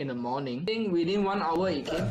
in the morning. I think within 1 hour it came.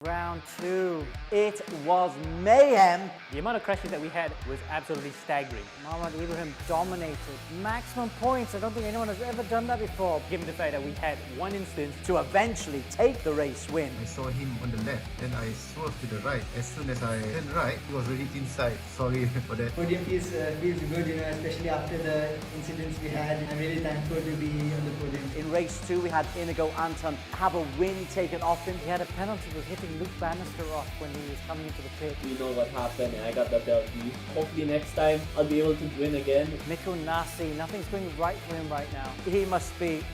Round 2. It was mayhem. The amount of crashes that we had was absolutely staggering. Mohamed Ibrahim dominated. Maximum points. I don't think anyone has ever done that before. Given the fact that we had one instance to eventually take the race win. I saw him on the left, then I swerved to the right. As soon as I turned right, he was already inside. Sorry for that. Podium feels good, especially after the incidents we had. I'm really thankful to be on the podium. In race 2, we had Inigo Anton have a win taken off him. He had a penalty for hitting Luke Banister off when he was coming into the pit. We know what happened and I got the W. Hopefully next time I'll be able to win again. Miko Nasi, nothing's going right for him right now. He must be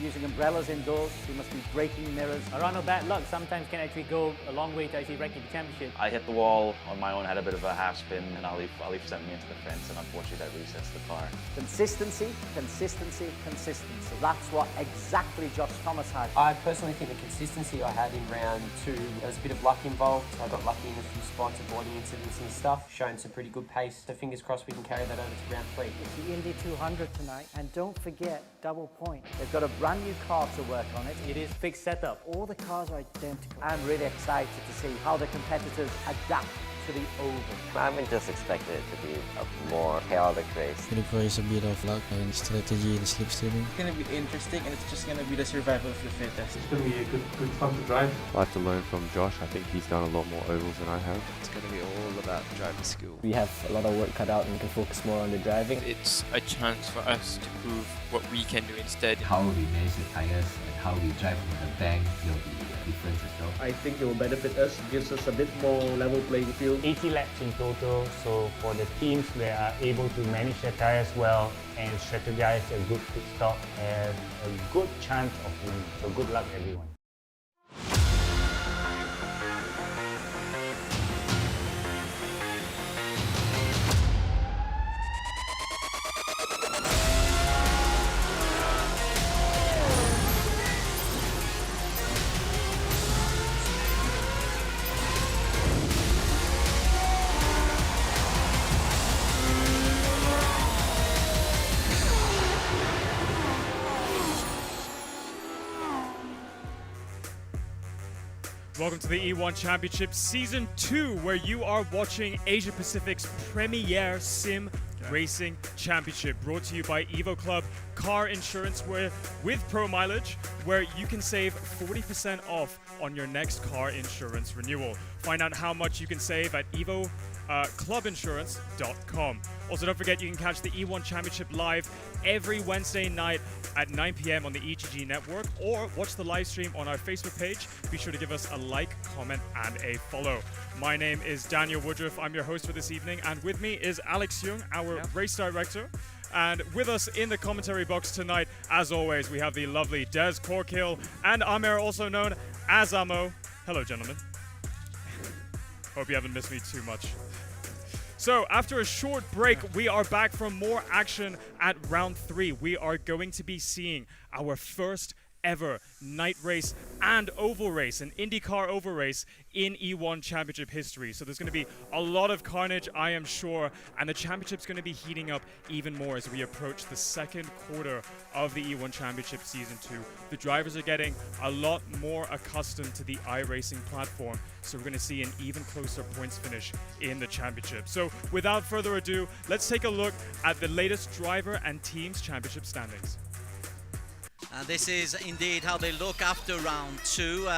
using umbrellas indoors, he must be breaking mirrors. Around bad luck sometimes can actually go a long way to actually wrecking the championship. I hit the wall on my own, had a bit of a half spin, and Aleef sent me into the fence, and unfortunately that resets the car. Consistency, consistency, consistency. That's what exactly Josh Thomas had. I personally think the consistency I had in round 2, there was a bit of luck involved. I got lucky in a few spots, avoiding incidents and stuff, showing some pretty good pace. So fingers crossed we can carry that over to round 3. It's the Indy 200 tonight, and don't forget double point. They've got a brand new car to work on it. It is fixed setup. All the cars are identical. I'm really excited to see how the competitors adapt to the oval. I would just expected it to be a more chaotic race. It requires a bit of luck and strategy and slipstreaming. It's going to be interesting, and it's just going to be the survival of the fittest. It's going to be a good fun to drive. I have to learn from Josh. I think he's done a lot more ovals than I have. It's going to be all about driver skill. We have a lot of work cut out and we can focus more on the driving. It's a chance for us to prove what we can do instead. How we manage the tires and how we drive from the bank will be a difference as well. I think it will benefit us, gives us a bit more level playing field. 80 laps in total, so for the teams that are able to manage their tires well and strategize a good pit stop, have a good chance of winning. So good luck everyone. Welcome to the E1 Championship Season 2, where you are watching Asia Pacific's premier sim racing championship, brought to you by Evo Club Car Insurance with Pro Mileage, where you can save 40% off on your next car insurance renewal. Find out how much you can save at evoclubinsurance.com. Also, don't forget you can catch the E1 Championship live every Wednesday night at 9 p.m. on the EGG network, or watch the live stream on our Facebook page. Be sure to give us a like, comment, and a follow. My name is Daniel Woodruff. I'm your host for this evening, and with me is Alex Young, our race director. And with us in the commentary box tonight, as always, we have the lovely Des Corkill and Amer, also known as Amo. Hello, gentlemen. Hope you haven't missed me too much. So, after a short break, we are back for more action at round 3. We are going to be seeing our first ever night race and oval race, an IndyCar oval race in E1 Championship history. So there's going to be a lot of carnage, I am sure, and the championship's going to be heating up even more as we approach the second quarter of the E1 Championship Season 2. The drivers are getting a lot more accustomed to the iRacing platform, so we're going to see an even closer points finish in the championship. So without further ado, let's take a look at the latest driver and teams championship standings. And this is indeed how they look after round 2.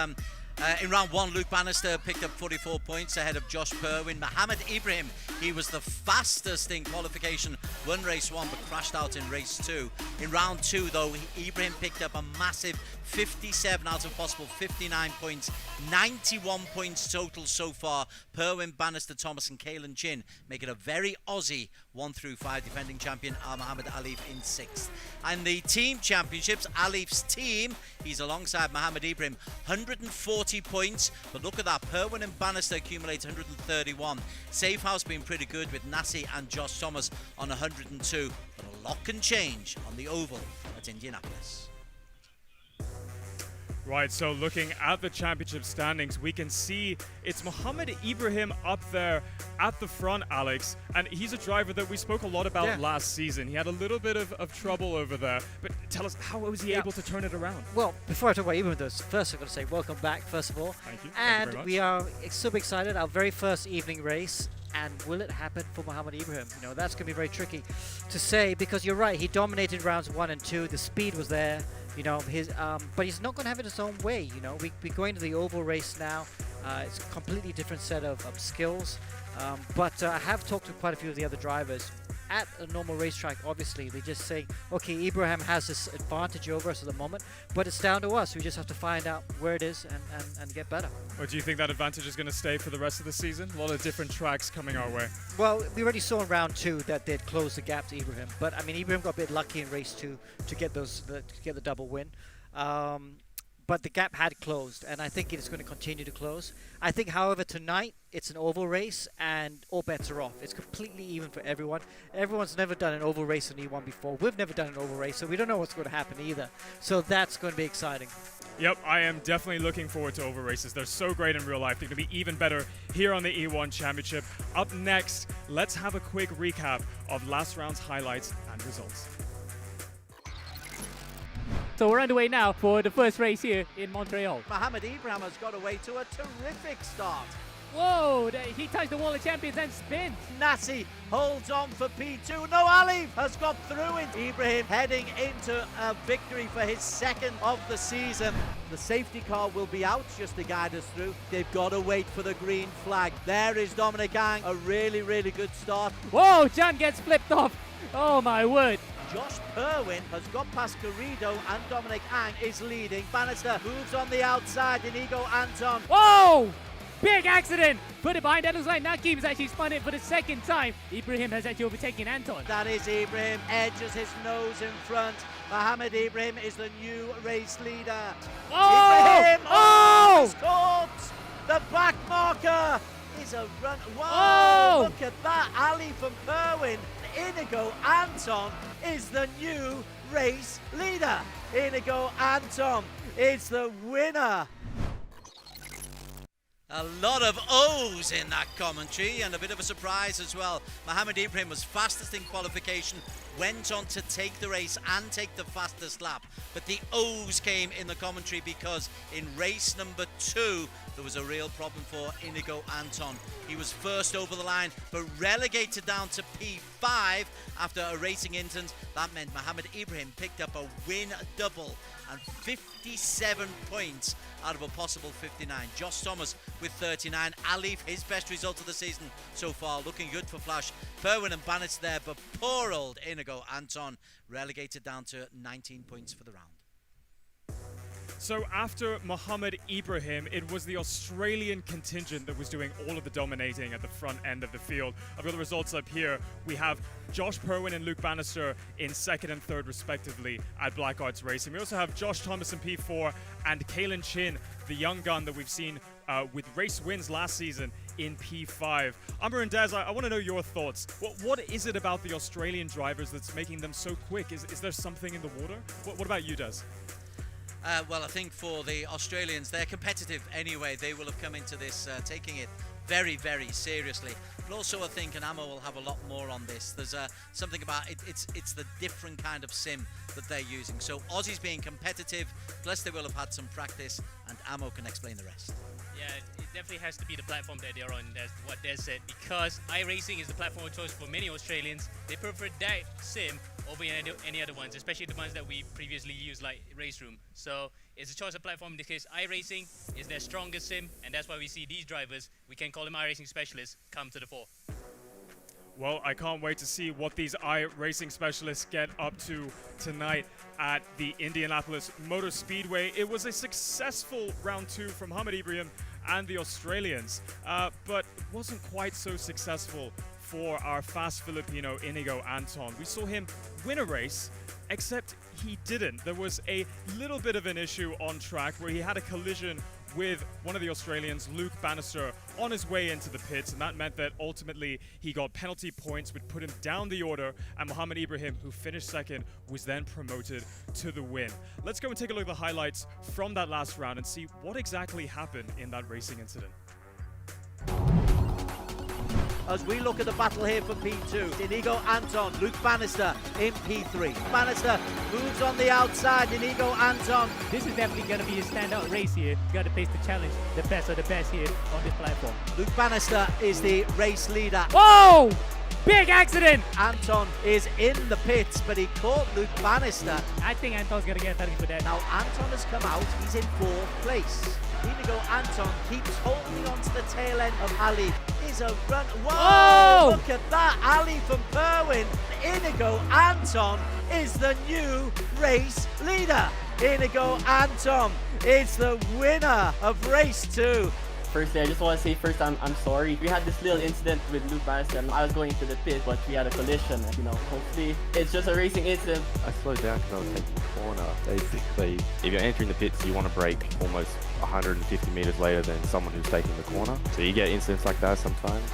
In round 1, Luke Banister picked up 44 points ahead of Josh Perwin. Mohammed Ibrahim, he was the fastest in qualification, won race 1 but crashed out in race 2. In round 2 though, Ibrahim picked up a massive 57 out of possible 59 points, 91 points total so far. Perwin, Bannister, Thomas and Kalen Chin make it a very Aussie 1 through 5 defending champion Mohammed Aleef in 6th. And the team championships, Aleef's team, he's alongside Mohammed Ibrahim, 140 points, but look at that, Perwin and Bannister accumulate 131. Safehouse being pretty good with Nassi and Josh Thomas on 102, but a lot can change on the oval at Indianapolis. Right, so looking at the championship standings, we can see it's Mohammed Ibrahim up there at the front, Alex. And he's a driver that we spoke a lot about last season. He had a little bit of trouble over there. But tell us, how was he able to turn it around? Well, before I talk about Ibrahim, first I've got to say welcome back, first of all. Thank you. And Thank you very much. we are super excited, our very first evening race. And will it happen for Mohammed Ibrahim? You know, that's going to be very tricky to say, because you're right, he dominated rounds 1 and 2. The speed was there, you know, but he's not going to have it his own way. You know, we're going to the oval race now. It's a completely different set of skills. But I have talked to quite a few of the other drivers. At a normal racetrack, obviously, they just say, okay, Ibrahim has this advantage over us at the moment, but it's down to us. We just have to find out where it is and get better. Or do you think that advantage is going to stay for the rest of the season? A lot of different tracks coming our way. Well, we already saw in round 2 that they'd closed the gap to Ibrahim, but I mean, Ibrahim got a bit lucky in race 2 to get the double win. But the gap had closed, and I think it is going to continue to close. I think, however, tonight it's an oval race, and all bets are off. It's completely even for everyone. Everyone's never done an oval race in E1 before. We've never done an oval race, so we don't know what's going to happen either. So that's going to be exciting. Yep, I am definitely looking forward to oval races. They're so great in real life. They're going to be even better here on the E1 Championship. Up next, let's have a quick recap of last round's highlights and results. So we're underway now for the first race here in Montreal. Mohammed Ibrahim has got away to a terrific start. Whoa, he touched the wall of champions and spins. Nassi holds on for P2. No, Aleef has got through it. Ibrahim heading into a victory for his 2nd of the season. The safety car will be out just to guide us through. They've got to wait for the green flag. There is Dominic Ang, a really, really good start. Whoa, Jan gets flipped off. Oh my word. Josh Perwin has got past Garrido and Dominic Ang is leading. Bannister moves on the outside, Inigo Anton. Whoa! Big accident! Put it behind. That looks like Nakim has actually spun it for the 2nd time. Ibrahim has actually overtaken Anton. That is Ibrahim, edges his nose in front. Mohammed Ibrahim is the new race leader. Oh! Ibrahim, Oh! caught! The back marker is a run. Whoa! Oh! Look at that. Aleef and Perwin. Inigo Anton is the new race leader. Inigo Anton is the winner. A lot of O's in that commentary, and a bit of a surprise as well. Mohammed Ibrahim was fastest in qualification, went on to take the race and take the fastest lap. But the O's came in the commentary because in race number 2, there was a real problem for Inigo Anton. He was first over the line, but relegated down to P5 after a racing incident. That meant Mohammed Ibrahim picked up a win double and 57 points out of a possible 59. Josh Thomas with 39. Aleef, his best result of the season so far, looking good for Flash. Perwin and Banister there, but poor old Inigo Anton relegated down to 19 points for the round. So after Mohammed Ibrahim, it was the Australian contingent that was doing all of the dominating at the front end of the field. I've got the results up here. We have Josh Perwin and Luke Banister in 2nd and 3rd respectively at Black Arts Racing. We also have Josh Thomas in P4 and Kalen Chin, the young gun that we've seen with race wins last season, in P5. Amber and Des, I want to know your thoughts. What is it about the Australian drivers that's making them so quick? Is there something in the water? What about you, Des? Well, I think for the Australians, they're competitive anyway. They will have come into this taking it very, very seriously. But also, I think, and Ammo will have a lot more on this, there's something about it. It's the different kind of sim that they're using. So Aussies being competitive, plus they will have had some practice, and Ammo can explain the rest. Yeah, it definitely has to be the platform that they're on. That's what Des said. Because iRacing is the platform of choice for many Australians. They prefer that sim over any other ones, especially the ones that we previously used, like Race Room. So it's a choice of platform. In this case, iRacing is their strongest sim, and that's why we see these drivers, we can call them iRacing specialists, come to the fore. Well, I can't wait to see what these iRacing specialists get up to tonight at the Indianapolis Motor Speedway. It was a successful round 2 from Mohammed Ibrahim and the Australians, but wasn't quite so successful for our fast Filipino Inigo Anton. We saw him win a race, except he didn't. There was a little bit of an issue on track where he had a collision with one of the Australians, Luke Banister, on his way into the pits, and that meant that ultimately he got penalty points, which put him down the order, and Mohammed Ibrahim, who finished 2nd, was then promoted to the win. Let's go and take a look at the highlights from that last round and see what exactly happened in that racing incident. As we look at the battle here for P2, Inigo Anton, Luke Banister in P3. Banister moves on the outside, Inigo Anton. This is definitely going to be a standout race here. You got to face the challenge, the best of the best here on this platform. Luke Banister is the race leader. Whoa! Big accident! Anton is in the pits, but he caught Luke Banister. I think Anton's going to get a penalty for that. Now Anton has come out, he's in 4th place. Inigo Anton keeps holding on to the tail end of Aleef. Is a run. Whoa! Look at that. Aleef and Perwin. Inigo Anton is the new race leader. Inigo Anton is the winner of race 2. Firstly, I just want to say first I'm sorry. We had this little incident with Luke Banister. I was going to the pit, but we had a collision. You know, hopefully it's just a racing incident. I slowed down because I was taking the corner. Basically, if you're entering the pits, you want to brake almost 150 meters later than someone who's taking the corner. So you get incidents like that sometimes.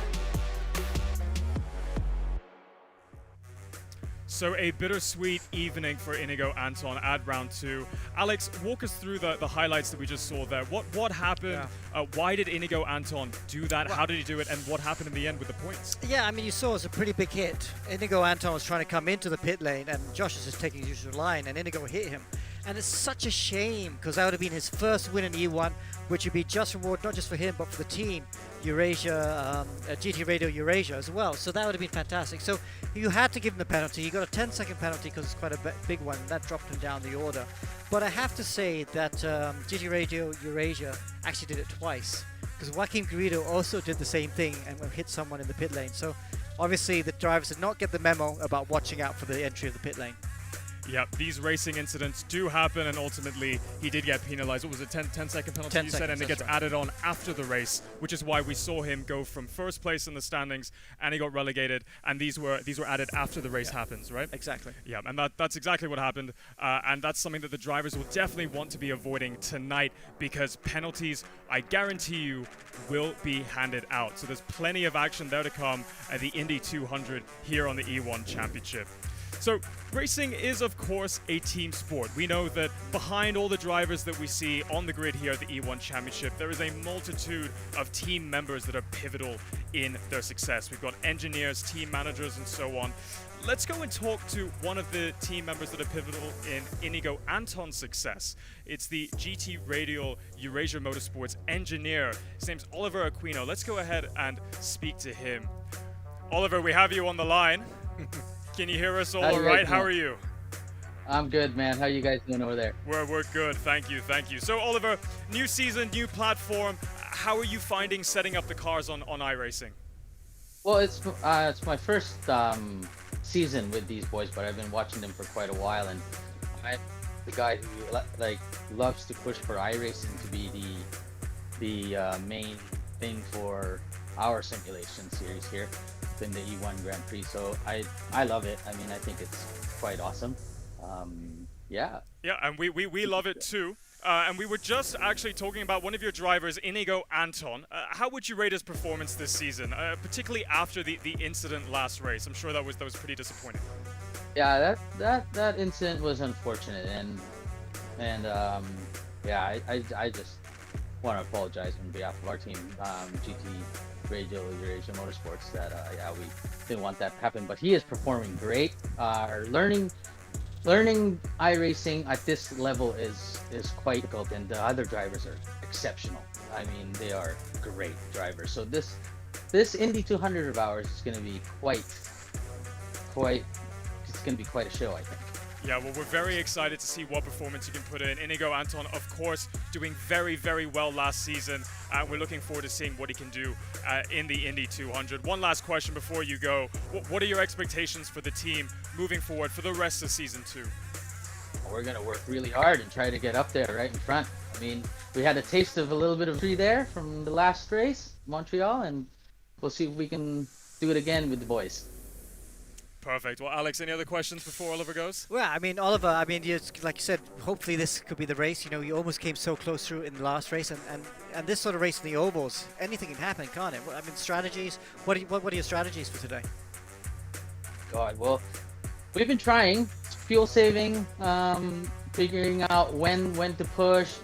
So a bittersweet evening for Inigo Anton at round 2. Alex, walk us through the highlights that we just saw there. What happened? Yeah. Why did Inigo Anton do that? How did he do it? And what happened in the end with the points? Yeah, I mean, you saw it was a pretty big hit. Inigo Anton was trying to come into the pit lane, and Josh is just taking his usual line, and Inigo hit him. And it's such a shame, because that would have been his first win in E1, which would be just reward not just for him, but for the team, Eurasia, GT Radio Eurasia as well. So that would have been fantastic. So you had to give him the penalty. He got a 10-second penalty because it's quite a big one. And that dropped him down the order. But I have to say that GT Radio Eurasia actually did it twice, because Joaquim Garrido also did the same thing and hit someone in the pit lane. So obviously the drivers did not get the memo about watching out for the entry of the pit lane. Yeah, these racing incidents do happen, and ultimately he did get penalized. What was it, 10-second penalty 10 you said, seconds, and it gets added on after the race, which is why we saw him go from 1st place in the standings, and he got relegated, and these were added after the race happens, right? Exactly. Yeah, and that's exactly what happened, and that's something that the drivers will definitely want to be avoiding tonight, because penalties, I guarantee you, will be handed out. So there's plenty of action there to come at the Indy 200 here on the E1 Championship. So racing is, of course, a team sport. We know that behind all the drivers that we see on the grid here at the E1 Championship, there is a multitude of team members that are pivotal in their success. We've got engineers, team managers, and so on. Let's go and talk to one of the team members that are pivotal in Inigo Anton's success. It's the GT Radial Eurasia Motorsports engineer. His name's Oliver Aquino. Let's go ahead and speak to him. Oliver, we have you on the line. Can you hear us all right? How are you? I'm good, man. How you guys doing over there? We're good. Thank you. So, Oliver, new season, new platform. How are you finding setting up the cars on iRacing? Well, it's my first season with these boys, but I've been watching them for quite a while, and I'm the guy who loves to push for iRacing to be the main thing for our simulation series here in the E1 Grand Prix. So I love it. I mean, I think it's quite awesome. Yeah, and we love it too. And we were just actually talking about one of your drivers, Inigo Anton. How would you rate his performance this season, particularly after the incident last race? I'm sure that was pretty disappointing. Yeah, that incident was unfortunate, and yeah, I just want to apologize on behalf of our team, GT Radial Eurasia Motorsports, that yeah, we didn't want that to happen. But he is performing great. Learning iRacing at this level is quite difficult, and the other drivers are exceptional. I mean, they are great drivers. So this Indy 200 of ours is going to be it's going to be quite a show, I think. Yeah, well, we're very excited to see what performance you can put in. Inigo Anton, of course, doing very, very well last season. We're looking forward to seeing what he can do in the Indy 200. One last question before you go. What are your expectations for the team moving forward for the rest of Season 2? We're going to work really hard and try to get up there right in front. I mean, we had a taste of a little bit of victory there from the last race, Montreal, and we'll see if we can do it again with the boys. Perfect. Well, Alex, any other questions before Oliver goes? Well, I mean, Oliver, I mean, like you said, hopefully this could be the race. You know, you almost came so close through in the last race, and this sort of race in the ovals, anything can happen, can't it? I mean, strategies. What are your strategies for today? God, well, we've been trying fuel saving, figuring out when to push,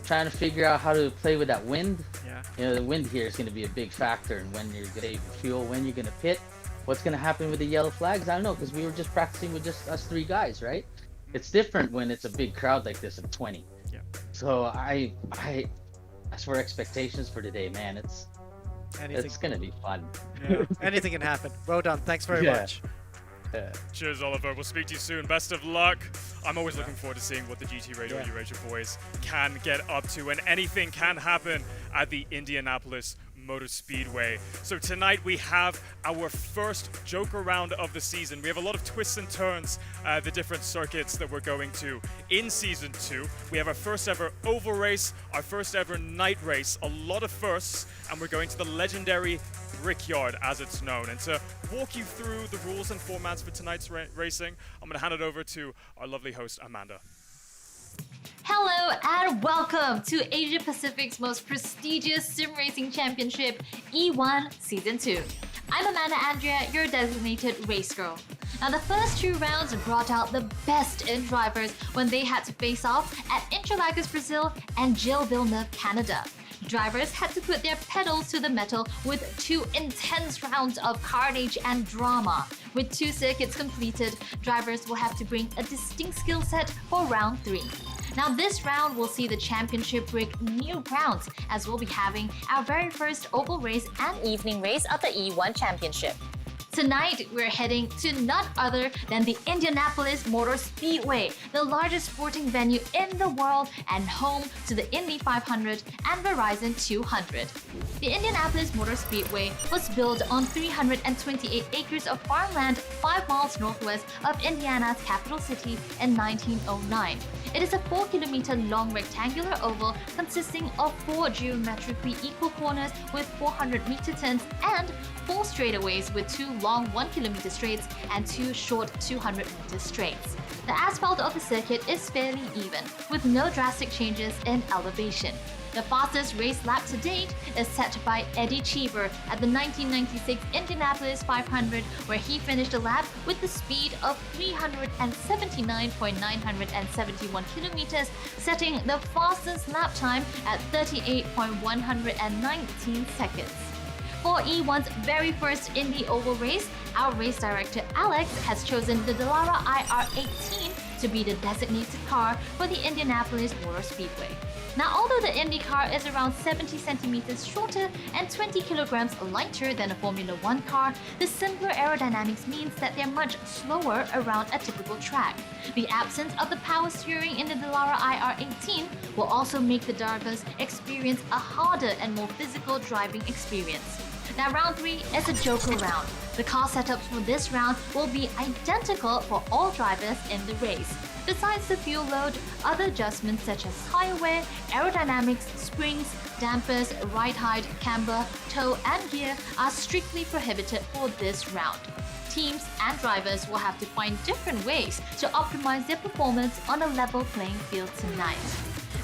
trying to figure out how to play with that wind. Yeah. You know, the wind here is going to be a big factor in when you're going to save fuel, when you're going to pit. What's going to happen with the yellow flags? I don't know, because we were just practicing with just us 3 guys, right? It's different when it's a big crowd like this of 20. Yeah. So as for expectations for today, man, it's going to be fun. Yeah. Anything can happen. Well done. Thanks very much. Cheers, Oliver. We'll speak to you soon. Best of luck. I'm always looking forward to seeing what the GT Radial Eurasia boys can get up to, and anything can happen at the Indianapolis Motor Speedway. So tonight we have our first Joker round of the season. We have a lot of twists and turns, the different circuits that we're going to in Season 2. We have our first ever oval race, our first ever night race, a lot of firsts, and we're going to the legendary Brickyard, as it's known. And to walk you through the rules and formats for tonight's racing, I'm going to hand it over to our lovely host, Amanda. Hello and welcome to Asia Pacific's most prestigious sim racing championship, E1 Season 2. I'm Amanda Andrea, your designated race girl. Now, the first 2 rounds brought out the best in drivers when they had to face off at Interlagos, Brazil and Gilles Villeneuve, Canada. Drivers had to put their pedals to the metal with 2 intense rounds of carnage and drama. With 2 circuits completed, drivers will have to bring a distinct skill set for round 3. Now, this round will see the championship break new grounds, as we'll be having our very first oval race and evening race of the E1 Championship. Tonight, we're heading to none other than the Indianapolis Motor Speedway, the largest sporting venue in the world and home to the Indy 500 and Verizon 200. The Indianapolis Motor Speedway was built on 328 acres of farmland 5 miles northwest of Indiana's capital city in 1909. It is a 4-kilometer long rectangular oval consisting of 4 geometrically equal corners with 400-meter turns and 4 straightaways with 2 long 1-kilometer straights and 2 short 200-meter straights. The asphalt of the circuit is fairly even, with no drastic changes in elevation. The fastest race lap to date is set by Eddie Cheever at the 1996 Indianapolis 500, where he finished the lap with the speed of 379.971 kilometers, setting the fastest lap time at 38.119 seconds. For E1's very first Indy Oval race, our race director Alex has chosen the Dallara IR18 to be the designated car for the Indianapolis Motor Speedway. Now, although the Indy car is around 70 centimeters shorter and 20 kilograms lighter than a Formula 1 car, the simpler aerodynamics means that they're much slower around a typical track. The absence of the power steering in the Dallara IR18 will also make the drivers experience a harder and more physical driving experience. Now, round 3 is a Joker round. The car setups for this round will be identical for all drivers in the race. Besides the fuel load, other adjustments such as tire wear, aerodynamics, springs, dampers, ride height, camber, toe, and gear are strictly prohibited for this round. Teams and drivers will have to find different ways to optimize their performance on a level playing field tonight.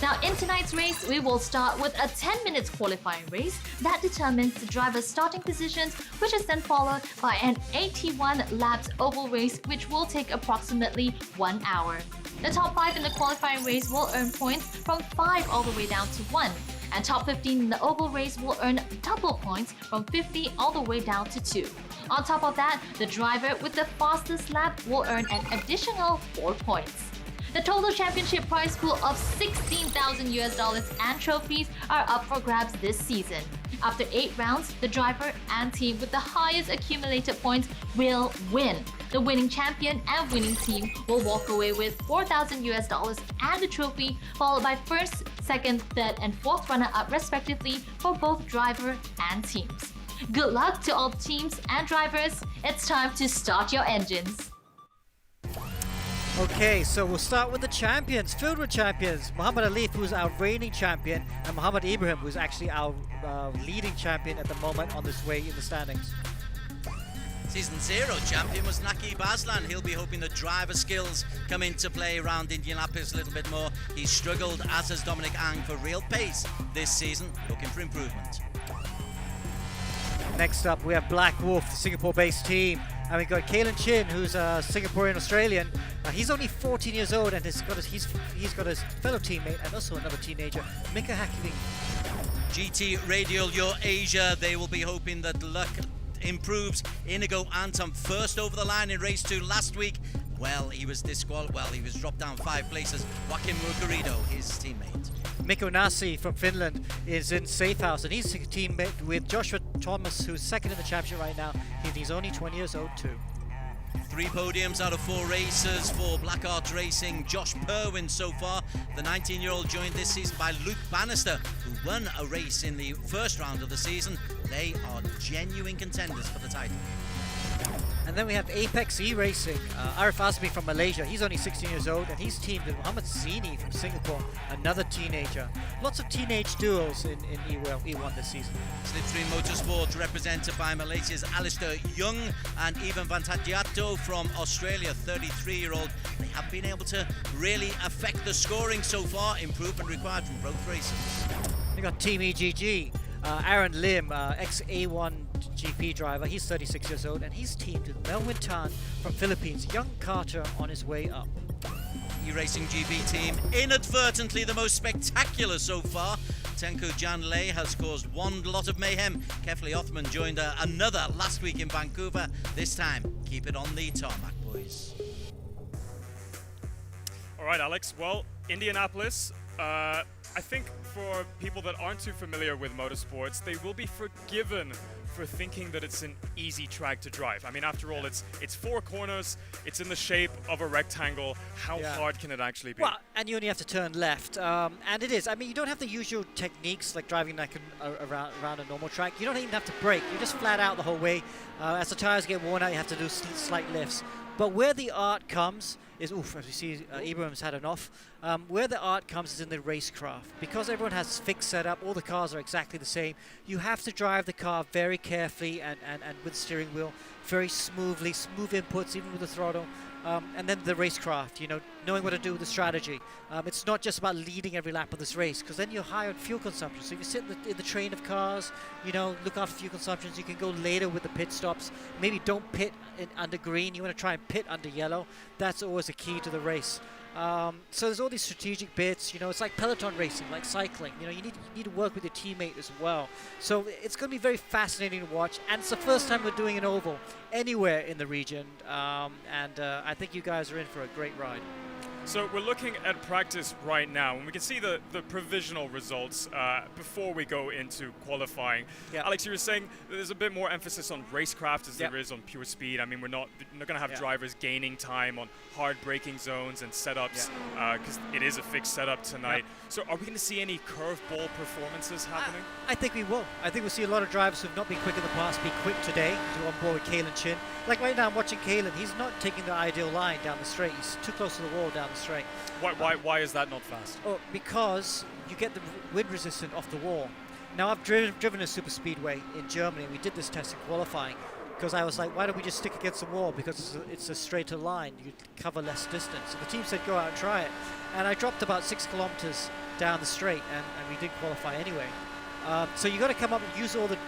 Now, in tonight's race, we will start with a 10 minutes qualifying race that determines the driver's starting positions, which is then followed by an 81 laps oval race, which will take approximately 1 hour. The top 5 in the qualifying race will earn points from 5 all the way down to 1, and top 15 in the oval race will earn double points from 50 all the way down to 2. On top of that, the driver with the fastest lap will earn an additional 4 points. The total championship prize pool of $16,000 and trophies are up for grabs this season. After 8 rounds, the driver and team with the highest accumulated points will win. The winning champion and winning team will walk away with $4,000 and a trophy, followed by first, second, third, and fourth runner-up respectively for both driver and teams. Good luck to all teams and drivers. It's time to start your engines. Okay, so we'll start with the champions, fieldwood champions. Muhammad Aleef, who's our reigning champion, and Muhammad Ibrahim, who's actually our leading champion at the moment on this way in the standings. Season 0 champion was Naqib Aslan. He'll be hoping the driver skills come into play around Indianapolis a little bit more. He's struggled, as has Dominic Ang, for real pace this season, looking for improvement. Next up, we have Black Wolf, the Singapore-based team. And we've got Kalen Chin, who's a Singaporean Australian. He's only 14 years old and he's got his fellow teammate and also another teenager, Mika Hakkinen. GT Radial Your Asia, they will be hoping that luck improves. Inigo Anton first over the line in race 2 last week. Well, he was disqualified. Well, he was dropped down 5 places. Joaquin Mucarido, his teammate. Mikko Nasi from Finland is in safe house, and he's a teammate with Joshua Thomas, who's second in the championship right now. He's only 20 years old too. 3 podiums out of 4 races for Black Art Racing. Josh Perwin so far. The 19-year-old joined this season by Luke Banister, who won a race in the first round of the season. They are genuine contenders for the title. And then we have Apex E-Racing, Arif Azmi from Malaysia. He's only 16 years old and he's teamed with Muhammad Zini from Singapore, another teenager. Lots of teenage duels in E1 this season. Slipstream Motorsport represented by Malaysia's Alistair Young and Ivan Vantadiato from Australia, 33-year-old. They have been able to really affect the scoring so far. Improvement required from both races. We got Team EGG. Aaron Lim, ex-A1 GP driver, he's 36 years old and he's teamed with Melwin Tan from Philippines, young Carter on his way up. E-Racing GP team, inadvertently the most spectacular so far. Tenku Jan Lei has caused one lot of mayhem. Kefli Othman joined another last week in Vancouver. This time, keep it on the tarmac, boys. All right, Alex. Well, Indianapolis, I think for people that aren't too familiar with motorsports, they will be forgiven for thinking that it's an easy track to drive. I mean, after all, it's 4 corners, it's in the shape of a rectangle. How hard can it actually be? Well, and you only have to turn left, and it is. I mean, you don't have the usual techniques like driving like around a normal track. You don't even have to brake. You just flat out the whole way. As the tires get worn out, you have to do slight lifts. But where the art comes is, oof, as we see, Ibrahim's had enough. Where the art comes is in the racecraft. Because everyone has fixed setup, all the cars are exactly the same, you have to drive the car very carefully and with the steering wheel, very smoothly, smooth inputs, even with the throttle. And then the racecraft, you know, knowing what to do with the strategy. It's not just about leading every lap of this race, because then you're high on fuel consumption. So if you sit in the train of cars, you know, look after fuel consumptions, you can go later with the pit stops. Maybe don't pit under green, you want to try and pit under yellow. That's always a key to the race. So there's all these strategic bits, you know, it's like peloton racing, like cycling, you know, you need to work with your teammate as well. So it's going to be very fascinating to watch, and it's the first time we're doing an oval anywhere in the region, and I think you guys are in for a great ride. So we're looking at practice right now, and we can see the provisional results before we go into qualifying. Yeah. Alex, you were saying there's a bit more emphasis on racecraft as there is on pure speed. I mean, we're not going to have drivers gaining time on hard braking zones and setups because it is a fixed setup tonight. So are we going to see any curveball performances happening? I think we will. I think we'll see a lot of drivers who've not been quick in the past be quick today to on board with Kalen Chin. Like right now, I'm watching Kalen. He's not taking the ideal line down the straight. He's too close to the wall down the straight. Why is that not fast? Oh, because you get the wind resistant off the wall. Now, I've driven a super speedway in Germany, and we did this test in qualifying, because I was like, why don't we just stick against the wall, because it's a straighter line, you cover less distance. And the team said, go out and try it. And I dropped about 6 kilometers down the straight, and we did qualify anyway. So you got to come up and use all the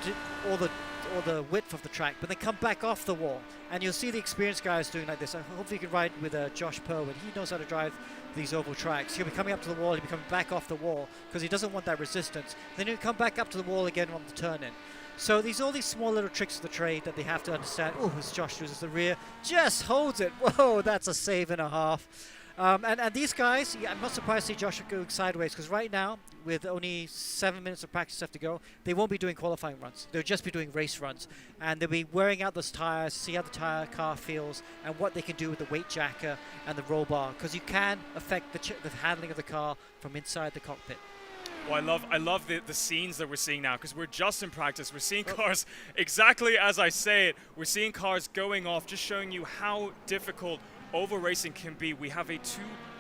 width of the track, but then come back off the wall. And you'll see the experienced guys doing like this. Hopefully you can ride with Josh Purwin. He knows how to drive these oval tracks. He'll be coming up to the wall, he'll be coming back off the wall, because he doesn't want that resistance. Then he'll come back up to the wall again on the turn-in. So all these small little tricks of the trade that they have to understand. Oh, as Josh loses the rear, just holds it. Whoa, that's a save and a half. And these guys, I'm not surprised to see Josh going sideways, because right now, with only 7 minutes of practice left to go, they won't be doing qualifying runs. They'll just be doing race runs. And they'll be wearing out those tires, see how the car feels, and what they can do with the weight jacker and the roll bar, because you can affect the handling of the car from inside the cockpit. Well, I love the scenes that we're seeing now, because we're just in practice. We're seeing cars exactly as I say it. We're seeing cars going off, just showing you how difficult oval racing can be. We have a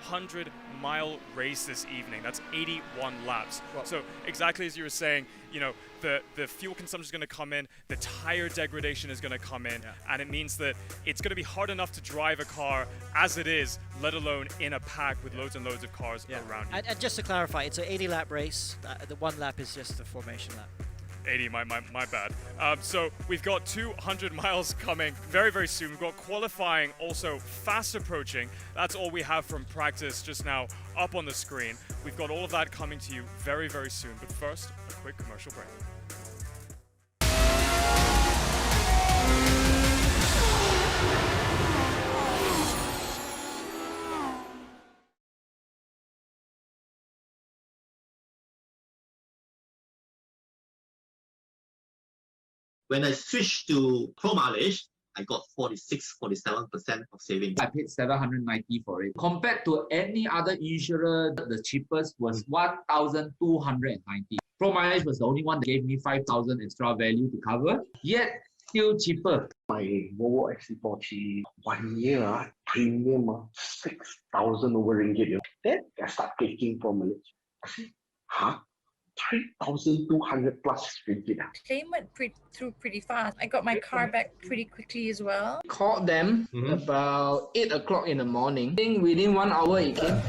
200-mile race this evening. That's 81 laps. Wow. So exactly as you were saying, you know, the fuel consumption is going to come in, the tire degradation is going to come in, and it means that it's going to be hard enough to drive a car as it is, let alone in a pack with loads and loads of cars around you. And just to clarify, it's an 80-lap race. The one lap is just the formation lap. 80, my bad. So we've got 200 miles coming very, very soon. We've got qualifying also fast approaching. That's all we have from practice just now up on the screen. We've got all of that coming to you very, very soon. But first, a quick commercial break. When I switched to Pro Mileage, I got 46-47% of savings. I paid $790 for it. Compared to any other insurer, the cheapest was $1,290. Pro Mileage was the only one that gave me $5,000 extra value to cover, yet still cheaper. My Volvo XC40 1 year premium 6,000 over ringgit. Then I start taking Pro Mileage. I said, huh? 3,200 plus ringgit. Claim went through pretty fast. I got my car back pretty quickly as well. Called them about 8 o'clock in the morning. I think within 1 hour it came.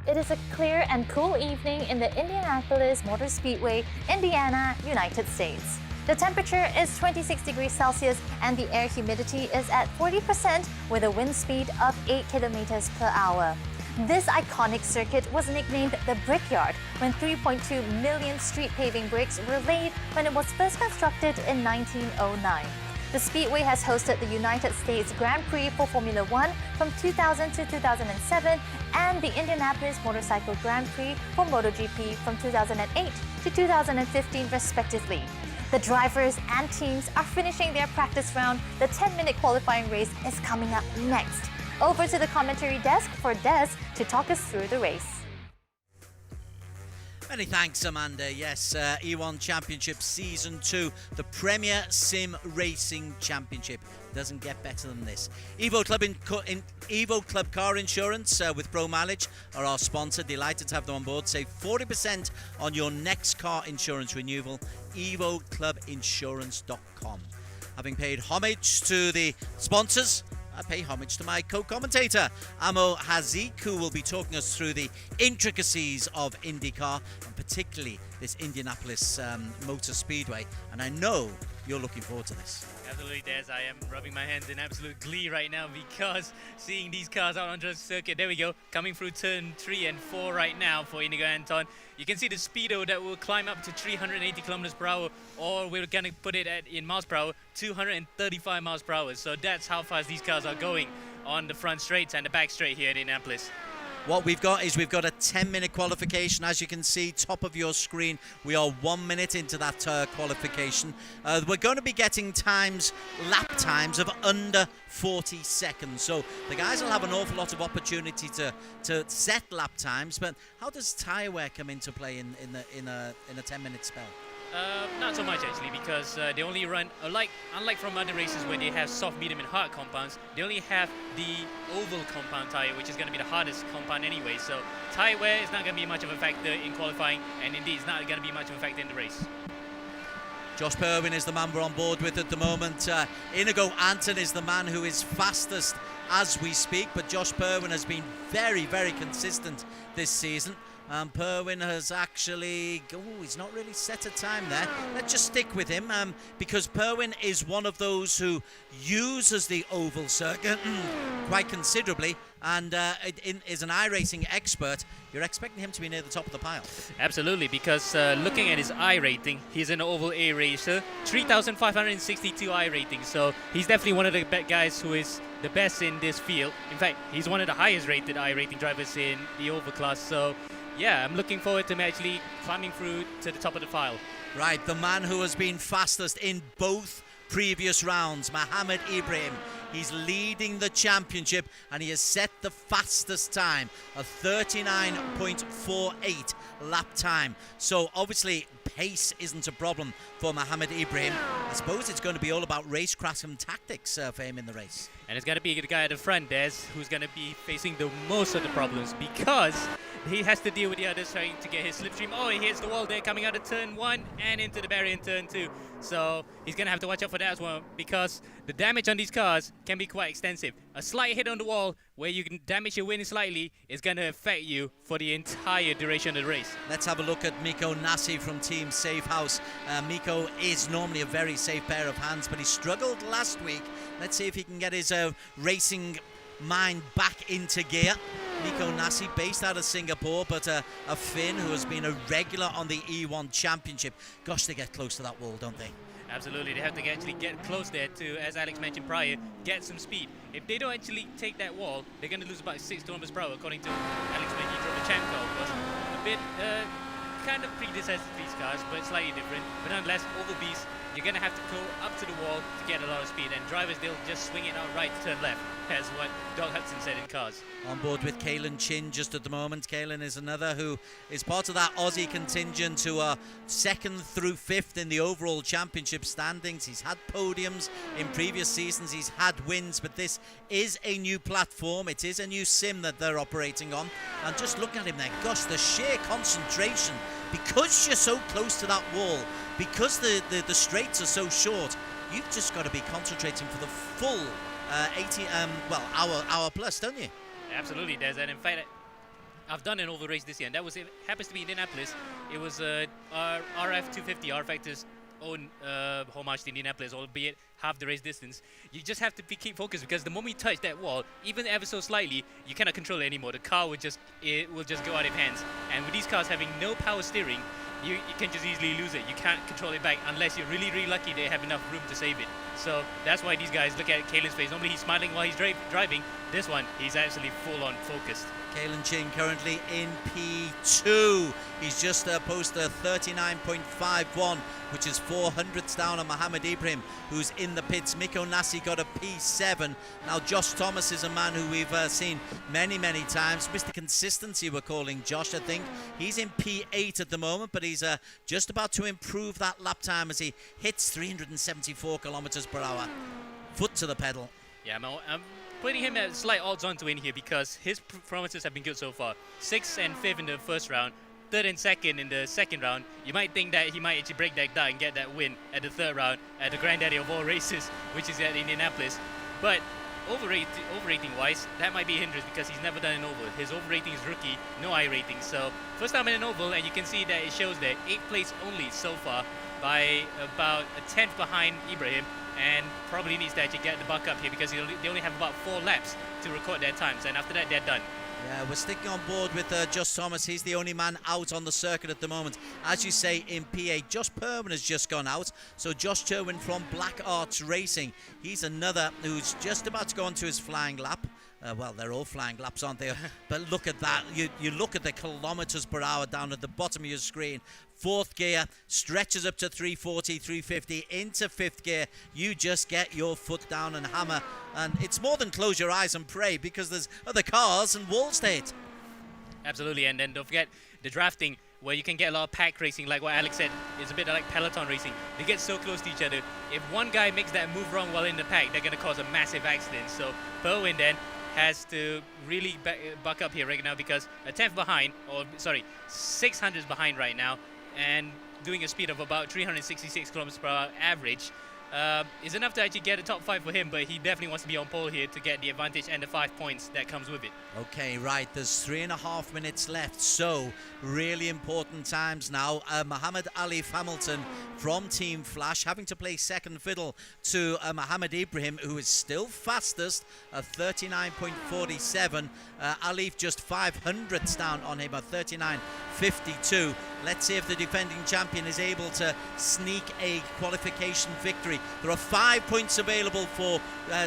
It is a clear and cool evening in the Indianapolis Motor Speedway, Indiana, United States. The temperature is 26 degrees Celsius and the air humidity is at 40% with a wind speed of 8 kilometers per hour. This iconic circuit was nicknamed the Brickyard when 3.2 million street paving bricks were laid when it was first constructed in 1909. The Speedway has hosted the United States Grand Prix for Formula One from 2000 to 2007 and the Indianapolis Motorcycle Grand Prix for MotoGP from 2008 to 2015 respectively. The drivers and teams are finishing their practice round. The 10-minute qualifying race is coming up next. Over to the commentary desk for Des to talk us through the race. Many thanks, Amanda. Yes, E1 Championship Season 2, the Premier Sim Racing Championship. Doesn't get better than this. Evo Club Car Insurance with Pro Mileage are our sponsor. Delighted to have them on board. Save 40% on your next car insurance renewal. EvoClubInsurance.com. Having paid homage to the sponsors, I pay homage to my co-commentator, Amo Hazik, who will be talking us through the intricacies of IndyCar, and particularly this Indianapolis Motor Speedway. And I know you're looking forward to this. Absolutely, Des. I am rubbing my hands in absolute glee right now because seeing these cars out onto the circuit, there we go, coming through turn 3 and 4 right now for Inigo Anton. You can see the speedo that will climb up to 380 kilometers per hour, or we're going to put it in miles per hour, 235 miles per hour. So that's how fast these cars are going on the front straights and the back straight here in Indianapolis. What we've got is we've got a 10-minute qualification. As you can see, top of your screen, we are 1 minute into that qualification. We're going to be getting lap times of under 40 seconds. So the guys will have an awful lot of opportunity to set lap times. But how does tyre wear come into play in a 10-minute spell? Not so much actually, because they only run, unlike from other races where they have soft, medium and hard compounds, they only have the oval compound tyre, which is going to be the hardest compound anyway. So tyre wear is not going to be much of a factor in qualifying, and indeed it's not going to be much of a factor in the race. Josh Perwin is the man we're on board with at the moment. Inigo Anton is the man who is fastest as we speak, but Josh Perwin has been very, very consistent this season. Perwin has actually, he's not really set a time there. Let's just stick with him because Perwin is one of those who uses the oval circuit quite considerably, and is an iRacing expert. You're expecting him to be near the top of the pile. Absolutely, because looking at his I rating, he's an Oval A racer, 3,562 I rating. So he's definitely one of the guys who is the best in this field. In fact, he's one of the highest rated I rating drivers in the Oval class. So yeah, I'm looking forward to him actually climbing through to the top of the file. Right, the man who has been fastest in both previous rounds, Mohammed Ibrahim. He's leading the championship and he has set the fastest time, a 39.48 lap time. So obviously pace isn't a problem for Mohammed Ibrahim. I suppose it's going to be all about racecraft and tactics for him in the race. And it's going to be the guy at the front, Des, who's going to be facing the most of the problems because he has to deal with the others trying to get his slipstream. Oh, he hits the wall there coming out of turn 1 and into the barrier in turn 2. So he's going to have to watch out for that as well because the damage on these cars can be quite extensive. A slight hit on the wall where you can damage your winning slightly is going to affect you for the entire duration of the race. Let's have a look at Miko Nasi from Team Safe House. Miko is normally a very safe pair of hands, but he struggled last week. Let's see if he can get his racing mind back into gear. Miko Nasi, based out of Singapore, but a Finn who has been a regular on the E1 Championship. Gosh, they get close to that wall, don't they? Absolutely, they have to actually get close there to, as Alex mentioned prior, get some speed. If they don't actually take that wall, they're going to lose about 6 kilometers per hour, according to Alex when he drove the Champ car. It was a bit kind of predecessor to these cars, but slightly different. But nonetheless, Oval Beast, you're going to have to go up to the wall to get a lot of speed, and drivers, they'll just swing it out right to turn left, as what Doug Hudson said in cars. On board with Kalen Chin just at the moment. Kalen is another who is part of that Aussie contingent who are 2nd through 5th in the overall championship standings. He's had podiums in previous seasons, he's had wins, but this is a new platform, it is a new sim that they're operating on. And just look at him there, gosh, the sheer concentration, because you're so close to that wall, because the straights are so short, you've just got to be concentrating for the full 80 hour plus, don't you? Absolutely, Des. And in fact, I've done an oval race this year, and it happens to be Indianapolis. It was RF250, R Factor's own homage to Indianapolis, albeit half the race distance. You just have to keep focused, because the moment you touch that wall, even ever so slightly, you cannot control it anymore. The car will just go out of hands. And with these cars having no power steering, you can just easily lose it. You can't control it back unless you're really, really lucky they have enough room to save it. So that's why these guys, look at Kaelin's face. Normally he's smiling while he's driving. This one, he's actually full-on focused. Kaelin Chin currently in P2. He's just posted a 39.51, which is 400ths down on Mohammed Ibrahim, who's in the pits. Miko Nasi got a P7. Now Josh Thomas is a man who we've seen many, many times. Mr. Consistency, we're calling Josh, I think. He's in P8 at the moment, but he's just about to improve that lap time as he hits 374 kilometers per hour. Foot to the pedal. Yeah, I'm putting him at slight odds on to win here, because his performances have been good so far. 6th and 5th in the first round, 3rd and 2nd in the second round. You might think that he might actually break that down and get that win at the 3rd round at the granddaddy of all races, which is at Indianapolis. But overrating wise, that might be a hindrance, because he's never done an oval. His overrating is rookie, no I rating. So first time in an oval, and you can see that it shows there 8th place only so far, by about a 10th behind Ibrahim, and probably needs to actually get the buck up here, because they only have about 4 laps to record their times, and after that they're done. Yeah, we're sticking on board with Josh Thomas. He's the only man out on the circuit at the moment. As you say, in P8, Josh Perwin has just gone out. So Josh Perwin from Black Arts Racing, he's another who's just about to go onto his flying lap. Well, they're all flying laps, aren't they? But look at that. You look at the kilometers per hour down at the bottom of your screen. 4th gear, stretches up to 340, 350, into 5th gear. You just get your foot down and hammer. And it's more than close your eyes and pray, because there's other cars and walls to hit. Absolutely, and then don't forget the drafting, where you can get a lot of pack racing, like what Alex said. It's a bit like peloton racing. They get so close to each other. If one guy makes that move wrong while in the pack, they're going to cause a massive accident. So Perwin then has to really buck up here right now, because a 10th behind, or sorry, 600s behind right now, and doing a speed of about 366 kilometers per hour average, is enough to actually get a top 5 for him, but he definitely wants to be on pole here to get the advantage and the 5 points that comes with it. Okay, right, there's 3.5 minutes left, so really important times now. Mohammed Aleef Hamilton from Team Flash having to play second fiddle to Mohammed Ibrahim, who is still fastest at 39.47. Aleef just 500ths down on him at 39.52. Let's see if the defending champion is able to sneak a qualification victory. There are 5 points available for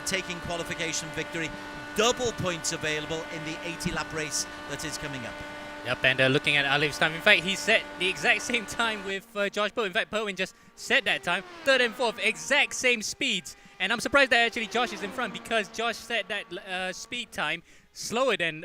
taking qualification victory. Double points available in the 80-lap race that is coming up. Yep, and looking at Aleef's time, in fact, he set the exact same time with Josh Perwin. In fact, Perwin just set that time, 3rd and 4th, exact same speeds. And I'm surprised that actually Josh is in front, because Josh set that speed time later than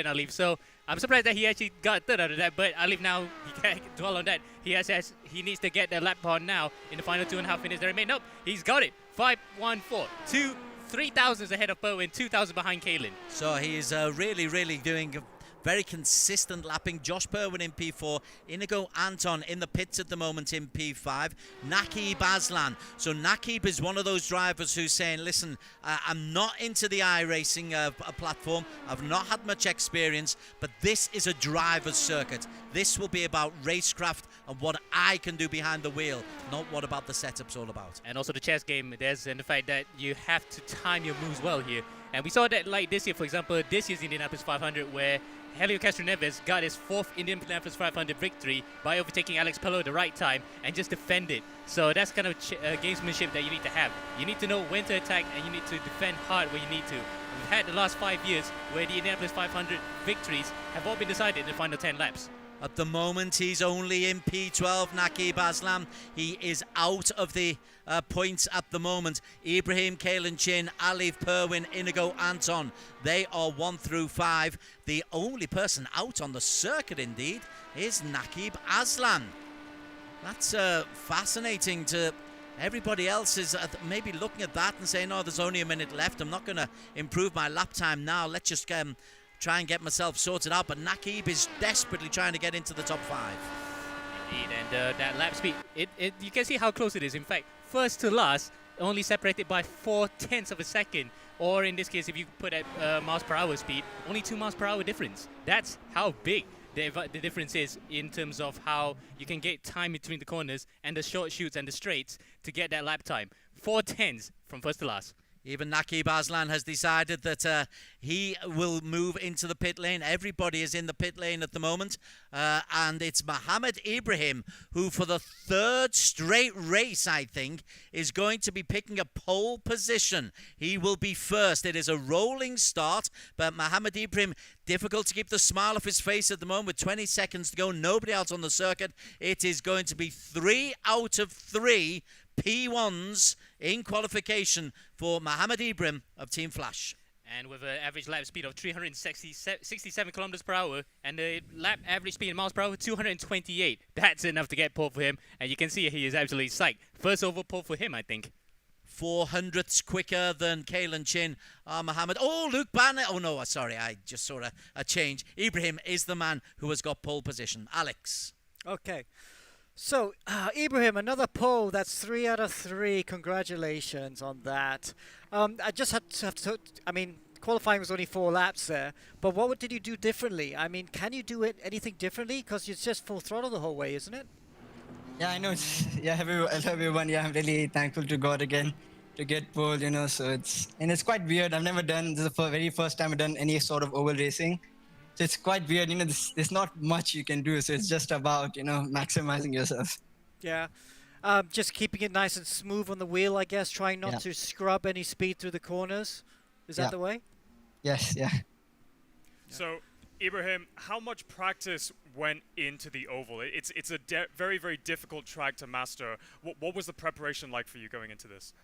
Aleef. So I'm surprised that he actually got 3rd out of that. But Aleef now, he can't dwell on that. He needs to get the lap on now in the final 2.5 minutes that remain. Nope, he's got it. 5:14, 3,000s ahead of Perwin, 2,000 behind Kaelin. So he is really, really doing very consistent lapping. Josh Perwin in P4, Inigo Anton in the pits at the moment in P5, Nakib Aslan. So Nakib is one of those drivers who's saying, listen, I'm not into the iRacing platform, I've not had much experience, but this is a driver's circuit. This will be about racecraft and what I can do behind the wheel, not what about the setup's all about. And also the chess game, and the fact that you have to time your moves well here. And we saw that like this year, for example, this year's Indianapolis 500, where Helio Castroneves got his 4th Indianapolis 500 victory by overtaking Alex Palou at the right time and just defend it. So that's kind of gamesmanship that you need to have. You need to know when to attack, and you need to defend hard where you need to. We've had the last 5 years where the Indianapolis 500 victories have all been decided in the final 10 laps. At the moment, he's only in P12, Nakib Aslam. He is out of the points at the moment. Ibrahim, Kaelin Chin, Aleef Perwin, Inigo Anton. They are 1 through 5. The only person out on the circuit, indeed, is Nakib Aslan. That's fascinating. To everybody else is maybe looking at that and saying, oh, there's only a minute left. I'm not going to improve my lap time now. Let's just try and get myself sorted out. But Nakib is desperately trying to get into the top 5. Indeed, and that lap speed, you can see how close it is. In fact, first to last, only separated by 0.4 of a second. Or in this case, if you put at miles per hour speed, only 2 miles per hour difference. That's how big the difference is in terms of how you can get time between the corners and the short shoots and the straights to get that lap time. 4:10s from first to last. Even Naqib Aslan has decided that he will move into the pit lane. Everybody is in the pit lane at the moment. And it's Mohammed Ibrahim who, for the 3rd straight race, I think, is going to be picking a pole position. He will be first. It is a rolling start, but Mohammed Ibrahim, difficult to keep the smile off his face at the moment with 20 seconds to go. Nobody else on the circuit. It is going to be 3 out of 3 P1s in qualification for Mohammed Ibrahim of Team Flash. And with an average lap speed of 367 kilometers per hour and the lap average speed in miles per hour 228. That's enough to get pole for him, and you can see he is absolutely psyched. First over pole for him, I think. 400ths quicker than Kalen Chin. Mohammed. Oh, Luke Banister. Oh, no, sorry. I just saw a change. Ibrahim is the man who has got pole position. Alex. Okay. So, Ibrahim, another pole. That's 3 out of 3. Congratulations on that. I just had to, I mean, qualifying was only 4 laps there, but what did you do differently? I mean, can you do anything differently? Because it's just full throttle the whole way, isn't it? Yeah, I know. Yeah, hello everyone. Yeah, I'm really thankful to God again to get pole, you know, so it's quite weird. I've never done, this is the very first time I've done any sort of oval racing. So it's quite weird, you know, there's not much you can do, so it's just about, you know, maximizing yourself. Yeah. Just keeping it nice and smooth on the wheel, I guess, trying not to scrub any speed through the corners. Is that the way? Yes, yeah. So, Ibrahim, how much practice went into the oval? It's a very, very difficult track to master. What was the preparation like for you going into this?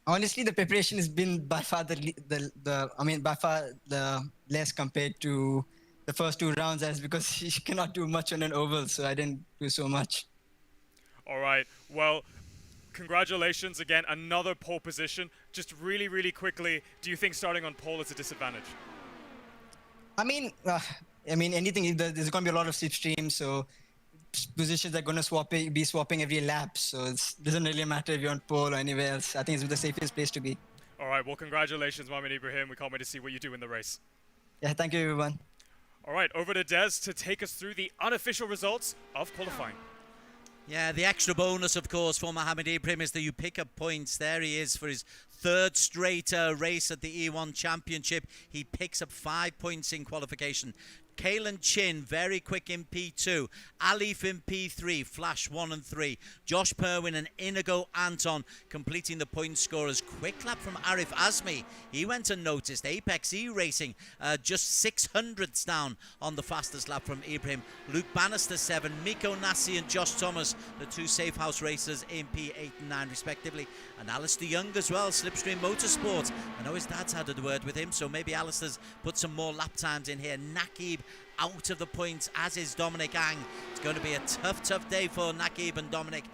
Honestly, the preparation has been by far the less compared to the first 2 rounds, as because you cannot do much on an oval, so I didn't do so much. All right. Well, congratulations again. Another pole position. Just really, really quickly, do you think starting on pole is a disadvantage? I mean, anything. There's going to be a lot of slipstream, so positions are going to be swapping every lap. So it doesn't really matter if you're on pole or anywhere else. I think it's the safest place to be. All right. Well, congratulations, Mohammed Ibrahim. We can't wait to see what you do in the race. Yeah. Thank you, everyone. All right. Over to Des to take us through the unofficial results of qualifying. Yeah, the extra bonus, of course, for Mohammed Ibrahim is that you pick up points. There he is for his 3rd straight race at the E1 Championship. He picks up 5 points in qualification. Kalen Chin, very quick in P2. Aleef in P3, Flash 1 and 3. Josh Perwin and Inigo Anton completing the point scorers. Quick lap from Arif Azmi. He went unnoticed. Apex E-Racing just 600ths down on the fastest lap from Ibrahim. Luke Banister 7, Miko Nassi and Josh Thomas, the 2 safe house racers in P8 and 9 respectively. And Alistair Young as well, Slipstream Motorsport. I know his dad's had a word with him, so maybe Alistair's put some more lap times in here. Naqib out of the points, as is Dominic Ang. It's going to be a tough day for Naqib and Dominic.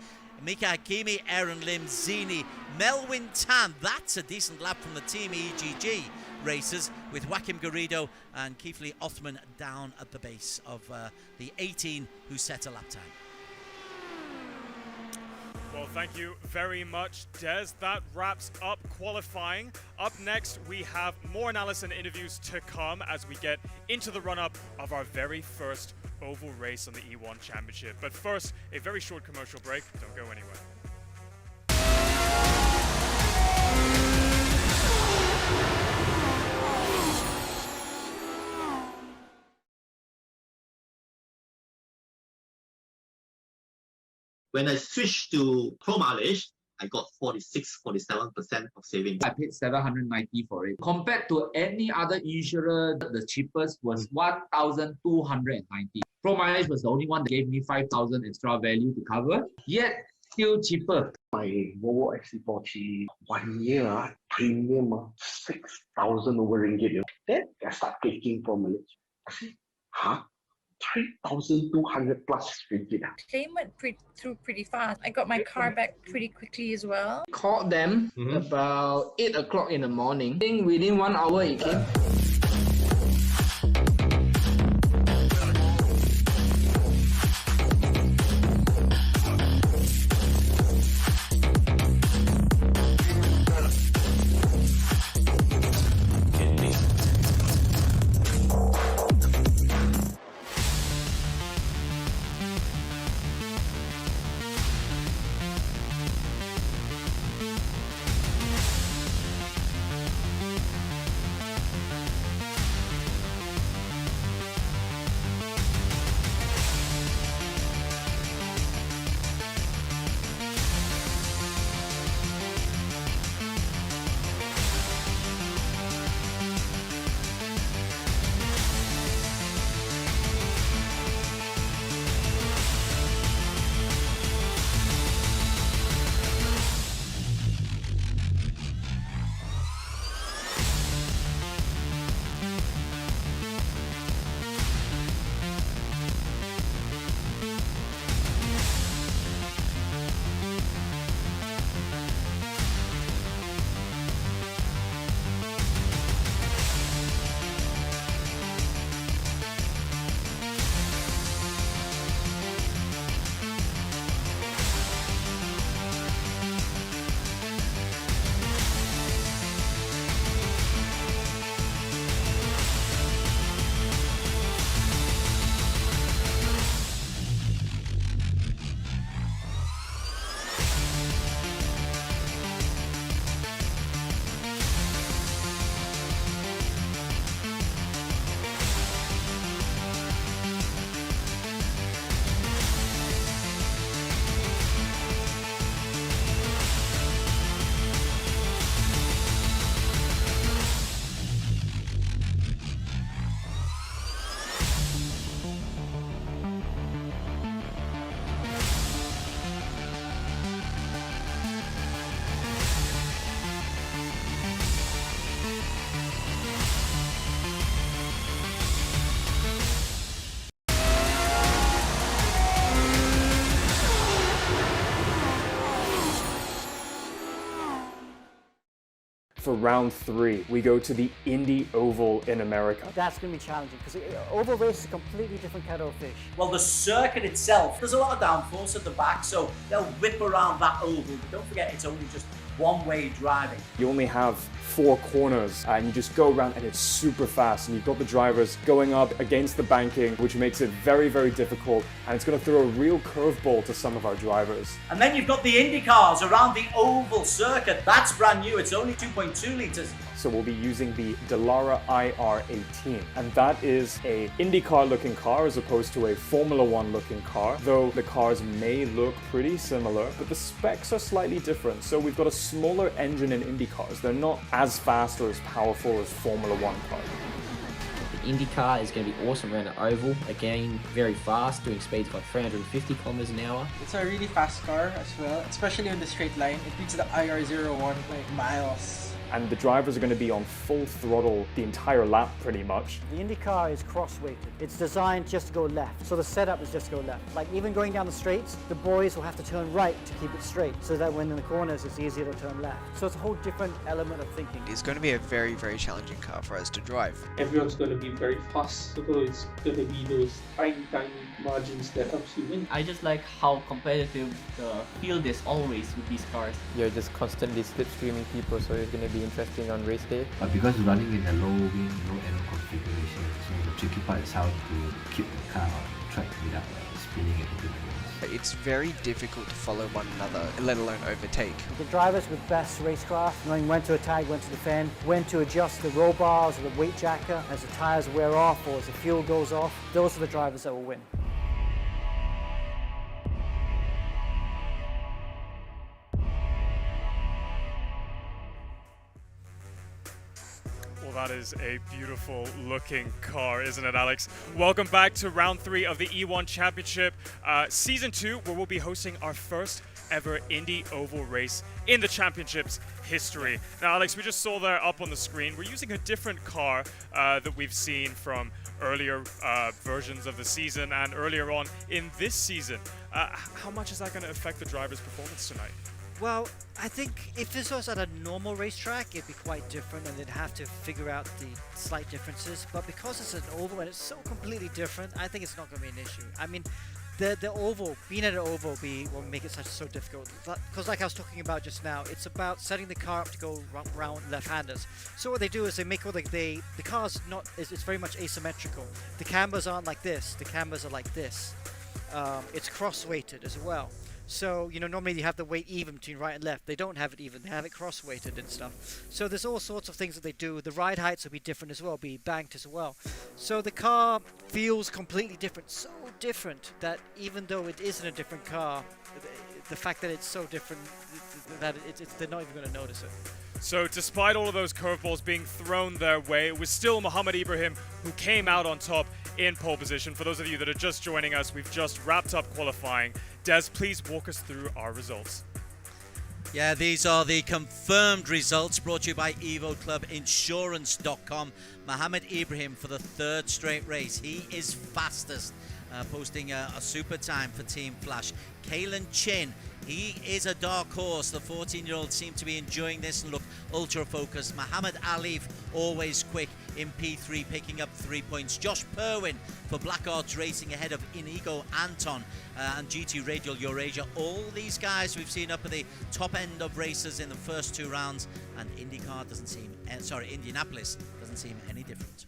Mika Hakimi, Aaron Lim, Zini, Melwin Tan. That's a decent lap from the Team EGG racers, with Joaquim Garrido and Keithley Othman down at the base of the 18 who set a lap time. Well, thank you very much, Des. That wraps up qualifying. Up next, we have more analysis and interviews to come as we get into the run-up of our very first oval race on the E1 Championship. But first, a very short commercial break. Don't go anywhere. When I switched to Pro Mileage, I got 47% of savings. I paid 790 for it. Compared to any other insurer, the cheapest was 1,290. Pro Mileage was the only one that gave me 5,000 extra value to cover, yet still cheaper. My Volvo XC40 1 year premium 6,000 over ringgit. Then I start taking Pro Mileage. I say, huh? 3,200 plus ringgit. Claim went through pretty fast. I got my car back pretty quickly as well. Called them about 8 o'clock in the morning. I think within 1 hour it came. for round 3, we go to the Indy Oval in America. That's going to be challenging because oval race is a completely different kettle of fish. Well, the circuit itself, there's a lot of downforce at the back, so they'll whip around that oval. But don't forget, it's only just one-way driving. You only have 4 corners and you just go around and it's super fast, and you've got the drivers going up against the banking, which makes it very, very difficult, and it's going to throw a real curveball to some of our drivers. And then you've got the Indy cars around the oval circuit. That's brand new. It's only 2.2 litres. So we'll be using the Dallara IR18, and that is a IndyCar looking car as opposed to a Formula 1 looking car, though the cars may look pretty similar, but the specs are slightly different. So we've got a smaller engine in Indy cars. They're not as fast or as powerful as Formula 1 cars. The Indy car is going to be awesome around the oval. Again, very fast, doing speeds like 350 kilometers an hour. It's a really fast car as well, especially on the straight line. It beats the IR01 like miles. And the drivers are going to be on full throttle the entire lap pretty much. The Indy car is cross-weighted. It's designed just to go left. So the setup is just to go left. Like even going down the straights, the boys will have to turn right to keep it straight, so that when in the corners it's easier to turn left. So it's a whole different element of thinking. It's going to be a very, very challenging car for us to drive. Everyone's going to be very fast, so it's going to be those tiny margins that helps you win. I just like how competitive the field is always with these cars. You're just constantly slipstreaming people, so it's going to be interesting on race day. But because running in a low wing, low end configuration, so the tricky part is how to keep the car on track without spinning it into the corners. It's very difficult to follow one another, let alone overtake. The drivers with best racecraft, knowing when to attack, when to defend, when to adjust the roll bars or the weight jacker as the tyres wear off or as the fuel goes off, those are the drivers that will win. Well, that is a beautiful looking car, isn't it, Alex? Welcome back to round 3 of the E1 Championship, Season 2, where we'll be hosting our first ever Indy Oval race in the championship's history. Now, Alex, we just saw there up on the screen, we're using a different car that we've seen from earlier versions of the season and earlier on in this season. How much is that going to affect the driver's performance tonight? Well, I think if this was at a normal racetrack, it'd be quite different and they'd have to figure out the slight differences. But because it's an oval and it's so completely different, I think it's not going to be an issue. I mean, the oval, being at an oval will make it so difficult. Because like I was talking about just now, it's about setting the car up to go round left-handers. So what they do is they make all the car's not, it's very much asymmetrical. The cambers aren't like this, the cambers are like this. It's cross-weighted as well. So, you know, normally you have the weight even between right and left. They don't have it even. They have it cross-weighted and stuff. So there's all sorts of things that they do. The ride heights will be different as well, be banked as well. So the car feels completely different. So different that even though it isn't a different car, the fact that it's so different that they're not even going to notice it. So despite all of those curveballs being thrown their way, it was still Mohammed Ibrahim who came out on top in pole position. For those of you that are just joining us, we've just wrapped up qualifying. Des, please walk us through our results. Yeah, these are the confirmed results brought to you by EvoClubInsurance.com. Mohammed Ibrahim for the 3rd straight race. He is fastest, posting a super time for Team Flash. Kalen Chin, he is a dark horse. The 14-year-old seemed to be enjoying this and look ultra focused. Muhammad Aleef, always quick in P3, picking up 3 points. Josh Perwin for Black Arts Racing ahead of Inigo Anton and GT Radial Eurasia. All these guys we've seen up at the top end of races in the first 2 rounds, and Indianapolis doesn't seem any different.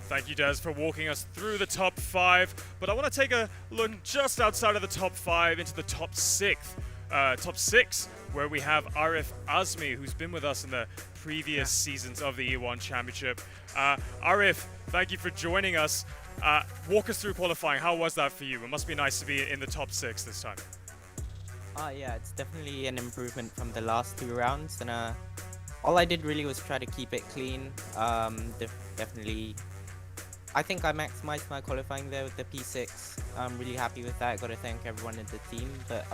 Thank you, Des, for walking us through the top 5. But I want to take a look just outside of the top 5 into the top 6, where we have Aleef Azmi, who's been with us in the previous seasons of the E1 Championship. Aleef, thank you for joining us. Walk us through qualifying. How was that for you? It must be nice to be in the top 6 this time. Yeah, it's definitely an improvement from the last 2 rounds, and all I did really was try to keep it clean. Definitely, I think I maximized my qualifying there with the P6. I'm really happy with that. Got to thank everyone in the team, but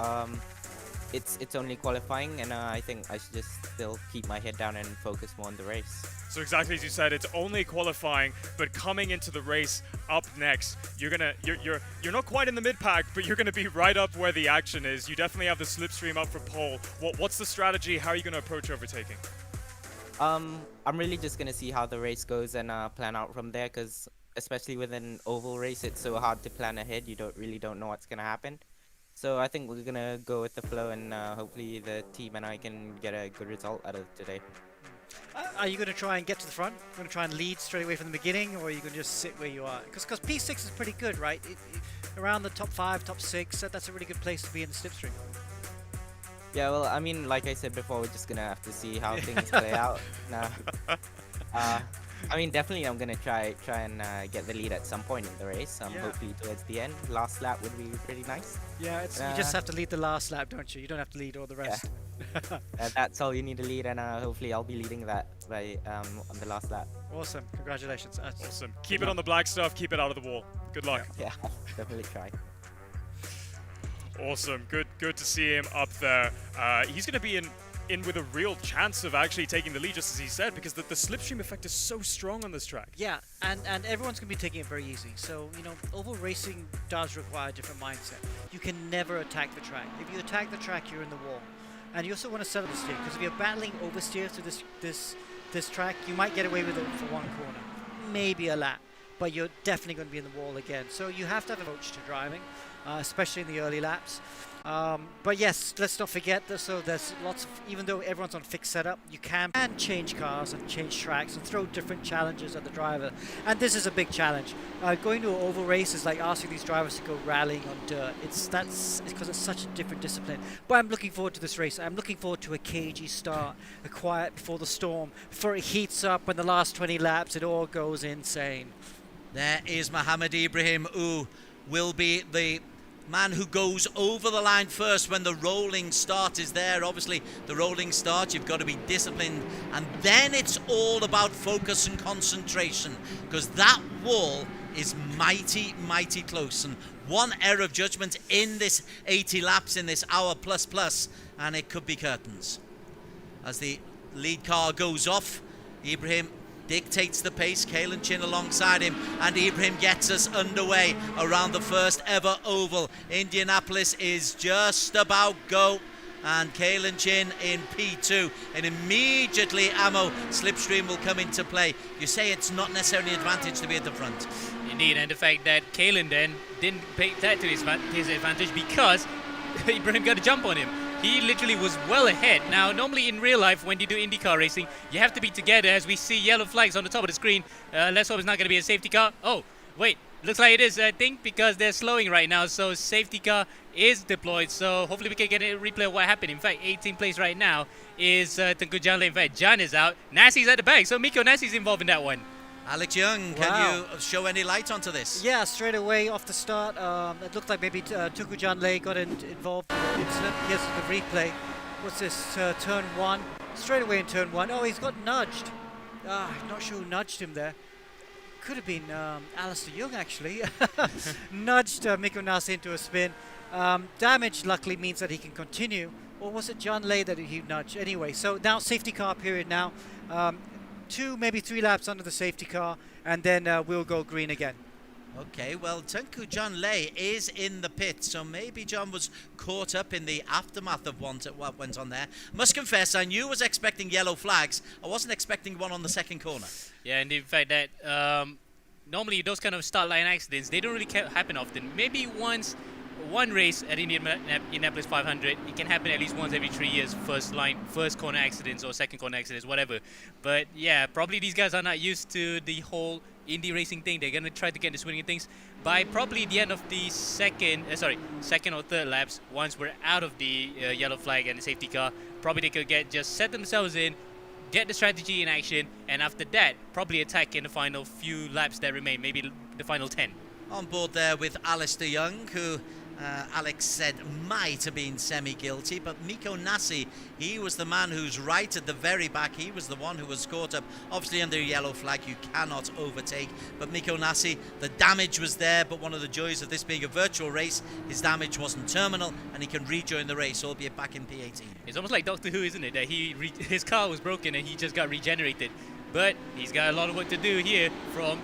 it's only qualifying, and I think I should just still keep my head down and focus more on the race. So exactly as you said, it's only qualifying, but coming into the race up next, you're not quite in the mid pack, but you're gonna be right up where the action is. You definitely have the slipstream up for pole. What's the strategy? How are you gonna approach overtaking? I'm really just gonna see how the race goes and plan out from there, because especially with an oval race, it's so hard to plan ahead. You don't know what's gonna happen. So I think we're gonna go with the flow, and hopefully the team and I can get a good result out of today. Are you going to try and get to the front? Going to try and lead straight away from the beginning, or are you going to just sit where you are? Because P6 is pretty good, right? Around the top 5, top 6, that's a really good place to be in the slipstream. Yeah, well, I mean, like I said before, we're just gonna have to see how things play out. Now, I mean, definitely, I'm gonna try and get the lead at some point in the race. Hopefully towards the end. Last lap would be pretty nice. Yeah, you just have to lead the last lap, don't you? You don't have to lead all the rest. Yeah. That's all you need to lead, and hopefully I'll be leading that by on the last lap. Awesome! Congratulations. Awesome. Keep it on the black stuff. Keep it out of the wall. Good luck. Yeah, definitely try. Awesome. Good to see him up there. He's going to be in with a real chance of actually taking the lead, just as he said, because the slipstream effect is so strong on this track. Yeah, and everyone's going to be taking it very easy. So, oval racing does require a different mindset. You can never attack the track. If you attack the track, you're in the wall. And you also want to set up the steer, because if you're battling oversteer through this track, you might get away with it for one corner, maybe a lap, but you're definitely going to be in the wall again. So you have to have an approach to driving, especially in the early laps. But yes, let's not forget that. So there's lots of, even though everyone's on fixed setup, you can change cars and change tracks and throw different challenges at the driver. And this is a big challenge. Going to an oval race is like asking these drivers to go rallying on dirt. It's because it's such a different discipline. But I'm looking forward to this race. I'm looking forward to a cagey start, a quiet before the storm, before it heats up. In the last 20 laps, it all goes insane. There is Mohammed Ibrahim, who will be the man who goes over the line first when the rolling start is there. Obviously, the rolling start, you've got to be disciplined, and then it's all about focus and concentration, because that wall is mighty close, and one error of judgment in this 80 laps, in this hour plus, and it could be curtains. As the lead car goes off, Ibrahim dictates the pace, Kalen Chin alongside him, and Ibrahim gets us underway around the first ever oval. Indianapolis is just about go, and Kalen Chin in P2, and immediately Ammo slipstream will come into play. You say it's not necessarily an advantage to be at the front. Indeed, and the fact that Kalen then didn't take that to his advantage because Ibrahim got a jump on him. He literally was well ahead. Now, normally in real life, when you do IndyCar racing, you have to be together, as we see yellow flags on the top of the screen. Let's hope it's not going to be a safety car. Oh, wait. Looks like it is, I think, because they're slowing right now. So safety car is deployed. So hopefully we can get a replay of what happened. In fact, 18th place right now is Tengku Janle. In fact, Jan is out. Nasi's at the back. So Miko Nasi's involved in that one. Alex Young, can you show any light onto this? Yeah, straight away off the start, it looked like maybe Tengku Janle got involved in the incident. Here's the replay. What's this? Turn 1. Straight away in turn 1. Oh, he's got nudged. I'm not sure who nudged him there. Could have been Alistair Young, actually. Nudged Miko Nasi into a spin. Damage, luckily, means that he can continue. Or was it John Lay that he nudged? Anyway, so now safety car period now. 2, maybe 3 laps under the safety car, and then we'll go green again. Okay, well, Tengku John Lay is in the pit, so maybe John was caught up in the aftermath of what went on there. Must confess, I knew I was expecting yellow flags. I wasn't expecting one on the second corner. Yeah, and in fact that normally those kind of start line accidents, they don't really happen often. Maybe one race at Indianapolis 500, it can happen at least once every 3 years, first corner accidents or second corner accidents, whatever. But yeah, probably these guys are not used to the whole Indy racing thing. They're going to try to get the swinging things by probably the end of the second or third laps. Once we're out of the yellow flag and the safety car, probably they could just set themselves in, get the strategy in action, and after that, probably attack in the final few laps that remain, maybe the final 10. On board there with Alistair Young, who Alex said might have been semi-guilty, but Miko Nasi, he was the man who's right at the very back. He was the one who was caught up. Obviously under a yellow flag, you cannot overtake. But Miko Nasi, the damage was there, but one of the joys of this being a virtual race, his damage wasn't terminal, and he can rejoin the race, albeit back in P18. It's almost like Doctor Who, isn't it? That his car was broken and he just got regenerated. but he's got a lot of work to do here from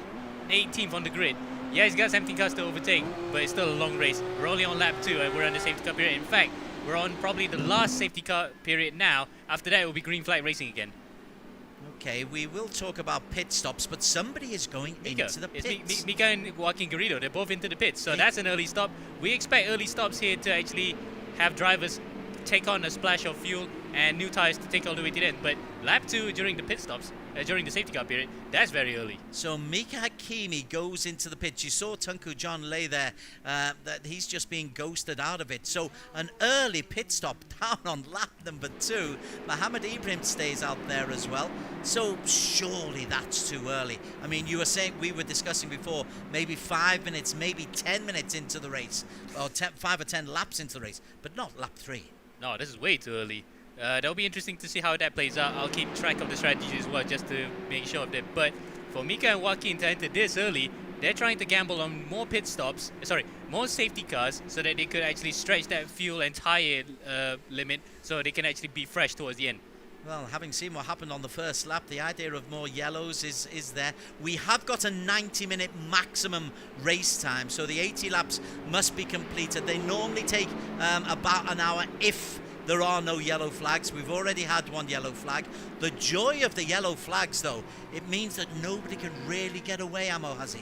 18th on the grid. Yeah, he's got 17 cars to overtake, but it's still a long race. We're only on lap 2 and we're on the safety car period. In fact, we're on probably the last safety car period now. After that, it will be green flag racing again. Okay, we will talk about pit stops, but somebody is going into the pits. It's Mika and Joaquin Garrido. They're both into the pits, so that's an early stop. We expect early stops here to actually have drivers take on a splash of fuel and new tires to take all the way to the end. But lap 2 during the pit stops, during the safety car period, that's very early. So Mika Hakimi goes into the pits. You saw Tunku John lay there, that he's just being ghosted out of it. So an early pit stop down on lap number 2. Mohammed Ibrahim stays out there as well. So surely that's too early. I mean, you were saying, we were discussing before, maybe 5 minutes, maybe 10 minutes into the race, or 5 or 10 laps into the race, but not lap 3. No, this is way too early. That'll be interesting to see how that plays out. I'll keep track of the strategy as well, just to make sure of that. But for Mika and Joaquin to enter this early, they're trying to gamble on more pit stops, more safety cars, so that they could actually stretch that fuel and tire limit, so they can actually be fresh towards the end. Well, having seen what happened on the first lap, the idea of more yellows is there. We have got a 90-minute maximum race time, so the 80 laps must be completed. They normally take about an hour if there are no yellow flags. We've already had one yellow flag. The joy of the yellow flags, though, it means that nobody can really get away, Amo Hazi.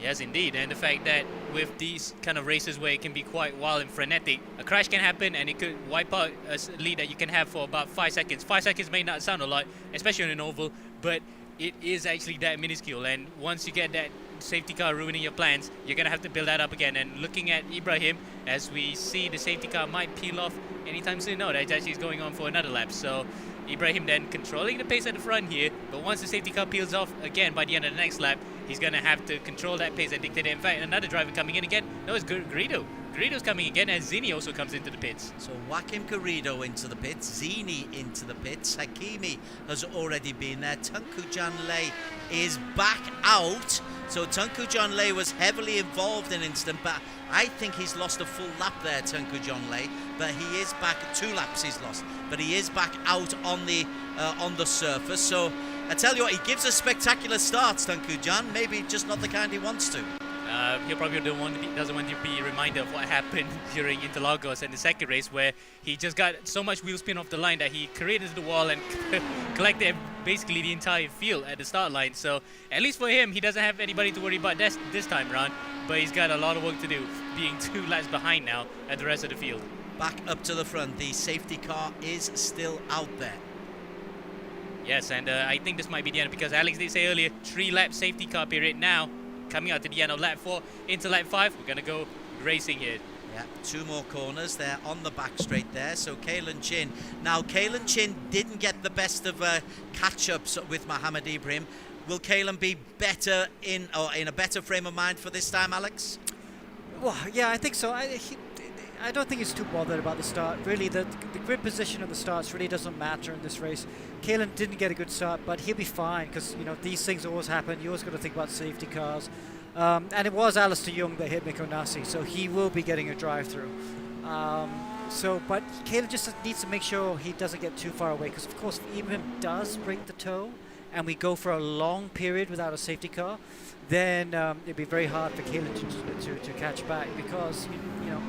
Yes, indeed. And the fact that with these kind of races where it can be quite wild and frenetic, a crash can happen and it could wipe out a lead that you can have for about 5 seconds. 5 seconds may not sound a lot, especially on an oval, but it is actually that minuscule. And once you get that safety car ruining your plans, you're going to have to build that up again. And looking at Ibrahim, as we see the safety car might peel off anytime soon. No, that actually is going on for another lap. So Ibrahim then controlling the pace at the front here, but once the safety car peels off again by the end of the next lap, he's going to have to control that pace and dictate it. In fact, another driver coming in again. No, it's Garrido. Garrido's coming again, and Zini also comes into the pits. So Joaquim Garrido into the pits, Zini into the pits, Hakimi has already been there, Tunku Janlei is back out. So Tunku Janlei was heavily involved in incident, but I think he's lost a full lap there, Tunku Janlei. But he is back, 2 laps he's lost, but he is back out on the surface. So I tell you what, he gives us spectacular starts, Tunku Jan. Maybe just not the kind he wants to. He probably doesn't want to be reminded of what happened during Interlagos and the second race, where he just got so much wheel spin off the line that he careened into the wall and collected basically the entire field at the start line. So at least for him, he doesn't have anybody to worry about this time around, but he's got a lot of work to do, being 2 laps behind now at the rest of the field. Back up to the front, the safety car is still out there. Yes, and I think this might be the end, because Alex did say earlier, 3-lap safety car period now. Coming out to the end of lap 4 into lap 5, we're going to go racing here. Yeah, 2 more corners. They're on the back straight there. So Kalen Chin. Now, Kalen Chin didn't get the best of catch-ups with Mohammed Ibrahim. Will Kalen be better in a better frame of mind for this time, Alex? Well, yeah, I think so. I don't think he's too bothered about the start. Really, the grid position of the starts really doesn't matter in this race. Kalen didn't get a good start, but he'll be fine, because these things always happen. You always got to think about safety cars. And it was Alistair Young that hit Mikko Nassi, so he will be getting a drive-through. But Kalen just needs to make sure he doesn't get too far away, because of course if Ibrahim does break the toe and we go for a long period without a safety car, then it'd be very hard for Kalen to catch back, because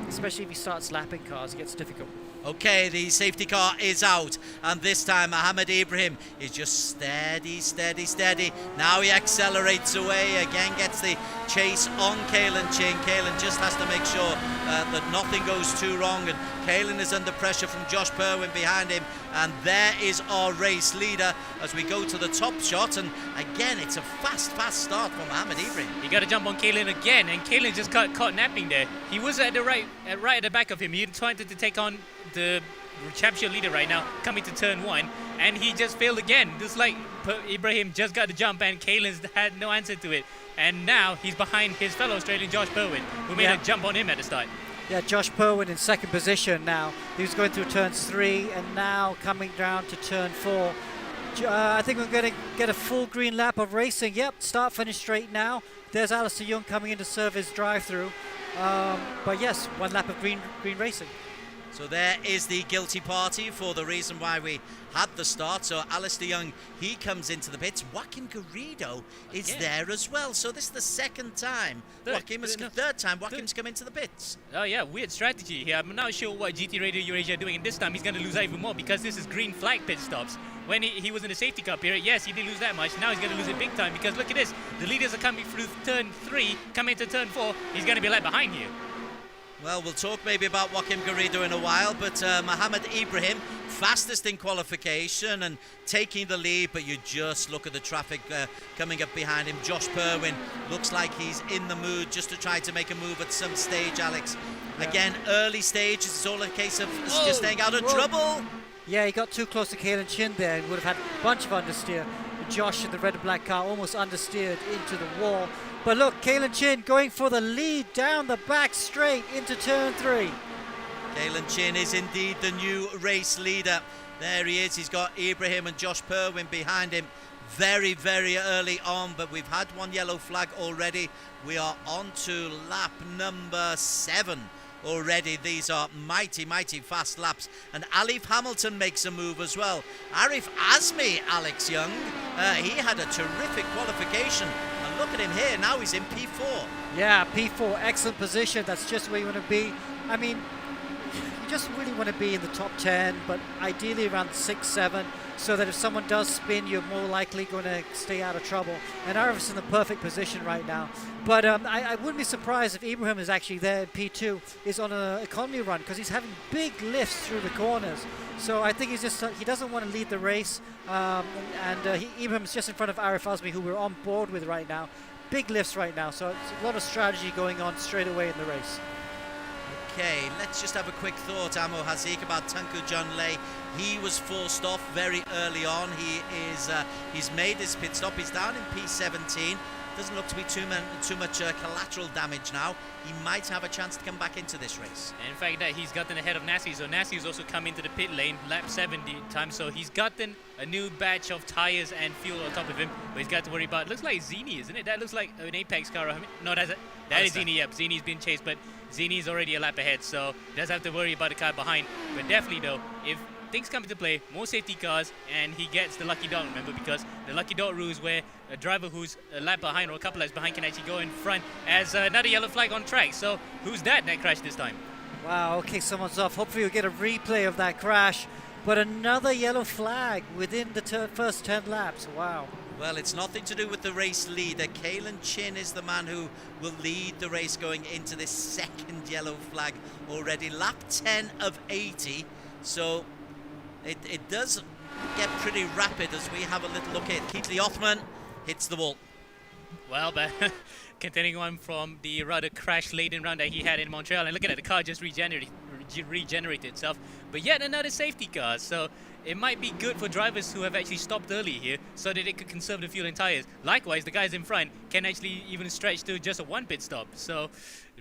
especially if he starts lapping cars, it gets difficult. Okay, the safety car is out, and this time Mohammed Ibrahim is just steady. Now he accelerates away, again gets the chase on Kalen Chin. Kalen just has to make sure that nothing goes too wrong, and Kalen is under pressure from Josh Perwin behind him, and there is our race leader as we go to the top shot. And again, it's a fast start for Mohammed Ibrahim. He got to jump on Kalen again, and Kalen just got caught napping there. He was at the right at the back of him. He tried to take on the championship leader right now, coming to turn 1, and he just failed again. Just like Ibrahim just got the jump, and Kalen's had no answer to it. And now he's behind his fellow Australian Josh Perwin, who made a jump on him at the start. Yeah, Josh Perwin in second position now. He was going through turns 3 and now coming down to turn 4. I think we're going to get a full green lap of racing. Yep, start finish straight now. There's Alistair Young coming in to serve his drive-through. But yes, 1 lap of green racing. So there is the guilty party for the reason why we had the start. So Alistair Young, he comes into the pits. Joaquim Garrido is there as well. So this is the second time. Third time Joaquim's come into the pits. Oh yeah, weird strategy here. I'm not sure what GT Radio Eurasia are doing, and this time he's going to lose even more because this is green flag pit stops. When he was in the safety car period, yes, he didn't lose that much. Now he's going to lose it big time because look at this. The leaders are coming through turn 3, coming to turn 4. He's going to be left behind here. Well, we'll talk maybe about Joaquim Garrido in a while, but Mohammed Ibrahim, fastest in qualification and taking the lead, but you just look at the traffic coming up behind him. Josh Perwin looks like he's in the mood just to try to make a move at some stage, Alex. Yeah. Again, early stage, it's all a case of just staying out of trouble. Yeah, he got too close to Kalen Chin there and would have had a bunch of understeer. Josh in the red and black car almost understeered into the wall. But look, Kalen Chin going for the lead down the back straight into turn 3. Kalen Chin is indeed the new race leader. There he is. He's got Ibrahim and Josh Perwin behind him very, very early on. But we've had one yellow flag already. We are on to lap number 7 already. These are mighty, mighty fast laps. And Aleef Hamilton makes a move as well. Arif Azmi, Alex Young, he had a terrific qualification. And look at him here. Now he's in P4. Yeah, P4, excellent position. That's just where you want to be. I mean, you just really want to be in the top 10, but ideally around 6, 7, so that if someone does spin, you're more likely going to stay out of trouble. And Arif's in the perfect position right now. But I wouldn't be surprised if Ibrahim is actually there in P2, is on an economy run, because he's having big lifts through the corners. So I think he's just he doesn't want to lead the race. Ibrahim's just in front of Arif Azmi, who we're on board with right now. Big lifts right now, so it's a lot of strategy going on straight away in the race. Okay, let's just have a quick thought, Amo Hazik, about Tunku John Lay. He was forced off very early on. He's made his pit stop. He's down in P17. Doesn't look to be too much collateral damage now. He might have a chance to come back into this race. And in fact, that he's gotten ahead of Nassi. So Nassi's also come into the pit lane, lap 70 time. So he's gotten a new batch of tires and fuel on top of him. But he's got to worry about. Looks like Zini, isn't it? That looks like an Apex car. No, that is Zini. Yep, Zini's been chased, but Zini's already a lap ahead. So he doesn't have to worry about the car behind. But definitely though, if things come into play, more safety cars, and he gets the lucky dot, remember, because the lucky dot rule is where a driver who's a lap behind or a couple laps behind can actually go in front as another yellow flag on track. So who's that crash this time? Wow, okay, someone's off. Hopefully we'll get a replay of that crash. But another yellow flag within the first 10 laps. Wow. Well, it's nothing to do with the race leader. Kalen Chin is the man who will lead the race going into this second yellow flag already. Lap 10 of 80. So it does get pretty rapid as we have a little look at Keithley Othman hits the wall. Well, but continuing on from the rather crash-laden round that he had in Montreal, and look at that, the car just regenerated itself. But yet another safety car, so it might be good for drivers who have actually stopped early here so that they could conserve the fuel and tires. Likewise, the guys in front can actually even stretch to just a 1 pit stop. So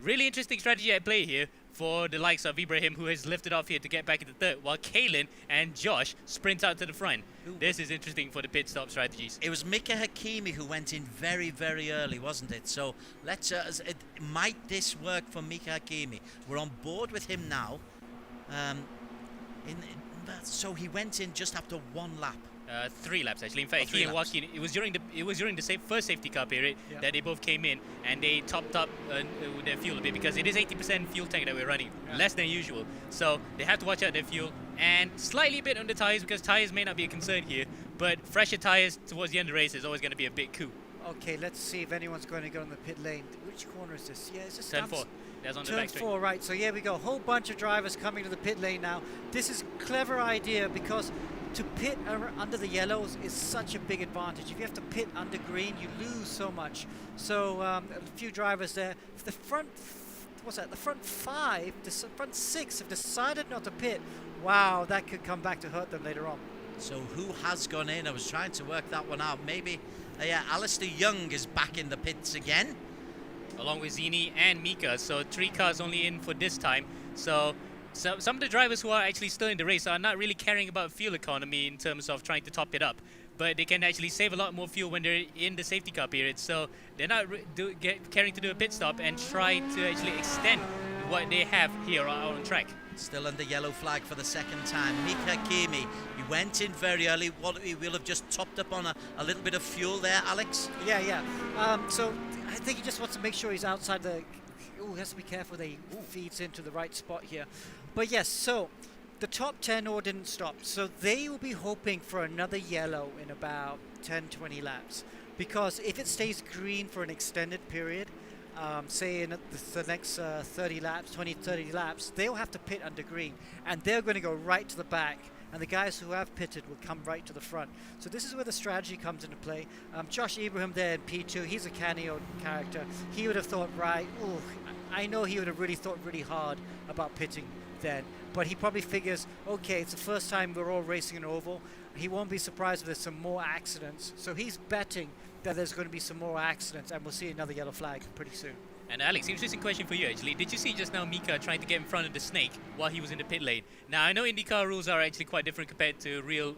really interesting strategy at play here for the likes of Ibrahim, who has lifted off here to get back into third, while Kalen and Josh sprint out to the front. This is interesting for the pit stop strategies. It was Mika Hakimi who went in very, very early, wasn't it? So let's might this work for Mika Hakimi? We're on board with him now. So he went in just after 1 lap. 3 laps actually. In fact, he and Joaquin, it was during the first safety car period that they both came in and they topped up their fuel a bit, because it is 80% fuel tank that we're running, less than usual. So they have to watch out their fuel and slightly a bit on the tires, because tires may not be a concern here, but fresher tires towards the end of the race is always going to be a big coup. Okay, let's see if anyone's going to go in the pit lane. Which corner is this? Yeah, it's just turn 4. That's on the turn back straight. 4, right. So here we go. A whole bunch of drivers coming to the pit lane now. This is a clever idea, because to pit under the yellows is such a big advantage. If you have to pit under green, you lose so much. So a few drivers there. The front, the front 5, the front 6 have decided not to pit. Wow, that could come back to hurt them later on. So who has gone in? I was trying to work that one out. Maybe, Alistair Young is back in the pits again, along with Zini and Mika. So 3 cars only in for this time. So some of the drivers who are actually still in the race are not really caring about fuel economy in terms of trying to top it up, but they can actually save a lot more fuel when they're in the safety car period. So they're not caring to do a pit stop and try to actually extend what they have here on track. Still under yellow flag for the second time. Mika Kimi, he went in very early. What, he will have just topped up on a little bit of fuel there, Alex? Yeah. So I think he just wants to make sure he's outside the... Oh, he has to be careful that he feeds into the right spot here. But yes, so the top 10 all didn't stop. So they will be hoping for another yellow in about 10-20 laps. Because if it stays green for an extended period, say in the next 30 laps, 20-30 laps, they'll have to pit under green, and they're going to go right to the back, and the guys who have pitted will come right to the front. So this is where the strategy comes into play. Josh Ibrahim there in P2, he's a cameo character. He would have thought, right, I know he would have really thought really hard about pitting then, but he probably figures, okay, it's the first time we're all racing an oval. He won't be surprised if there's some more accidents. So he's betting that there's going to be some more accidents, and we'll see another yellow flag pretty soon. And Alex, interesting question for you actually. Did you see just now Mika trying to get in front of the snake while he was in the pit lane? Now I know IndyCar rules are actually quite different compared to real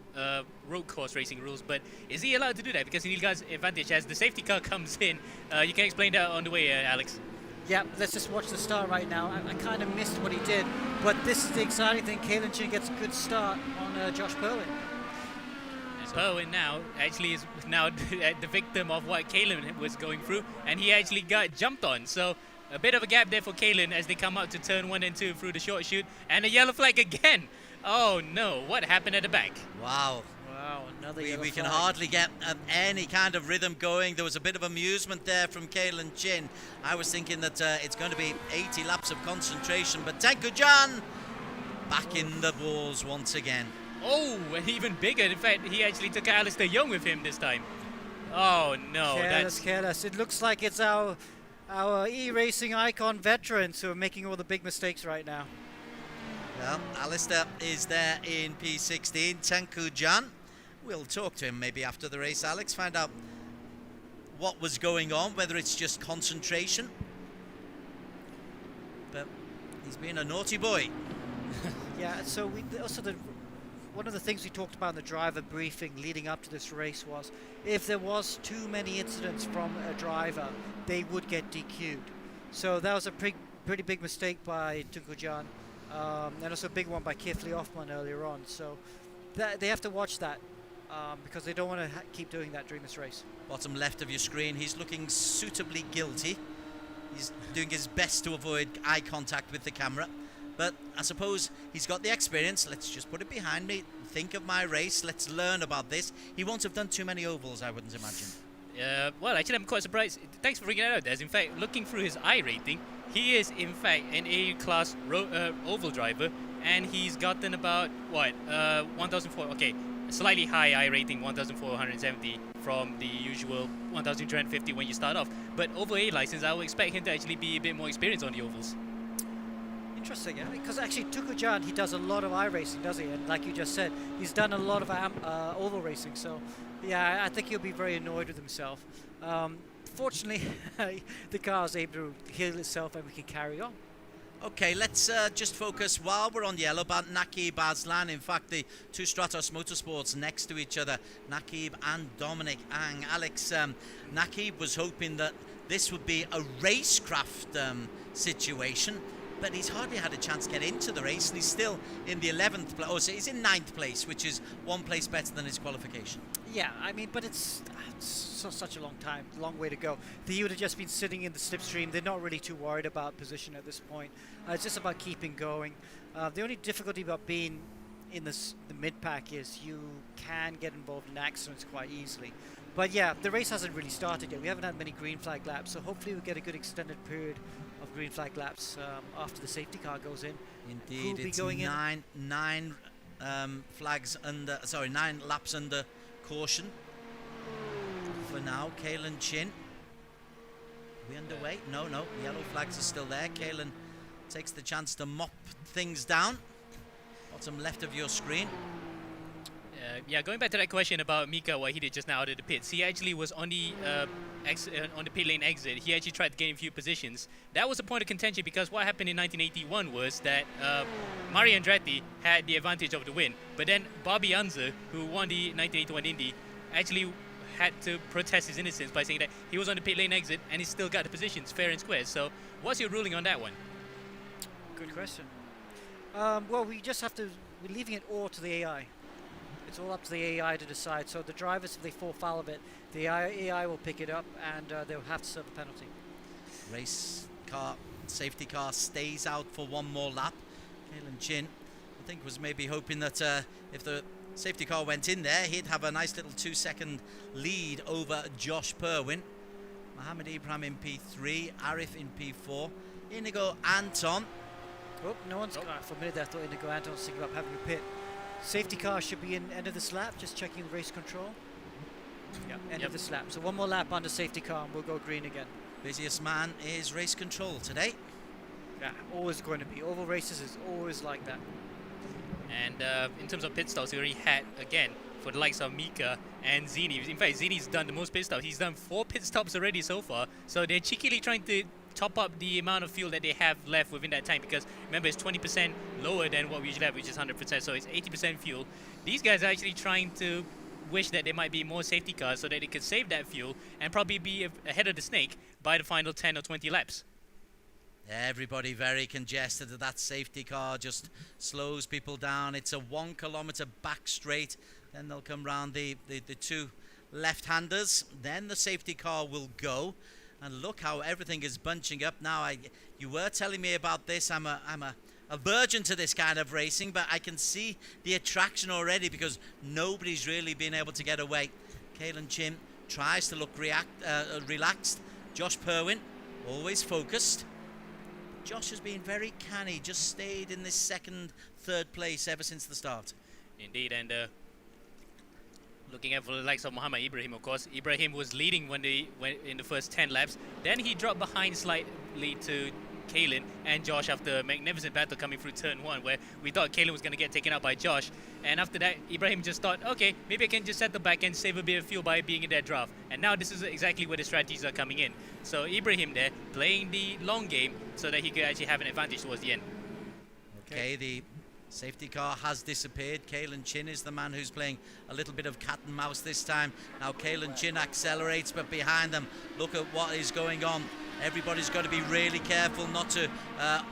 road course racing rules, but is he allowed to do that? Because in Ilga's advantage, as the safety car comes in, you can explain that on the way, Alex. Yeah, let's just watch the start right now. I kind of missed what he did, but this is the exciting thing. Kalen Chin gets a good start on Josh Perwin. Perwin now actually is now the victim of what Kalen was going through, and he actually got jumped on. So a bit of a gap there for Kalen as they come up to turn 1 and 2 through the short chute, and a yellow flag again. Oh no, what happened at the back? Wow. Another we can hardly get any kind of rhythm going. There was a bit of amusement there from Kalen Chin. I was thinking that it's going to be 80 laps of concentration, but Tankujan back in the balls once again. Oh, and even bigger. In fact, he actually took Alistair Young with him this time. Oh no, careless. It looks like it's our e-racing icon veterans who are making all the big mistakes right now. Well, Alistair is there in P16. Tankujan. We'll talk to him maybe after the race, Alex. Find out what was going on, whether it's just concentration. But he's been a naughty boy. Yeah, so one of the things we talked about in the driver briefing leading up to this race was if there was too many incidents from a driver, they would get DQ'd. So that was a pretty big mistake by Tankujan, and also a big one by Kifli Hoffman earlier on. So they have to watch that because they don't want to keep doing that during this race. Bottom left of your screen, he's looking suitably guilty. He's doing his best to avoid eye contact with the camera. But I suppose he's got the experience. Let's just put it behind me. Think of my race. Let's learn about this. He won't have done too many ovals, I wouldn't imagine. Well, actually, I'm quite surprised. Thanks for bringing that out, Des. In fact, looking through his I rating, he is, in fact, an A-class oval driver, and he's gotten about, 1,004. Okay, slightly high I rating, 1,470 from the usual 1,250 when you start off. But over A license, I would expect him to actually be a bit more experienced on the ovals. Interesting, yeah? Because actually Tankujan, he does a lot of iRacing, does he? And like you just said, he's done a lot of oval racing. So, yeah, I think he'll be very annoyed with himself. Fortunately, the car is able to heal itself and we can carry on. Okay, let's just focus while we're on yellow. Nakib Aslan, in fact, the two Stratos Motorsports next to each other, Nakib and Dominic Ang. Alex, Nakib was hoping that this would be a racecraft situation, but he's hardly had a chance to get into the race, and he's still in the 11th place. Oh, so he's in 9th place, which is 1 place better than his qualification. Yeah, I mean, but it's such a long way to go. He would have just been sitting in the slipstream. They're not really too worried about position at this point. It's just about keeping going. The only difficulty about being in the mid-pack is you can get involved in accidents quite easily. But yeah, the race hasn't really started yet. We haven't had many green flag laps, so hopefully we'll get a good extended period of green flag laps after the safety car goes in. Indeed, it's nine flags under, sorry, 9 laps under caution. For now, Kalen Chin. Are we underway? No, yellow flags are still there. Kalen takes the chance to mop things down. Bottom left of your screen. Yeah, going back to that question about Mika, what he did just now out of the pits, he actually was on the pit lane exit. He actually tried to gain a few positions. That was a point of contention because what happened in 1981 was that Mario Andretti had the advantage of the win, but then Bobby Unser, who won the 1981 Indy, actually had to protest his innocence by saying that he was on the pit lane exit and he still got the positions fair and square. So what's your ruling on that one? Good question. Well, we just have to. We're leaving it all to the AI. It's all up to the AI to decide. So the drivers, if they fall foul of it, the AI will pick it up and they'll have to serve a penalty. Race car, safety car stays out for one more lap. Kalen Chin, I think, was maybe hoping that if the safety car went in there, he'd have a nice little 2-second lead over Josh Perwin. Mohammed Ibrahim in P3, Aleef in P4, Inigo Anton. Oh, no one's got. For a minute there, I thought Inigo Anton was thinking about having a pit. Safety car should be in end of this lap, just checking race control. Yeah, end of this lap. So one more lap under safety car and we'll go green again. Busiest man is race control today. Yeah, always going to be. Oval races is always like that. And in terms of pit stops, we already had, again, for the likes of Mika and Zini. In fact, Zini's done the most pit stops. He's done 4 pit stops already so far. So they're cheekily trying to top up the amount of fuel that they have left within that tank, because remember, it's 20% lower than what we usually have, which is 100%. So it's 80% fuel. These guys are actually trying to wish that there might be more safety cars so that they could save that fuel and probably be ahead of the snake by the final 10 or 20 laps. Everybody very congested. That safety car just slows people down. It's a 1 kilometer back straight. Then they'll come round the 2 left-handers. Then the safety car will go. And look how everything is bunching up now. You were telling me about this. I'm a virgin to this kind of racing, but I can see the attraction already because nobody's really been able to get away. Kalen Chin tries to look relaxed. Josh Perwin, always focused. Josh has been very canny, just stayed in this second, third place ever since the start. Indeed, and looking at the likes of Mohammed Ibrahim, of course. Ibrahim was leading when in the first 10 laps. Then he dropped behind slightly to Kalen and Josh after a magnificent battle coming through turn 1, where we thought Kalen was going to get taken out by Josh. And after that, Ibrahim just thought, okay, maybe I can just settle back and save a bit of fuel by being in that draft. And now this is exactly where the strategies are coming in. So Ibrahim there, playing the long game so that he could actually have an advantage towards the end. Okay, the safety car has disappeared. Kalen Chin is the man who's playing a little bit of cat and mouse this time. Now Kalen Chin accelerates, but behind them, look at what is going on. Everybody's got to be really careful not to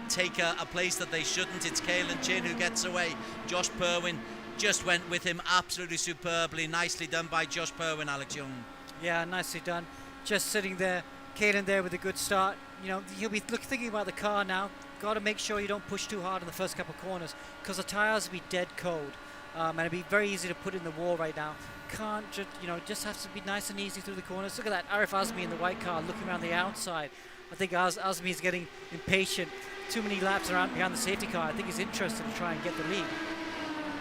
take a place that they shouldn't. It's Kalen Chin who gets away. Josh Perwin just went with him absolutely superbly. Nicely done by Josh Perwin, Alex Young. Yeah, nicely done. Just sitting there, Kalen there with a good start. You know, he'll be thinking about the car now. Got to make sure you don't push too hard in the first couple of corners because the tires will be dead cold. And it'd be very easy to put in the wall right now. Can't just, just has to be nice and easy through the corners. Look at that, Aleef Azmi in the white car looking around the outside. I think Azmi is getting impatient. Too many laps around behind the safety car. I think he's interested to try and get the lead.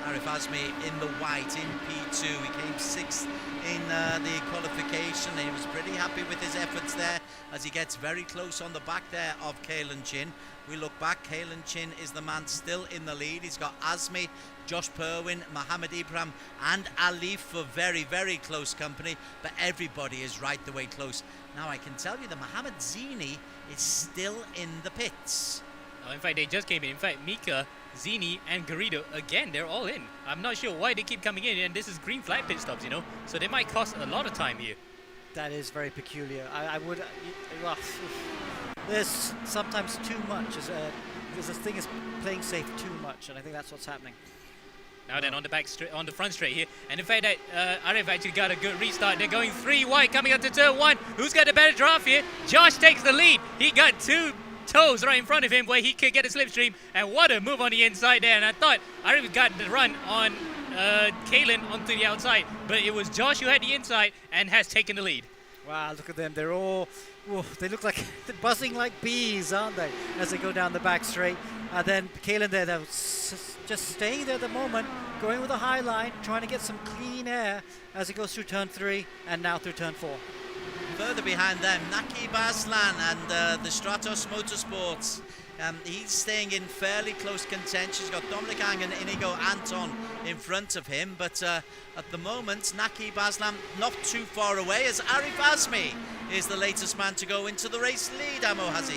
Aleef Azmi in the white in P2. He came 6th in the qualification. He was pretty happy with his efforts there as he gets very close on the back there of Kalen Chin. We look back, Kalen Chin is the man still in the lead. He's got Azmi, Josh Perwin, Mohammed Ibrahim and Aleef for very, very close company, but everybody is right the way close. Now I can tell you that Mohammed Zini is still in the pits. Oh, in fact, they just came in. In fact, Mika, Zini and Garrido, again, they're all in. I'm not sure why they keep coming in, and this is green flag pit stops, so they might cost a lot of time here. That is very peculiar. I would... there's sometimes too much. There's this thing is playing safe too much, and I think that's what's happening. Now then, on the front straight here, and in fact, Aleef actually got a good restart. They're going 3 wide coming up to turn 1. Who's got a better draft here? Josh takes the lead. He got 2 toes right in front of him where he could get a slipstream, and what a move on the inside there. And I thought Aleef got the run on Kalen onto the outside, but it was Josh who had the inside and has taken the lead. Wow, look at them. They're all... Whoa, they look like they're buzzing like bees, aren't they, as they go down the back straight. And then Kalen there, just staying there at the moment, going with a high line, trying to get some clean air as he goes through turn 3 and now through turn 4. Further behind them, Naqib Aslan and the Stratos Motorsports. He's staying in fairly close contention. He's got Dominic Ang and Inigo Anton in front of him, but at the moment, Naqib Aslan not too far away as Aleef Azmi is the latest man to go into the race lead, Amo Hazi.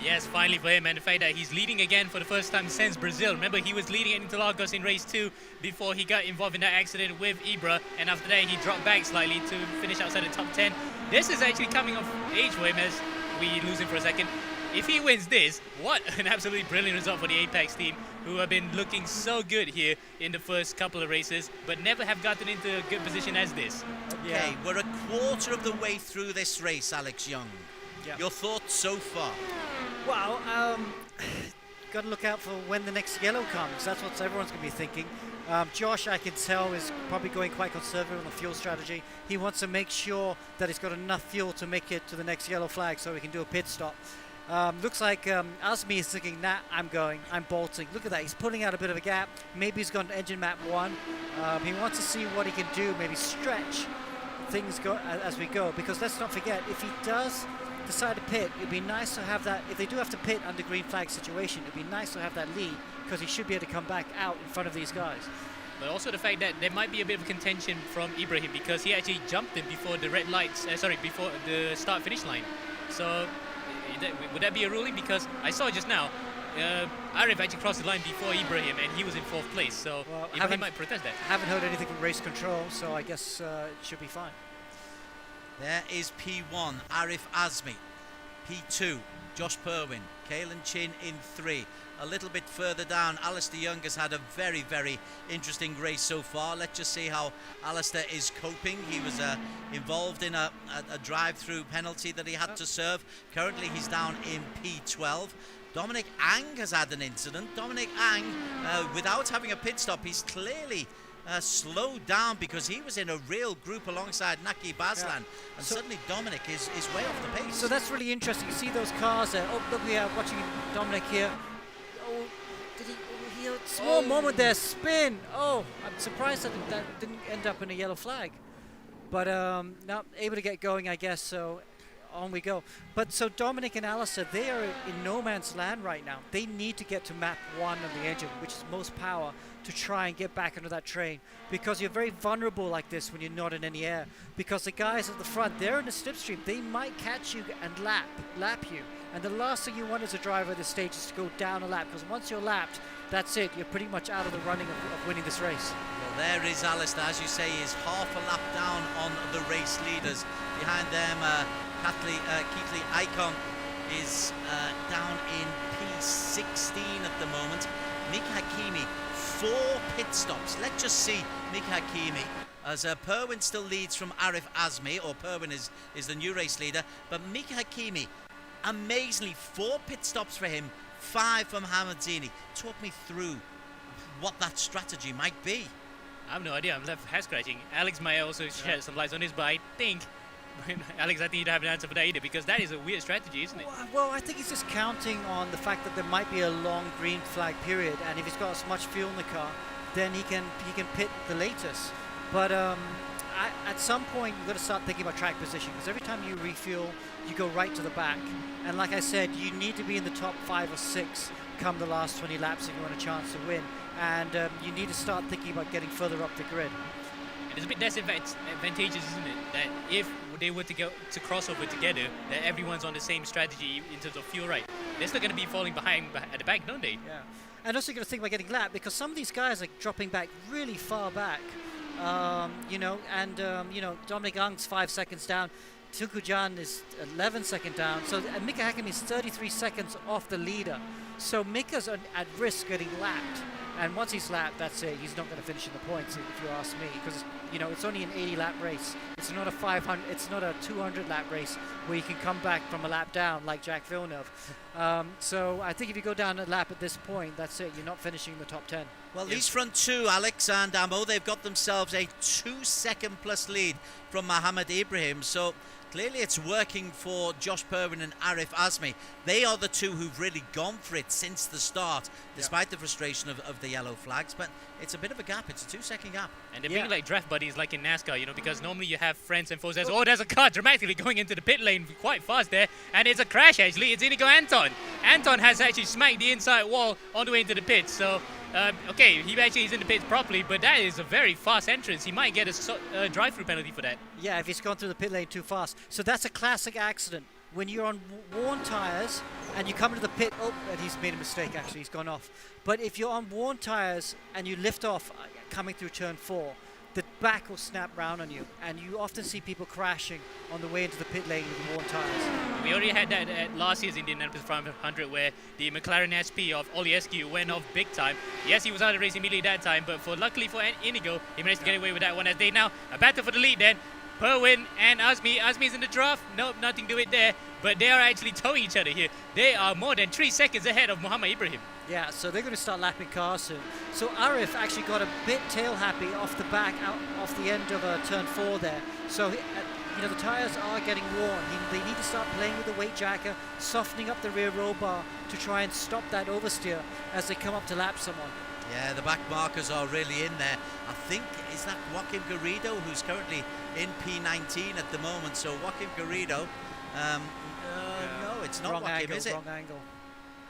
Yes, finally for him, and the fact that he's leading again for the first time since Brazil. Remember, he was leading at Interlagos in race 2 before he got involved in that accident with Ibra, and after that he dropped back slightly to finish outside the top 10. This is actually coming of age for him, as we lose him for a second. If he wins this, what an absolutely brilliant result for the Apex team, who have been looking so good here in the first couple of races, but never have gotten into a good position as this. Okay, we're a quarter of the way through this race, Alex Young. Yeah. Your thoughts so far? Well, got to look out for when the next yellow comes. That's what everyone's going to be thinking. Josh, I can tell, is probably going quite conservative on the fuel strategy. He wants to make sure that he's got enough fuel to make it to the next yellow flag so he can do a pit stop. Looks like Azmi is thinking, nah, I'm bolting. Look at that, he's pulling out a bit of a gap. Maybe he's gone to engine map 1. He wants to see what he can do, maybe stretch things as we go, because let's not forget, if he does decide to pit, it'd be nice to have that. If they do have to pit under green flag situation, it'd be nice to have that lead, because he should be able to come back out in front of these guys. But also the fact that there might be a bit of contention from Ibrahim, because he actually jumped him before the red lights, before the start finish line. So would that be a ruling? Because I saw just now, Aleef actually crossed the line before Ibrahim, and he was in 4th place. So Ibrahim might protest that. Haven't heard anything from race control, so I guess it should be fine. There is P1, Aleef Azmi. P2, Josh Perwin. Kalen Chin in 3. A little bit further down, Alistair Young has had a very, very interesting race so far. Let's just see how Alistair is coping. He was involved in a drive-through penalty that he had to serve. Currently, he's down in P12. Dominic Ang has had an incident. Dominic Ang, without having a pit stop, he's clearly slowed down because he was in a real group alongside Naki Baslan, and suddenly Dominic is way off the pace. So that's really interesting. You see those cars there. Oh, look, we are watching Dominic here. Oh, did he a small moment there, spin. Oh, I'm surprised that didn't end up in a yellow flag. But not able to get going, I guess, so on we go. But so Dominic and Alistair, they are in no man's land right now. They need to get to map 1 of the engine, which is most power, to try and get back into that train, because you're very vulnerable like this when you're not in any air, because the guys at the front, they're in the slipstream. They might catch you and lap you, and the last thing you want as a driver at this stage is to go down a lap, because once you're lapped, that's it. You're pretty much out of the running of winning this race. Well, there is Alistair, as you say, is half a lap down on the race leaders. Behind them, Keithley Icon is down in P16 at the moment. Mika Hakimi, 4 pit stops. Let's just see Mika Hakimi, as Perwin still leads from Aleef Azmi, or Perwin is the new race leader, but Mika Hakimi, amazingly, 4 pit stops for him, 5 from Mohamed Zini. Talk me through what that strategy might be. I have no idea. I'm left head scratching. Alex might also shed some lights on this, but I think Alex, I think you don't have an answer for that either, because that is a weird strategy, isn't it? Well, I think he's just counting on the fact that there might be a long green flag period, and if he's got as much fuel in the car, then he can pit the latest. But at some point, you've got to start thinking about track position, because every time you refuel, you go right to the back. And like I said, you need to be in the top 5 or 6 come the last 20 laps if you want a chance to win. And you need to start thinking about getting further up the grid. And it's a bit disadvantageous, isn't it, that if they were to go to crossover together, that everyone's on the same strategy in terms of fuel, right? They're still going to be falling behind at the back, don't they? Yeah. And also you got to think about getting lapped, because some of these guys are dropping back really far back. Dominic Ang's 5 seconds down. Tukujan is 11 seconds down. So Mika Hakimi is 33 seconds off the leader. So Mika's at risk getting lapped. And once he's lapped, that's it. He's not going to finish in the points, if you ask me, because it's only an 80-lap race. It's not a 500. It's not a 200-lap race where you can come back from a lap down like Jack Villeneuve. So I think if you go down a lap at this point, that's it. You're not finishing in the top 10. Well, these front 2, Alex and Amo, they've got themselves a 2-second-plus lead from Mohamed Ibrahim. So clearly it's working for Josh Perwin and Aleef Azmi. They are the 2 who've really gone for it since the start, despite the frustration of the yellow flags. But it's a bit of a gap. It's a 2-second gap. And they're being like draft buddies like in NASCAR, because normally you have friends and foes. There's a car dramatically going into the pit lane quite fast there. And it's a crash, actually. It's Inigo Anton. Anton has actually smacked the inside wall on the way into the pits. So, he actually is in the pits properly, but that is a very fast entrance. He might get a drive-through penalty for that. Yeah, if he's gone through the pit lane too fast. So that's a classic accident. When you're on worn tyres and you come into the pit, and he's made a mistake, actually, he's gone off. But if you're on worn tyres and you lift off coming through turn 4, the back will snap round on you, and you often see people crashing on the way into the pit lane with worn tires. We already had that at last year's Indianapolis 500 where the McLaren SP of Oliescu went off big time. Yes, he was out of the race immediately that time, but luckily for Inigo, he managed to get away with that one as they now a battle for the lead then. Perwin and Azmi. Azmi's in the draft. Nope, nothing to do it there. But they are actually towing each other here. They are more than 3 seconds ahead of Muhammad Ibrahim. Yeah, so they're going to start lapping cars soon. So Aleef actually got a bit tail happy off the back, off the end of turn 4 there. So the tires are getting worn. They need to start playing with the weight jacker, softening up the rear roll bar to try and stop that oversteer as they come up to lap someone. Yeah, the back markers are really in there. I think, is that Joaquim Garrido, who's currently in P19 at the moment? So Joaquim Garrido, no, it's not wrong Joaquim, angle, is it? Wrong angle.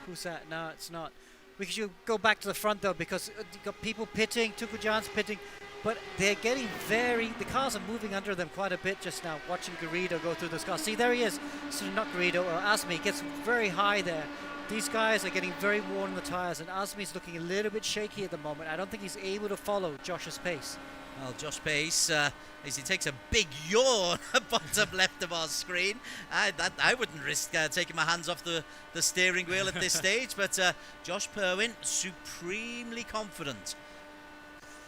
Who's that? No, it's not. We should go back to the front though, because you've got people pitting, Tukujan's pitting, but they're getting the cars are moving under them quite a bit just now, watching Garrido go through those cars. See, there he is. So not Garrido, or Azmi gets very high there. These guys are getting very worn on the tires, and Azmi's looking a little bit shaky at the moment. I don't think he's able to follow Josh's pace. Well, Josh Pace, as he takes a big yawn bottom left of our screen. I wouldn't risk taking my hands off the steering wheel at this stage, but Josh Perwin, supremely confident.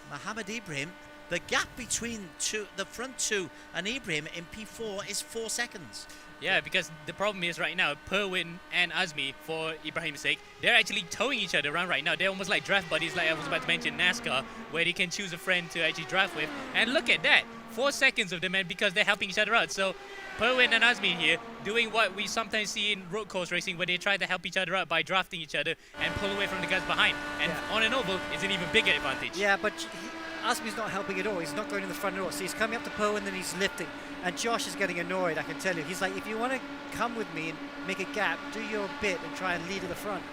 Muhammad Ibrahim, the gap between the front two and Ibrahim in P4 is 4 seconds. Yeah, because the problem is right now, Perwin and Azmi, for Ibrahim's sake, they're actually towing each other around right now. They're almost like draft buddies, like I was about to mention NASCAR, where they can choose a friend to actually draft with. And look at that, 4 seconds of them, and because they're helping each other out. So Perwin and Azmi here doing what we sometimes see in road course racing, where they try to help each other out by drafting each other and pull away from the guys behind. And on an oval, it's an even bigger advantage. Yeah, but Azmi's not helping at all. He's not going in the front at all. So he's coming up to Perwin, then he's lifting. And Josh is getting annoyed, I can tell you. He's like, if you want to come with me and make a gap, do your bit and try and lead at the front.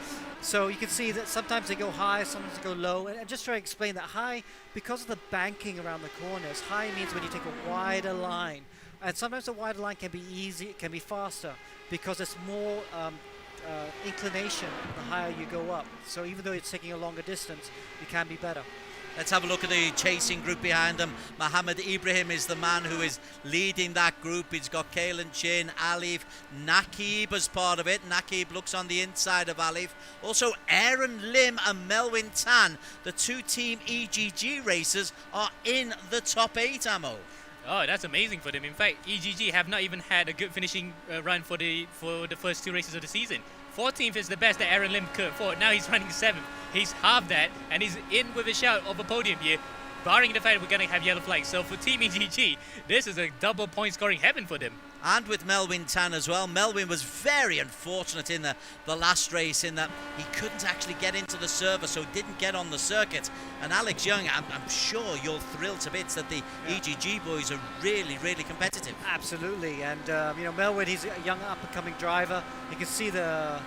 So you can see that sometimes they go high, sometimes they go low. And just try to explain that high, because of the banking around the corners, high means when you take a wider line. And sometimes the wider line can be easy, it can be faster, because there's more inclination the higher you go up. So even though it's taking a longer distance, it can be better. Let's have a look at the chasing group behind him. Muhammad Ibrahim is the man who is leading that group. He's got Kalen Chin, Aleef, Nakib as part of it. Nakib looks on the inside of Aleef. Also, Aaron Lim and Melwin Tan, the two-team EGG racers, are in the top 8, Ammo. Oh, that's amazing for them. In fact, EGG have not even had a good finishing run for the first 2 races of the season. 14th is the best that Aaron Lim could afford. Now he's running 7th. He's halved that, and he's in with a shout of a podium here, barring the fact that we're going to have yellow flags. So for Team EGG, this is a double point scoring heaven for them. And with Melwin Tan as well. Melwin was very unfortunate in the last race in that he couldn't actually get into the server, so didn't get on the circuit. And Alex Young, I'm sure you're thrilled to bits that the EGG boys are really, really competitive. Absolutely, and Melwin, he's a young up-and-coming driver. You can see the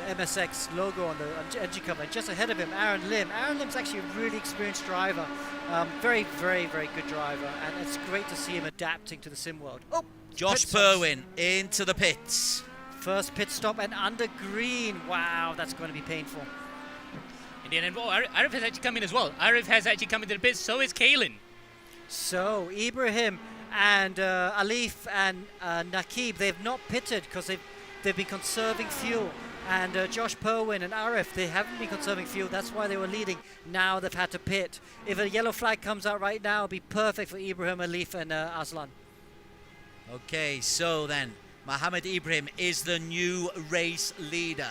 MSX logo on the engine cover. And just ahead of him, Aaron Lim. Aaron Lim's actually a really experienced driver. Very, very, very good driver, and it's great to see him adapting to the sim world. Oh, Josh Perwin into the pits. First pit stop and under green. Wow, that's going to be painful. Aleef has actually come in as well. Aleef has actually come into the pits, so is Kalen. So, Ibrahim and Aleef and Nakib, they've not pitted because they've been conserving fuel. And Josh Perwin and Aleef, they haven't been conserving fuel. That's why they were leading. Now they've had to pit. If a yellow flag comes out right now, it'll be perfect for Ibrahim, Aleef and Aslan. Okay, so then, Muhammad Ibrahim is the new race leader.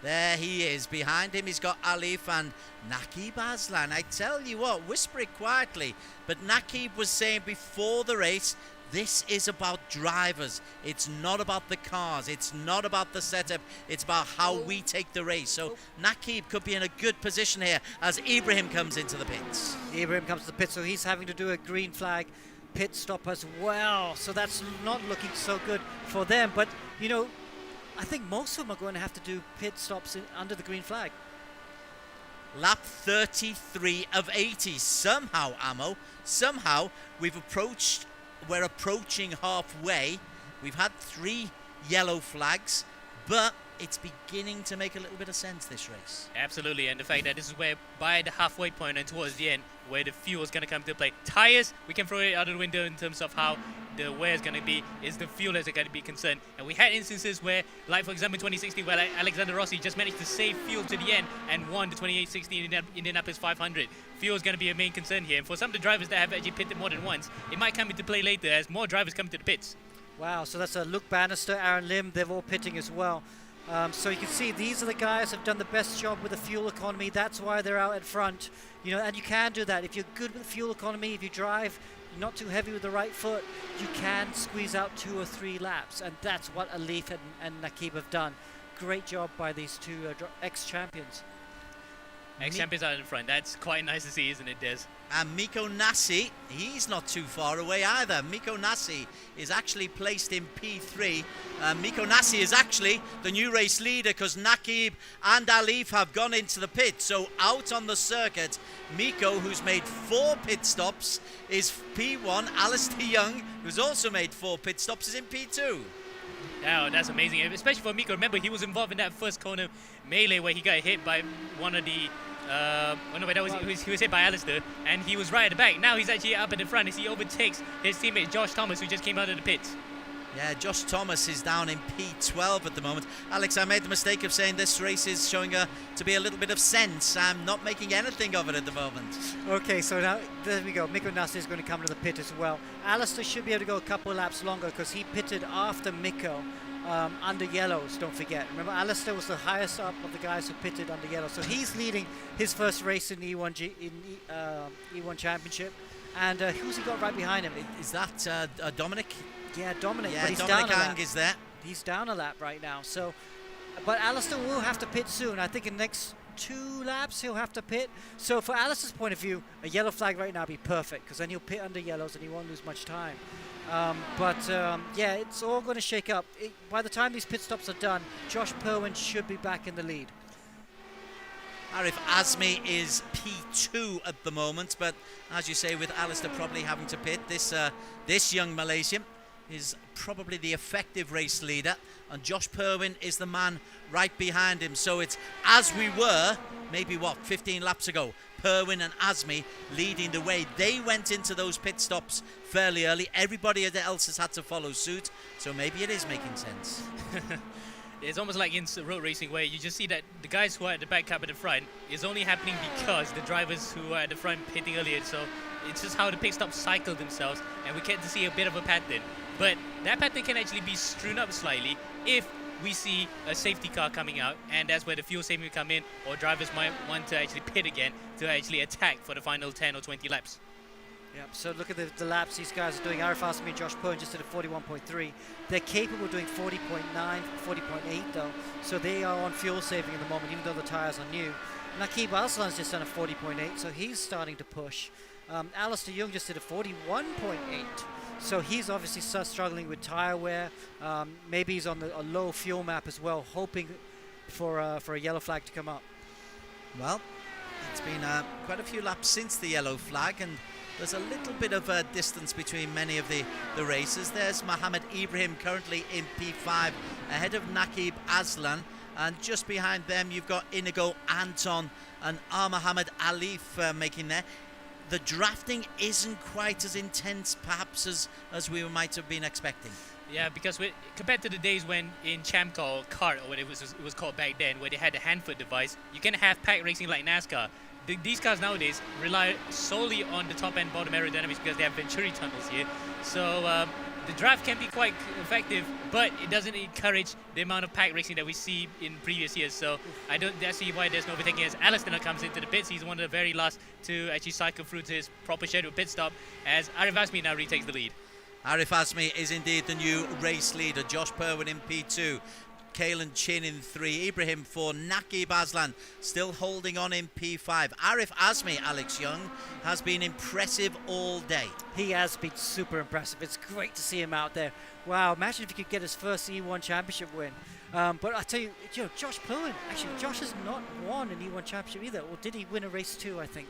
There he is. Behind him, he's got Aleef and Nakib Aslan. I tell you what, whisper it quietly, but Nakib was saying before the race, this is about drivers. It's not about the cars. It's not about the setup. It's about how we take the race. So Nakib could be in a good position here as Ibrahim comes into the pits. Ibrahim comes to the pits, so he's having to do a green flag pit stop as well. So that's not looking so good for them. But, I think most of them are going to have to do pit stops under the green flag. Lap 33 of 80. Somehow, Ammo, we're approaching halfway. We've had 3 yellow flags, but it's beginning to make a little bit of sense, this race. Absolutely, and the fact that this is where, by the halfway point and towards the end, where the fuel is going to come to play. Tires, we can throw it out of the window in terms of how the wear is going to be. Is the fuel that's going to be concerned. And we had instances where, like for example in 2016, where Alexander Rossi just managed to save fuel to the end and won the 28-16 Indianapolis 500. Fuel is going to be a main concern here. And for some of the drivers that have actually pitted more than once, it might come into play later as more drivers come to the pits. Wow, so that's Luke Banister, Aaron Lim, they're all pitting as well. So you can see these are the guys who have done the best job with the fuel economy. That's why they're out in front. You know, and you can do that. If you're good with fuel economy, if you drive not too heavy with the right foot, you can squeeze out 2 or 3 laps. And that's what Aleef and Naqib have done. Great job by these two ex-champions. Ex-champions out in front. That's quite nice to see, isn't it, Des? And Miko Nassi, he's not too far away either. Miko Nassi is actually placed in P3. Miko Nassi is actually the new race leader because Naqib and Aleef have gone into the pit. So out on the circuit, Miko, who's made 4 pit stops, is P1. Alistair Young, who's also made 4 pit stops, is in P2. Oh, that's amazing, especially for Miko. Remember, he was involved in that first corner melee where he got hit by one of the he was hit by Alistair, and he was right at the back. Now he's actually up at the front as he overtakes his teammate Josh Thomas, who just came out of the pits. Yeah, Josh Thomas is down in P12 at the moment. Alex, I made the mistake of saying this race is showing to be a little bit of sense. I'm not making anything of it at the moment. Okay, so now there we go. Miko Nassi is going to come to the pit as well. Alistair should be able to go a couple of laps longer because he pitted after Miko. Under yellows, don't forget. Remember, Alistair was the highest up of the guys who pitted under yellows, so he's leading his first race in E1 Championship. And who's he got right behind him? Is that Dominic? Yeah, Dominic. Yeah, but he's Dominic down a Ang lap. is there. He's down a lap right now. So, but Alistair will have to pit soon. I think in the next 2 laps he'll have to pit. So for Alistair's point of view, a yellow flag right now would be perfect because then he'll pit under yellows and he won't lose much time. Yeah, it's all going to shake up. By the time these pit stops are done, Josh Purwin should be back in the lead. Arif Azmi is P2 at the moment, but as you say, with Alistair probably having to pit, this young Malaysian is probably the effective race leader, and Josh Purwin is the man right behind him. So it's as we were, maybe 15 laps ago, Purwin and Azmi leading the way. They went into those pit stops fairly early. Everybody else has had to follow suit, so maybe it is making sense. It's almost like in road racing where you just see that the guys who are at the back up at the front is only happening because the drivers who are at the front pitting earlier. So it's just how the pit stops cycle themselves, and we get to see a bit of a pattern. But that pattern can actually be strewn up slightly if we see a safety car coming out, and that's where the fuel saving will come in, or drivers might want to actually pit again to actually attack for the final 10 or 20 laps. Yep, so look at the laps these guys are doing. Arif Azmi and Josh Purwin just did a 41.3. They're capable of doing 40.9, 40.8 though, so they are on fuel saving at the moment, even though the tyres are new. Naqib Aslan's just done a 40.8, so he's starting to push. Alistair Young just did a 41.8. So he's obviously struggling with tyre wear. Maybe he's on a low fuel map as well, hoping for a yellow flag to come up. Well, it's been quite a few laps since the yellow flag, and there's a little bit of a distance between many of the races. There's Mohammed Ibrahim currently in P5 ahead of Naqib Aslan, and just behind them you've got Inigo Anton and Mohammed Aleef making there. The drafting isn't quite as intense perhaps as we might have been expecting. Yeah, because compared to the days when in Champ Car or Kart or whatever it was called back then, where they had the hand-foot device, you can have pack racing like NASCAR. These cars nowadays rely solely on the top and bottom aerodynamics because they have Venturi tunnels here. So the draft can be quite effective, but it doesn't encourage the amount of pack racing that we see in previous years. So I don't see why there's no overtaking as Alistair comes into the pits. He's one of the very last to actually cycle through to his proper scheduled pit stop as Arif Azmi now retakes the lead. Arif Azmi is indeed the new race leader. Josh Purwin in P2. Kalen Chin in 3, Ibrahim 4, Naqib Aslan still holding on in P5. Arif Azmi, Alex Young, has been impressive all day. He has been super impressive. It's great to see him out there. Wow, imagine if he could get his first E1 Championship win. But I tell you, Josh Purwin, actually, Josh has not won an E1 Championship either. Or did he win a race 2, I think,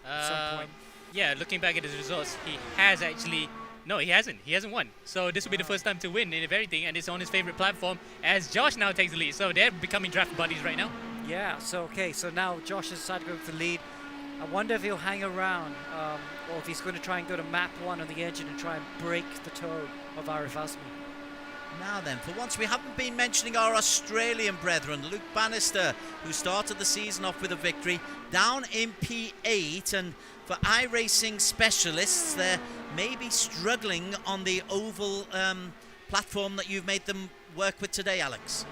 at some point? Yeah, looking back at his results, he has actually No, he hasn't. He hasn't won. So this will be the first time to win in everything, and it's on his favorite platform as Josh now takes the lead. So they're becoming draft buddies right now. Yeah, so okay, so now Josh has decided to go for the lead. I wonder if he'll hang around, or if he's going to try and go to map 1 on the engine and try and break the toe of Aleef. Now then, for once we haven't been mentioning our Australian brethren, Luke Banister, who started the season off with a victory, down in P8, and for iRacing specialists, they're maybe struggling on the oval platform that you've made them work with today, Alex.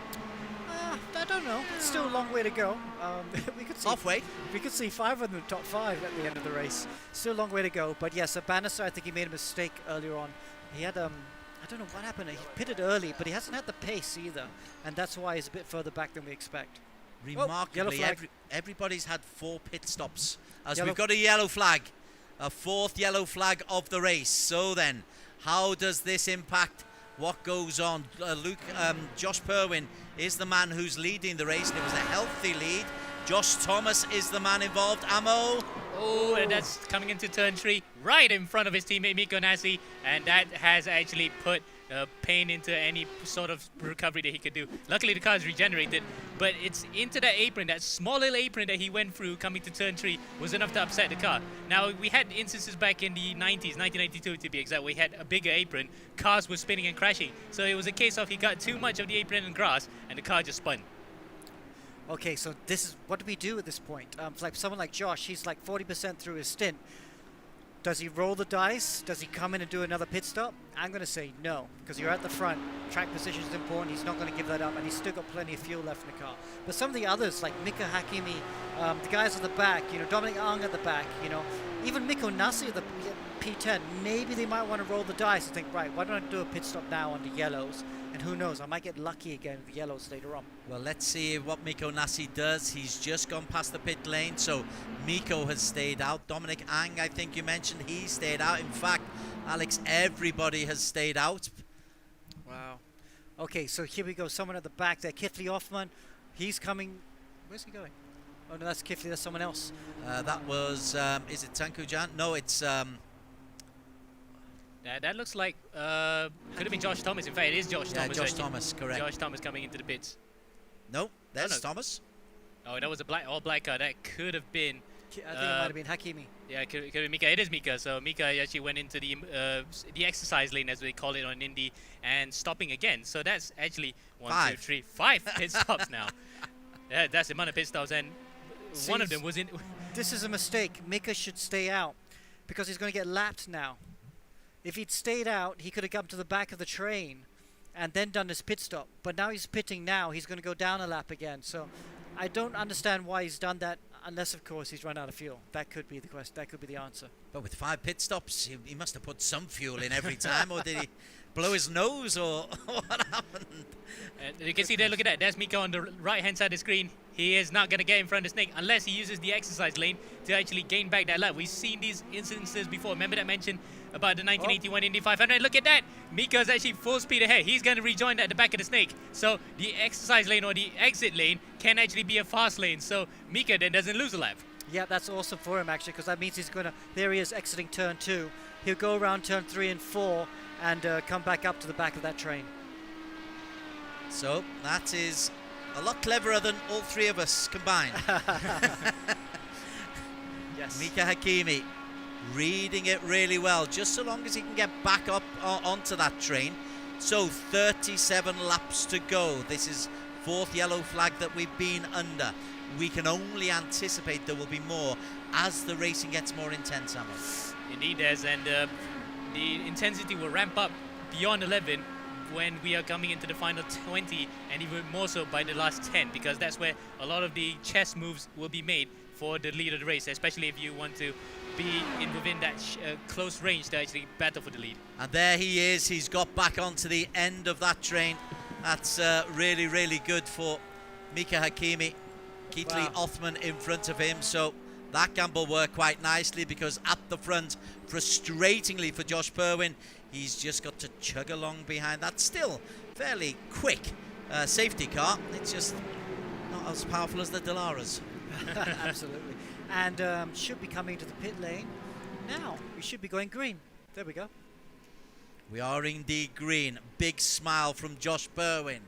I don't know. It's still a long way to go. We could see halfway. We could see 5 of them in the top 5 at the end of the race. Still a long way to go. But yes, Banister, I think he made a mistake earlier on. He had I don't know what happened. He pitted early, but he hasn't had the pace either, and that's why he's a bit further back than we expect. Remarkably, yellow flag. everybody's had 4 pit stops as Yellow we've got a yellow flag, a 4th yellow flag of the race. So then, how does this impact what goes on? Josh Purwin is the man who's leading the race, and it was a healthy lead. Josh Thomas is the man involved. Ammo. Oh, and that's coming into turn 3 right in front of his teammate Mikko Nassi, and that has actually put pain into any sort of recovery that he could do. Luckily the car is regenerated, but it's into that apron, that small little apron that he went through coming to turn 3 was enough to upset the car. Now, we had instances back in the 90s, 1992 to be exact, we had a bigger apron, cars were spinning and crashing, so it was a case of he got too much of the apron and grass and the car just spun. Okay, so this is what do we do at this point? Like someone like Josh, he's like 40% through his stint. Does he roll the dice? Does he come in and do another pit stop? I'm going to say no, because you're at the front. Track position is important. He's not going to give that up, and he's still got plenty of fuel left in the car. But some of the others, like Mika Hakimi, the guys at the back, Dominic Ang at the back, even Mikko Nassi at the P10, maybe they might want to roll the dice and think, right, why don't I do a pit stop now on the yellows? And who knows, I might get lucky again with the yellows later on. Well, let's see what Mikko Nassi does. He's just gone past the pit lane, so Mikko has stayed out. Dominic Ang, I think you mentioned, he stayed out. In fact, Alex, everybody has stayed out. Wow. Okay, so here we go. Someone at the back there, Kifli Hoffman. He's coming. Where's he going? Oh, no, that's Kifli. That's someone else. That was, is it Tanku Jan? No, it's... That looks like could have been Josh Thomas. In fact, it is Josh Thomas. Josh Thomas, correct. Josh Thomas coming into the pits. No, there's Thomas. Oh, that was a all-black car. That could have been... I think it might have been Hakimi. Yeah, it could have been Mika. It is Mika. So Mika actually went into the exercise lane, as we call it on Indy, and stopping again. So that's actually 5 pit stops now. That's the amount of pit stops, and one of them was in... This is a mistake. Mika should stay out, because he's going to get lapped now. If he'd stayed out, he could have come to the back of the train and then done his pit stop. But now he's pitting now. He's going to go down a lap again. So I don't understand why he's done that, unless, of course, he's run out of fuel. That could be the question. That could be the answer. But with 5 pit stops, he must have put some fuel in every time, or did he blow his nose, or what happened? You can see there, look at that. There's Mika on the right-hand side of the screen. He is not going to get in front of the snake unless he uses the exercise lane to actually gain back that lap. We've seen these instances before. Remember that mention about the 1981 Indy 500? Look at that. Mika's actually full speed ahead. He's going to rejoin at the back of the snake. So the exercise lane or the exit lane can actually be a fast lane. So Mika then doesn't lose a lap. Yeah, that's awesome for him, actually, because that means he's going to... There he is exiting turn 2. He'll go around turn 3 and 4 and come back up to the back of that train. So that is a lot cleverer than all 3 of us combined. Yes. Mika Hakimi reading it really well, just so long as he can get back up onto that train. So 37 laps to go. This is 4th yellow flag that we've been under. We can only anticipate there will be more as the racing gets more intense, Ammo. Indeed, Des, and the intensity will ramp up beyond 11 when we are coming into the final 20, and even more so by the last 10, because that's where a lot of the chess moves will be made for the lead of the race, especially if you want to be within that close range to actually battle for the lead. And there he is. He's got back onto the end of that train. That's really, really good for Mika Hakimi. Keithley Othman in front of him, so that gamble worked quite nicely, because at the front, frustratingly for Josh Purwin, he's just got to chug along behind that still fairly quick safety car. It's just not as powerful as the Dalaras. Absolutely. And should be coming to the pit lane now. We should be going green. There we go. We are indeed green. Big smile from Josh Berwin.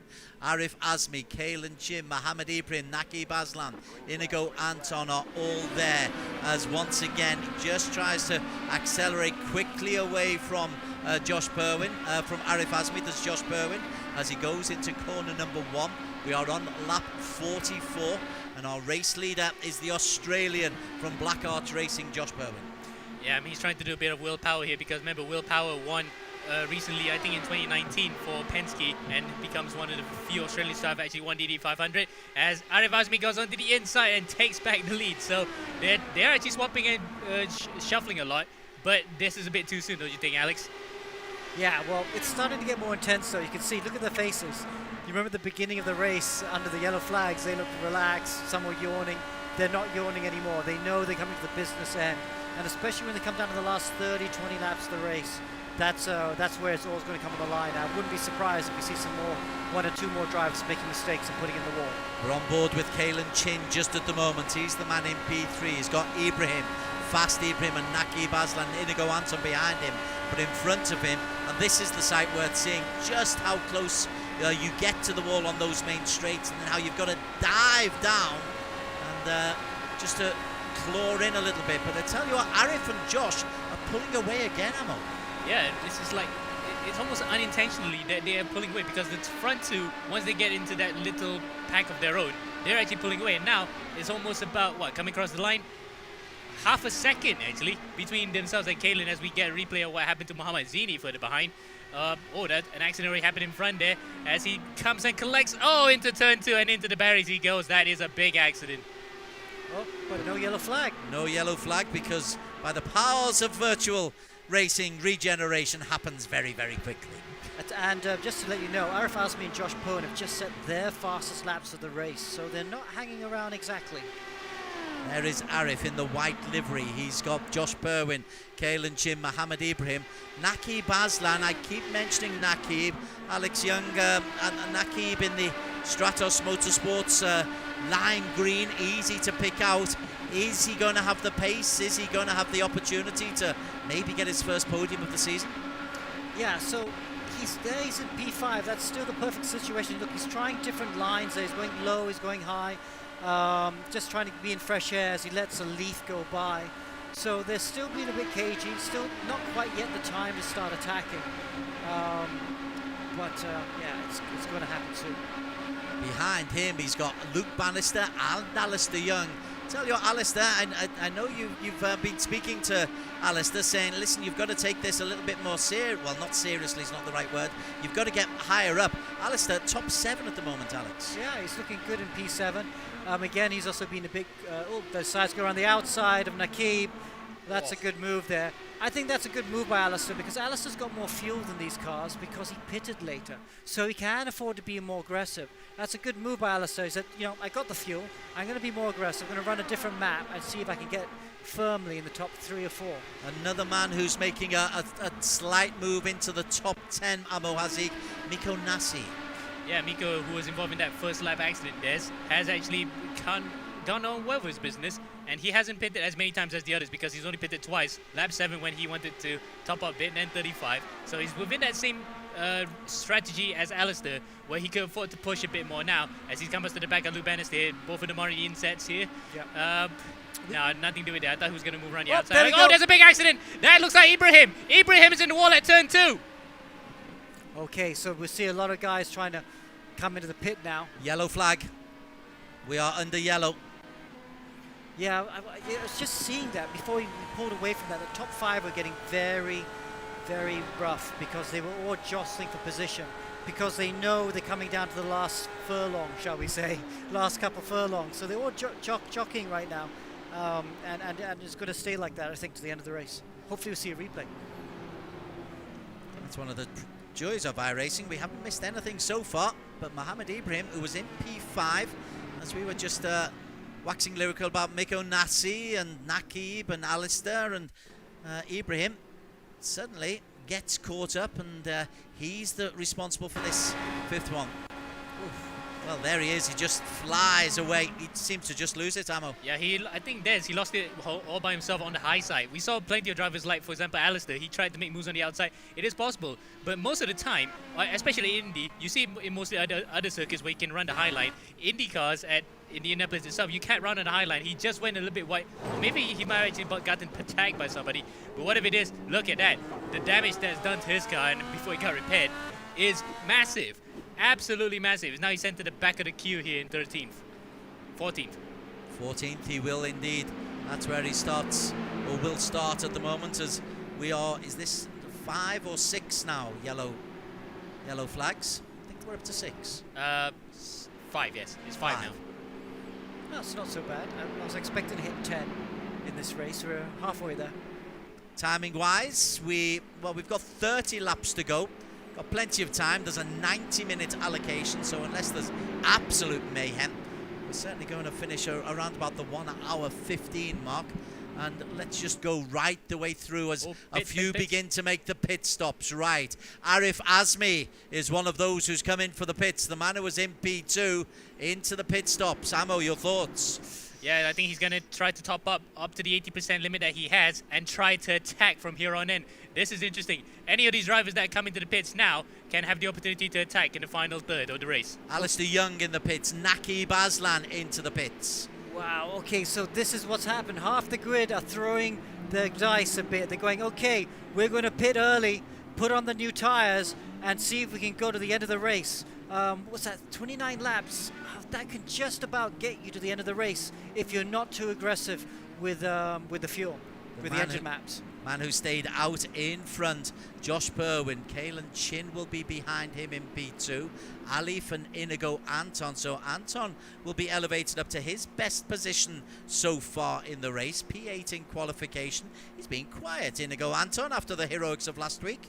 Aleef Azmi, Kalen Chim, Mohammed Ibrahim, Naqib Aslan, Inigo Anton are all there as once again he just tries to accelerate quickly away from Josh Berwin, from Aleef Azmi. There's Josh Berwin as he goes into corner number 1. We are on lap 44 and our race leader is the Australian from Black Arch Racing, Josh Berwin. Yeah, I mean, he's trying to do a bit of willpower here because remember, willpower won recently, I think in 2019 for Penske, and becomes one of the few Australians to have actually won DD 500 as Aleef Azmi goes onto the inside and takes back the lead. So they're actually swapping and shuffling a lot, but this is a bit too soon, don't you think, Alex? Yeah, well, it's starting to get more intense, so you can see, look at their faces. You remember the beginning of the race under the yellow flags, they looked relaxed, some were yawning. They're not yawning anymore. They know they're coming to the business end. And especially when they come down to the last 30, 20 laps of the race, that's where it's always going to come on the line. I wouldn't be surprised if we see some more, 1 or 2 more drivers making mistakes and putting in the wall. We're on board with Kalen Chin just at the moment. He's the man in P3. He's got Ibrahim, fast Ibrahim, and Naqib Aslan, Inigo Anton behind him. But in front of him, and this is the sight worth seeing, just how close you get to the wall on those main straights, and then how you've got to dive down and just to claw in a little bit. But I tell you what, Aleef and Josh are pulling away again, Amo. Yeah, this is like, it's almost unintentionally that they are pulling away because the front two, once they get into that little pack of their own, they're actually pulling away. And now it's almost about, what, coming across the line? Half a second, actually, between themselves and Kalen as we get a replay of what happened to Muhammad Zini further behind. That an accident already happened in front there as he comes and collects, into turn 2 and into the barriers he goes. That is a big accident. Oh, but no yellow flag. No yellow flag because by the powers of virtual racing, regeneration happens very, very quickly. And just to let you know, Aleef Azmi and Josh Berwin have just set their fastest laps of the race, so they're not hanging around exactly. There is Aleef in the white livery. He's got Josh Berwin, Kalen Chim, Mohammed Ibrahim, Naqib Aslan. I keep mentioning Naqib. Alex Young and Naqib in the Stratos Motorsports lime green, easy to pick out. Is he going to have the pace? Is he going to have the opportunity to maybe get his first podium of the season? Yeah, so he's there, he's in P5. That's still the perfect situation. Look, he's trying different lines there. He's going low, he's going high. Just trying to be in fresh air as he lets Aleef go by. So they're still being a bit cagey, still not quite yet the time to start attacking. Yeah, it's going to happen soon. Behind him, he's got Luke Banister and Alistair Young. Tell you what, Alistair, I know you've been speaking to Alistair saying, listen, you've got to take this a little bit more serious. Well, not seriously is not the right word. You've got to get higher up. Alistair, top 7 at the moment, Alex. Yeah, he's looking good in P7. Again, he's also been a big, the sides go around the outside of Naqib. That's a good move there. I think that's a good move by Alistair because Alistair's got more fuel than these cars because he pitted later. So he can afford to be more aggressive. That's a good move by Alistair. He said, I got the fuel. I'm going to be more aggressive. I'm going to run a different map and see if I can get firmly in the top 3 or 4. Another man who's making a slight move into the top 10, Amo Hazik, Miko Nasi. Yeah, Miko, who was involved in that first lap accident, has actually gone on well with his business, and he hasn't pitted as many times as the others because he's only pitted twice. Lap 7 when he wanted to top up bit, and then 35. So he's within that same strategy as Alistair, where he could afford to push a bit more now as he comes to the back of Luke Banister here. Both of them are in insets here. Yeah. No, nothing to do with that. I thought he was going to move around the outside. There's a big accident! That looks like Ibrahim! Ibrahim is in the wall at turn 2! Okay, so we see a lot of guys trying to come into the pit now. Yellow flag. We are under yellow. Yeah, I was just seeing that before we pulled away from that. The top 5 were getting very, very rough because they were all jostling for position because they know they're coming down to the last furlong, shall we say, last couple furlongs. So they're all jockeying right now, and it's going to stay like that, I think, to the end of the race. Hopefully we'll see a replay. That's one of the joys of iRacing. We haven't missed anything so far, but Mohammed Ibrahim, who was in P5, as we were just waxing lyrical about Miko Nasi and Naqib and Alistair, and Ibrahim suddenly gets caught up, and he's responsible for this 5th one. Well, there he is. He just flies away. He seems to just lose it, Ammo. Yeah, I think he lost it all by himself on the high side. We saw plenty of drivers like, for example, Alistair. He tried to make moves on the outside. It is possible, but most of the time, especially in Indy, you see in most of the other circuits where you can run the high line. Indy cars at Indianapolis itself, you can't run on the high line. He just went a little bit wide. Maybe he might have actually gotten tagged by somebody. But whatever it is, look at that. The damage that's done to his car and before he got repaired is massive. Absolutely massive. Now he's sent to the back of the queue here in 13th. 14th. 14th he will indeed. That's where he starts, or will start at the moment, as we are, is this 5 or 6 now? Yellow flags? I think we're up to 6. 5, yes. It's 5 now. That's not so bad. I was expecting to hit 10 in this race. We're halfway there. Timing wise, we've got 30 laps to go. Got plenty of time. There's a 90-minute allocation, so unless there's absolute mayhem, we're certainly going to finish around about the 1 hour 15 mark. And let's just go right the way through as a few begin to make the pit stops. Right, Aleef Azmi is one of those who's come in for the pits. The man who was in P2 into the pit stops. Ammo, your thoughts? Yeah, I think he's going to try to top up to the 80% limit that he has and try to attack from here on in. This is interesting. Any of these drivers that come into the pits now can have the opportunity to attack in the final third of the race. Alistair Young in the pits. Naki Baslan into the pits. Wow, okay, so this is what's happened. Half the grid are throwing the dice a bit. They're going, okay, we're going to pit early, put on the new tires, and see if we can go to the end of the race. What's that, 29 laps? That can just about get you to the end of the race if you're not too aggressive with the fuel, with the engine maps. Man who stayed out in front, Josh Perwin. Kalen Chin will be behind him in P2. Aleef and Inigo Anton. So Anton will be elevated up to his best position so far in the race. P8 in qualification. He's been quiet, Inigo Anton, after the heroics of last week.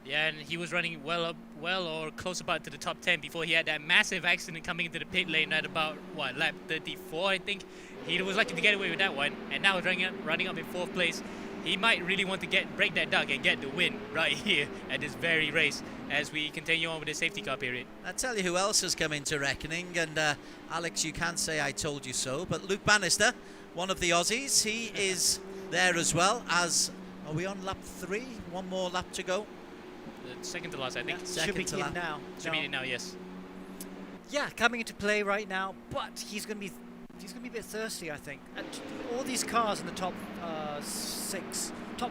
Yeah, and he was running well or close about to the top 10 before he had that massive accident coming into the pit lane at about, lap 34, I think. He was lucky to get away with that one, and now running up in 4th place. He might really want to break that duck and get the win right here at this very race as we continue on with the safety car period. I'll tell you who else has come into reckoning, and Alex, you can say I told you so, but Luke Banister, one of the Aussies, he is there as well. As are we on lap 3? One more lap to go. The second to last, I think. Should be in now. Should be in now, yes. Yeah, coming into play right now, but he's going to be a bit thirsty, I think. And all these cars in the top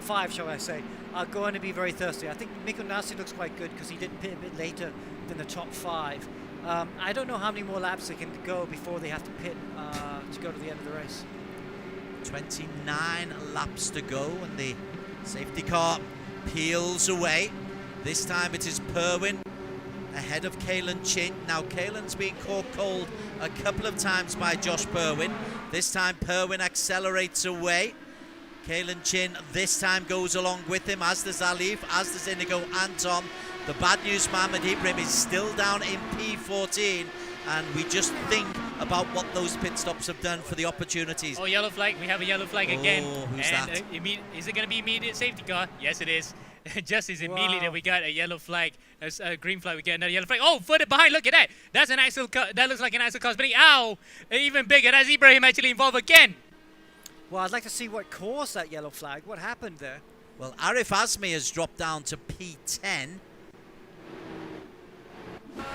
5, shall I say, are going to be very thirsty. I think Mikko Nasi looks quite good because he did pit a bit later than the top 5. I don't know how many more laps they can go before they have to pit to go to the end of the race. 29 laps to go, and the safety car peels away. This time it is Perwin ahead of Kalen Chin. Now Kalen's been caught cold a couple of times by Josh Perwin. This time Perwin accelerates away. Kalen Chin this time goes along with him, as does Aleef, as does Inigo Anton. The bad news, Mohamed Ibrahim is still down in P14, and we just think about what those pit stops have done for the opportunities. Oh, yellow flag. We have a yellow flag again. Who's and, that? Is it going to be immediate safety car? Yes, it is. Just as immediately that we got a yellow flag, a green flag, we get another yellow flag. Oh, further behind, look at that. That's an axle car. That looks like an axle car spinning. Ow! Even bigger. That's Ibrahim actually involved again. Well, I'd like to see what caused that yellow flag. What happened there? Well, Aleef Azmi has dropped down to P10.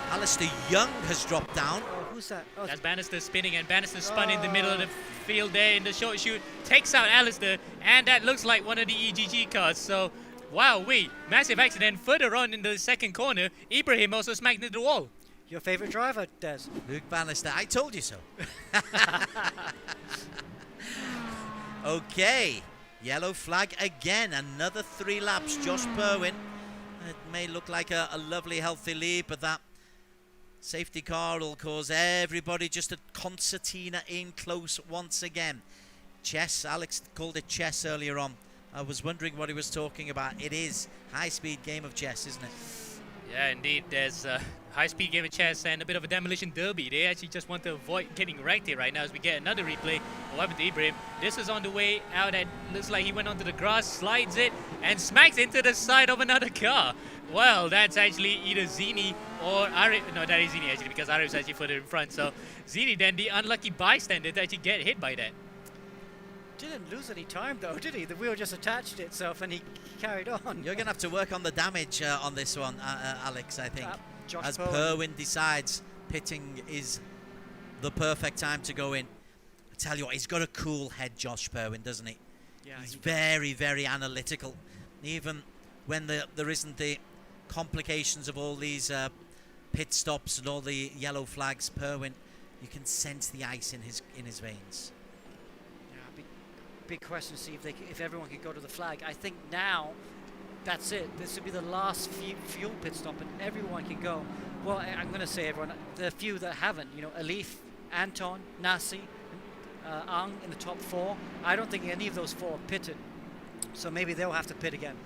Alistair Young has dropped down. Oh, who's that? Oh, that's Banister spinning, and Banister spun in the middle of the field there in the short shoot. Takes out Alistair, and that looks like one of the EGG cars. So, wow, massive accident. Further on in the second corner, Ibrahim also smacked into the wall. Your favorite driver, Des? Luke Banister. I told you so. Okay, yellow flag again. Another 3 laps. Josh Perwin. It may look like a lovely, healthy lead, but that safety car will cause everybody just a concertina in close once again. Chess. Alex called it chess earlier on. I was wondering what he was talking about. It is high-speed game of chess, isn't it? Yeah, indeed. There's a high-speed game of chess and a bit of a demolition derby. They actually just want to avoid getting wrecked here right now as we get another replay of what happened to Ibrahim. This is on the way out and looks like he went onto the grass, slides it, and smacks into the side of another car. Well, that's actually either Zini or Arif. No, that is Zini actually, because Arif's actually further in front. So Zini then the unlucky bystander to actually get hit by that. Didn't lose any time though, did he? The wheel just attached itself and he carried on. You're going to have to work on the damage on this one, Alex, I think. Josh As Perwin. Perwin decides pitting is the perfect time to go in. I tell you what, he's got a cool head, Josh Perwin, doesn't he? Yeah, he's very, very analytical. Even when there isn't the complications of all these pit stops and all the yellow flags, Perwin, you can sense the ice in his veins. Big question to see if everyone could go to the flag. I think now that's it. This would be the last fuel pit stop and everyone can go. Well, I'm going to say everyone, the few that haven't, you know, Aleef, Anton, Nasi, Ang in the top 4. I don't think any of those 4 have pitted. So maybe they'll have to pit again.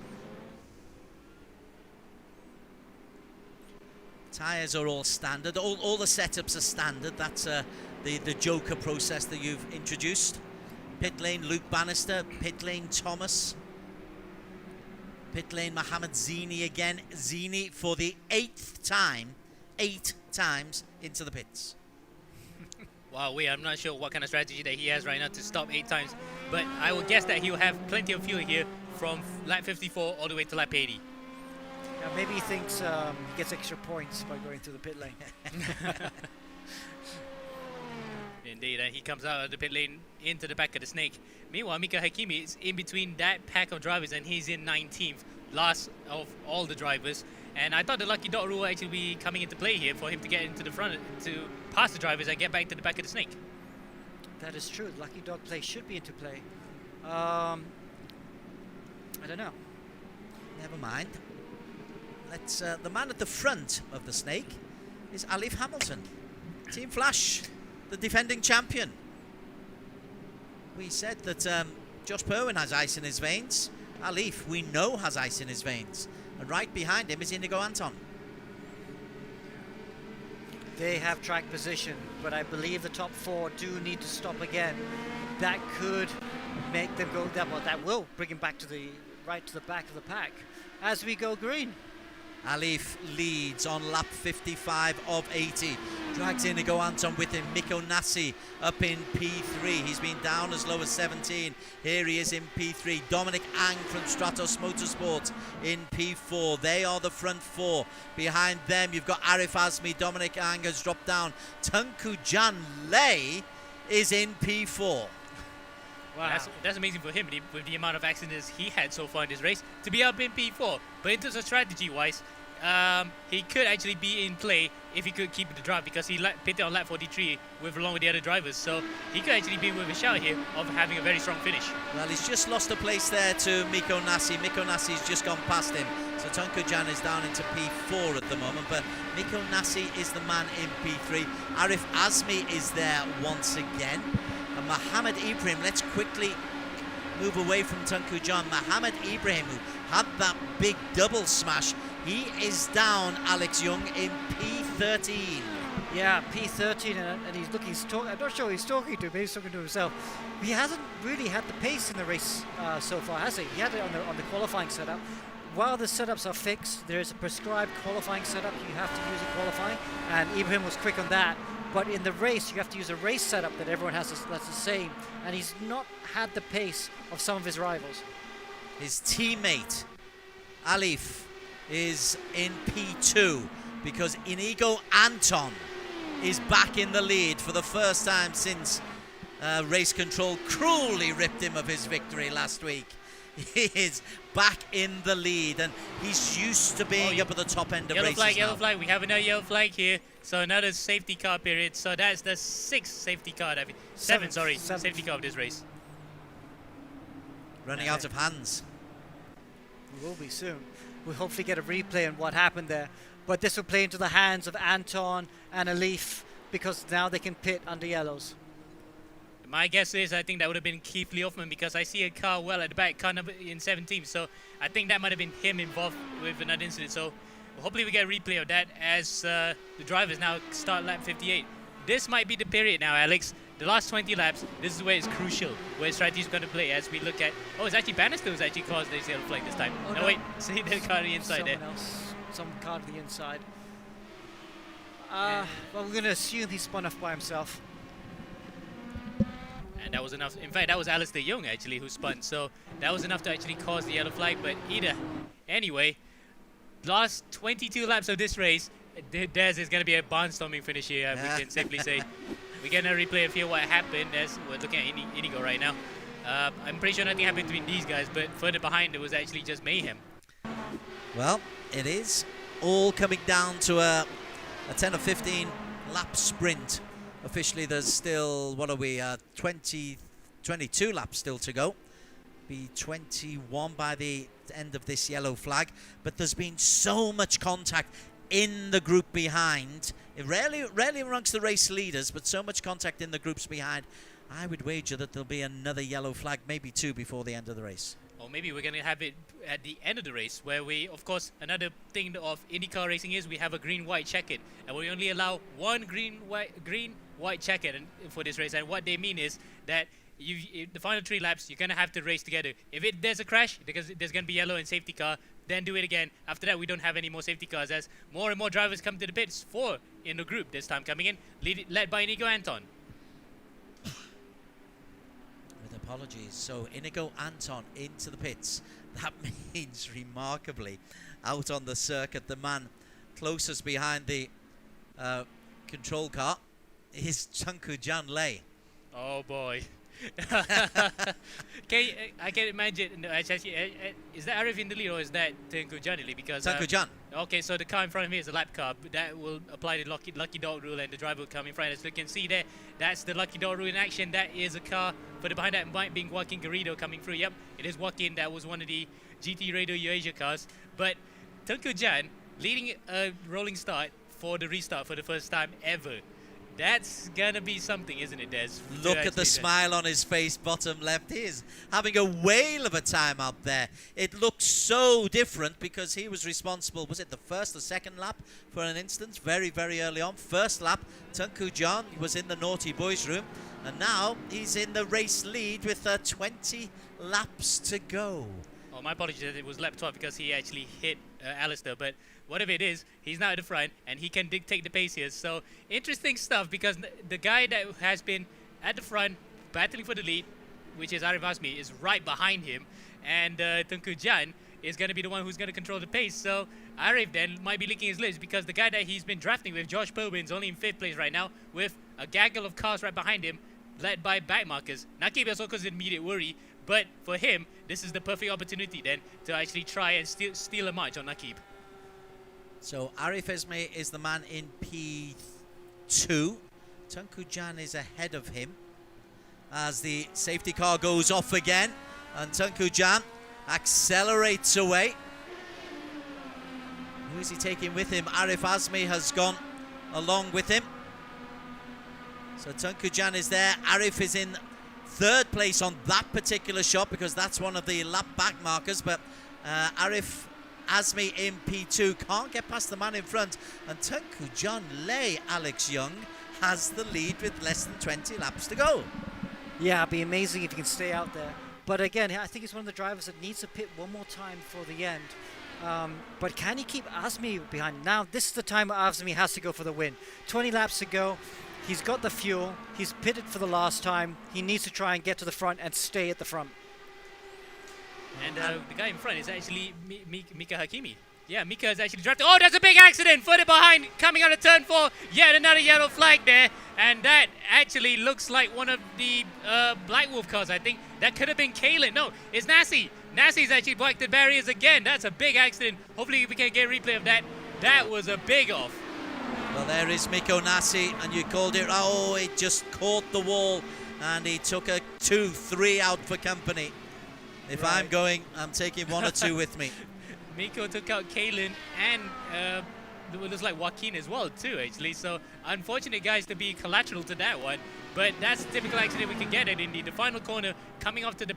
Tyres are all standard. All the setups are standard. That's the Joker process that you've introduced. Pit lane Luke Banister, pit lane Thomas, pit lane Mohammed Zini again. Zini for the 8th time, 8 times into the pits. Wow, I'm not sure what kind of strategy that he has right now to stop 8 times, but I will guess that he'll have plenty of fuel here from lap 54 all the way to lap 80. Yeah, maybe he thinks he gets extra points by going through the pit lane. Indeed, and he comes out of the pit lane into the back of the snake. Meanwhile, Mika Hakimi is in between that pack of drivers and he's in 19th, last of all the drivers. And I thought the lucky dot rule would actually be coming into play here for him to get into the front, to pass the drivers and get back to the back of the snake. That is true. Lucky dog play should be into play. I don't know. Never mind. Let's. The man at the front of the snake is Aleef Hamilton, Team Flash, the defending champion. We said that Josh Perwin has ice in his veins. Aleef, we know, has ice in his veins. And right behind him is Inigo Anton. They have track position, but I believe the top 4 do need to stop again. That could make them go that well. That will bring him back to the right to the back of the pack as we go green. Aleef leads on lap 55 of 80. Drags Inigo Anton with him. Mikko Nasi up in P3. He's been down as low as 17. Here he is in P3. Dominic Ang from Stratos Motorsports in P4. They are the front 4. Behind them, you've got Arif Azmi. Dominic Ang has dropped down. Tunku Jan Lei is in P4. Wow. That's amazing for him with the amount of accidents he had so far in this race to be up in P4. But in terms of strategy-wise, he could actually be in play if he could keep the drive because he pitted on lap 43 along with the other drivers. So he could actually be with a shout here of having a very strong finish. Well, he's just lost a place there to Mikko Nasi. Mikko Nasi's just gone past him. So Tunku Jan is down into P4 at the moment. But Mikko Nasi is the man in P3. Arif Azmi is there once again. And Mohammed Ibrahim, let's quickly move away from Tunku Jan. Mohammed Ibrahim, who had that big double smash, he is down, Alex Young, in P13. Yeah, P13, and he's looking. I'm not sure he's talking to him. Maybe he's talking to himself. He hasn't really had the pace in the race so far, has he? He had it on the qualifying setup. While the setups are fixed, there is a prescribed qualifying setup you have to use in qualifying, and Ibrahim was quick on that. But in the race, you have to use a race setup that everyone has that's the same, and he's not had the pace of some of his rivals. His teammate, Aleef, is in P2 because Inigo Anton is back in the lead for the first time since Race Control cruelly ripped him of his victory last week. He is back in the lead, and he's used to being up at the top end of races now. Yellow flag. We have another yellow flag here. So another safety car period. So that's the 6th safety car. Seventh safety car of this race. Running out of hands. We will be soon. We'll hopefully get a replay on what happened there. But this will play into the hands of Anton and Aleef because now they can pit under yellows. My guess is I think that would have been Keith Leofman because I see a car well at the back, car number in 17. So I think that might have been him involved with another incident. So hopefully we get a replay of that as the drivers now start lap 58. This might be the period now, Alex. The last 20 laps, this is where it's crucial, where strategy is going to play as we look at... Oh, it's actually Banister who's actually caused the yellow flag this time. Oh, no, wait, see the car on the inside there. Some car to the inside. Well, we're going to assume he spun off by himself. And that was enough. In fact, that was Alistair Young actually who spun. So that was enough to actually cause the yellow flag. But anyway, last 22 laps of this race, Dez is going to be a barnstorming finish here, we can safely say. We're going to replay a few what happened as we're looking at Inigo right now. I'm pretty sure nothing happened between these guys, but further behind it was actually just mayhem. Well, it is all coming down to a 10 or 15 lap sprint. Officially, there's still, 22 laps still to go. Be 21 by the end of this yellow flag. But there's been so much contact in the group behind. Rarely amongst the race leaders, but so much contact in the groups behind. I would wager that there'll be another yellow flag, maybe 2 before the end of the race. Or maybe we're going to have it at the end of the race, where we, of course, another thing of IndyCar racing is we have a green-white check-in, and we only allow one green-white check-in for this race. And what they mean is that the final 3 laps, you're going to have to race together. If there's a crash, because there's going to be yellow and safety car, then do it again. After that, we don't have any more safety cars as more and more drivers come to the pits. 4 in the group this time coming in, led by Inigo Anton. With apologies, so Inigo Anton into the pits. That means remarkably out on the circuit, the man closest behind the control car is Tunku Jan Lei. Oh boy. I can imagine. No, actually, is that Aleef in the lead or is that Tunku Jan? Because Tunku Jan. Okay, so the car in front of me is a lap car. That will apply the lucky dog rule, and the driver will come in front. As you can see there, that's the lucky dog rule in action. That is a car for the behind that might being Joaquin Garrido coming through. Yep, it is Joaquin. That was one of the GT Radio Eurasia cars. But Tunku Jan leading a rolling start for the restart for the first time ever. That's gonna be something, isn't it, Des? Look at the smile on his face, bottom left. He is having a whale of a time up there. It looks so different because he was responsible, was it the first or second lap for an instance? Very, very early on. First lap, Tunku Jan was in the naughty boys room. And now he's in the race lead with 20 laps to go. Oh, my apologies, it was lap 12 because he actually hit Alistair, but whatever it is, he's now at the front and he can dictate the pace here. So interesting stuff because the guy that has been at the front battling for the lead, which is Aleef Azmi, is right behind him, and Tunku Jan is going to be the one who's going to control the pace. So Aleef then might be licking his lips because the guy that he's been drafting with, Josh Perwin's only in 5th place right now with a gaggle of cars right behind him, led by backmarkers. Nakib also causes immediate worry, but for him, this is the perfect opportunity then to actually try and steal a march on Nakib. So Aleef Azmi is the man in P2. Tunku Jan is ahead of him as the safety car goes off again, and Tunku Jan accelerates away. Who is he taking with him? Aleef Azmi has gone along with him. So Tunku Jan is there. Aleef is in 3rd place on that particular shot because that's one of the lap back markers, but Aleef Azmi in P2 can't get past the man in front, and Tunku Jan Lei, Alex Young, has the lead with less than 20 laps to go. Yeah, it'd be amazing if he can stay out there. But again, I think he's one of the drivers that needs to pit one more time for the end. But can he keep Azmi behind? Now, this is the time Azmi has to go for the win. 20 laps to go. He's got the fuel. He's pitted for the last time. He needs to try and get to the front and stay at the front. And the guy in front is actually Mika Hakimi. Yeah, Mika is actually drafted. Oh, there's a big accident further behind, coming out of turn 4. Yet another yellow flag there. And that actually looks like one of the Black Wolf cars, I think. That could have been Kalen. No, it's Nasi. Nasi's actually blocked the barriers again. That's a big accident. Hopefully we can get a replay of that. That was a big off. Well, there is Miko Nasi, and you called it. Oh, it just caught the wall, and he took a 2-3 out for company. If I'm going, I'm taking 1 or 2 with me. Miko took out Kalen and it looks like Joaquin as well too, actually. So unfortunate guys to be collateral to that one. But that's a typical accident we can get at Indy. The final corner, coming off to the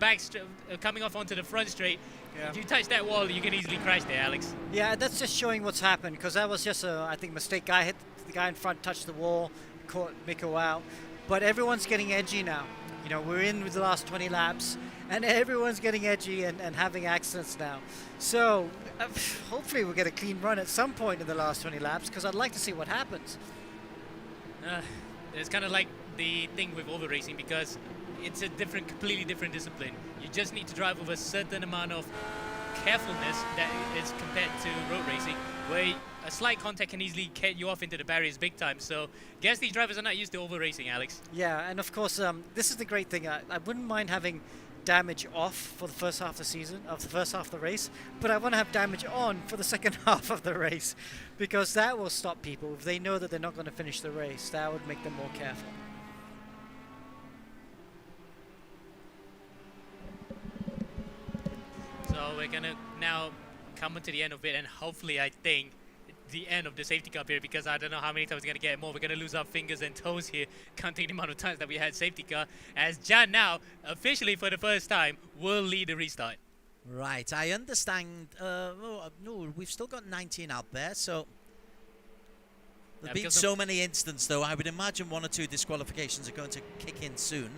coming off onto the front straight. Yeah. If you touch that wall, you can easily crash there, Alex. Yeah, that's just showing what's happened, because that was just a, I think, mistake. The guy in front touched the wall, caught Miko out. But everyone's getting edgy now. You know, we're in with the last 20 laps, and everyone's getting edgy and having accidents now. So hopefully we'll get a clean run at some point in the last 20 laps, because I'd like to see what happens. It's kind of like the thing with over racing, because it's a completely different discipline. You just need to drive with a certain amount of carefulness that is compared to road racing, where a slight contact can easily get you off into the barriers big time. So guess these drivers are not used to over racing, Alex. Yeah, and of course, this is the great thing. I wouldn't mind having damage off for the first half of the season, of the first half of the race, but I want to have damage on for the second half of the race, because that will stop people. If they know that they're not going to finish the race, that would make them more careful. So we're gonna now come to the end of it, and hopefully, I think, the end of the safety car period, because I don't know how many times we're gonna get more. We're gonna lose our fingers and toes here, counting the amount of times that we had safety car, as Jan now, officially for the first time, will lead the restart. Right, I understand. No, we've still got 19 out there, so there've been so many incidents, though. I would imagine 1 or 2 disqualifications are going to kick in soon.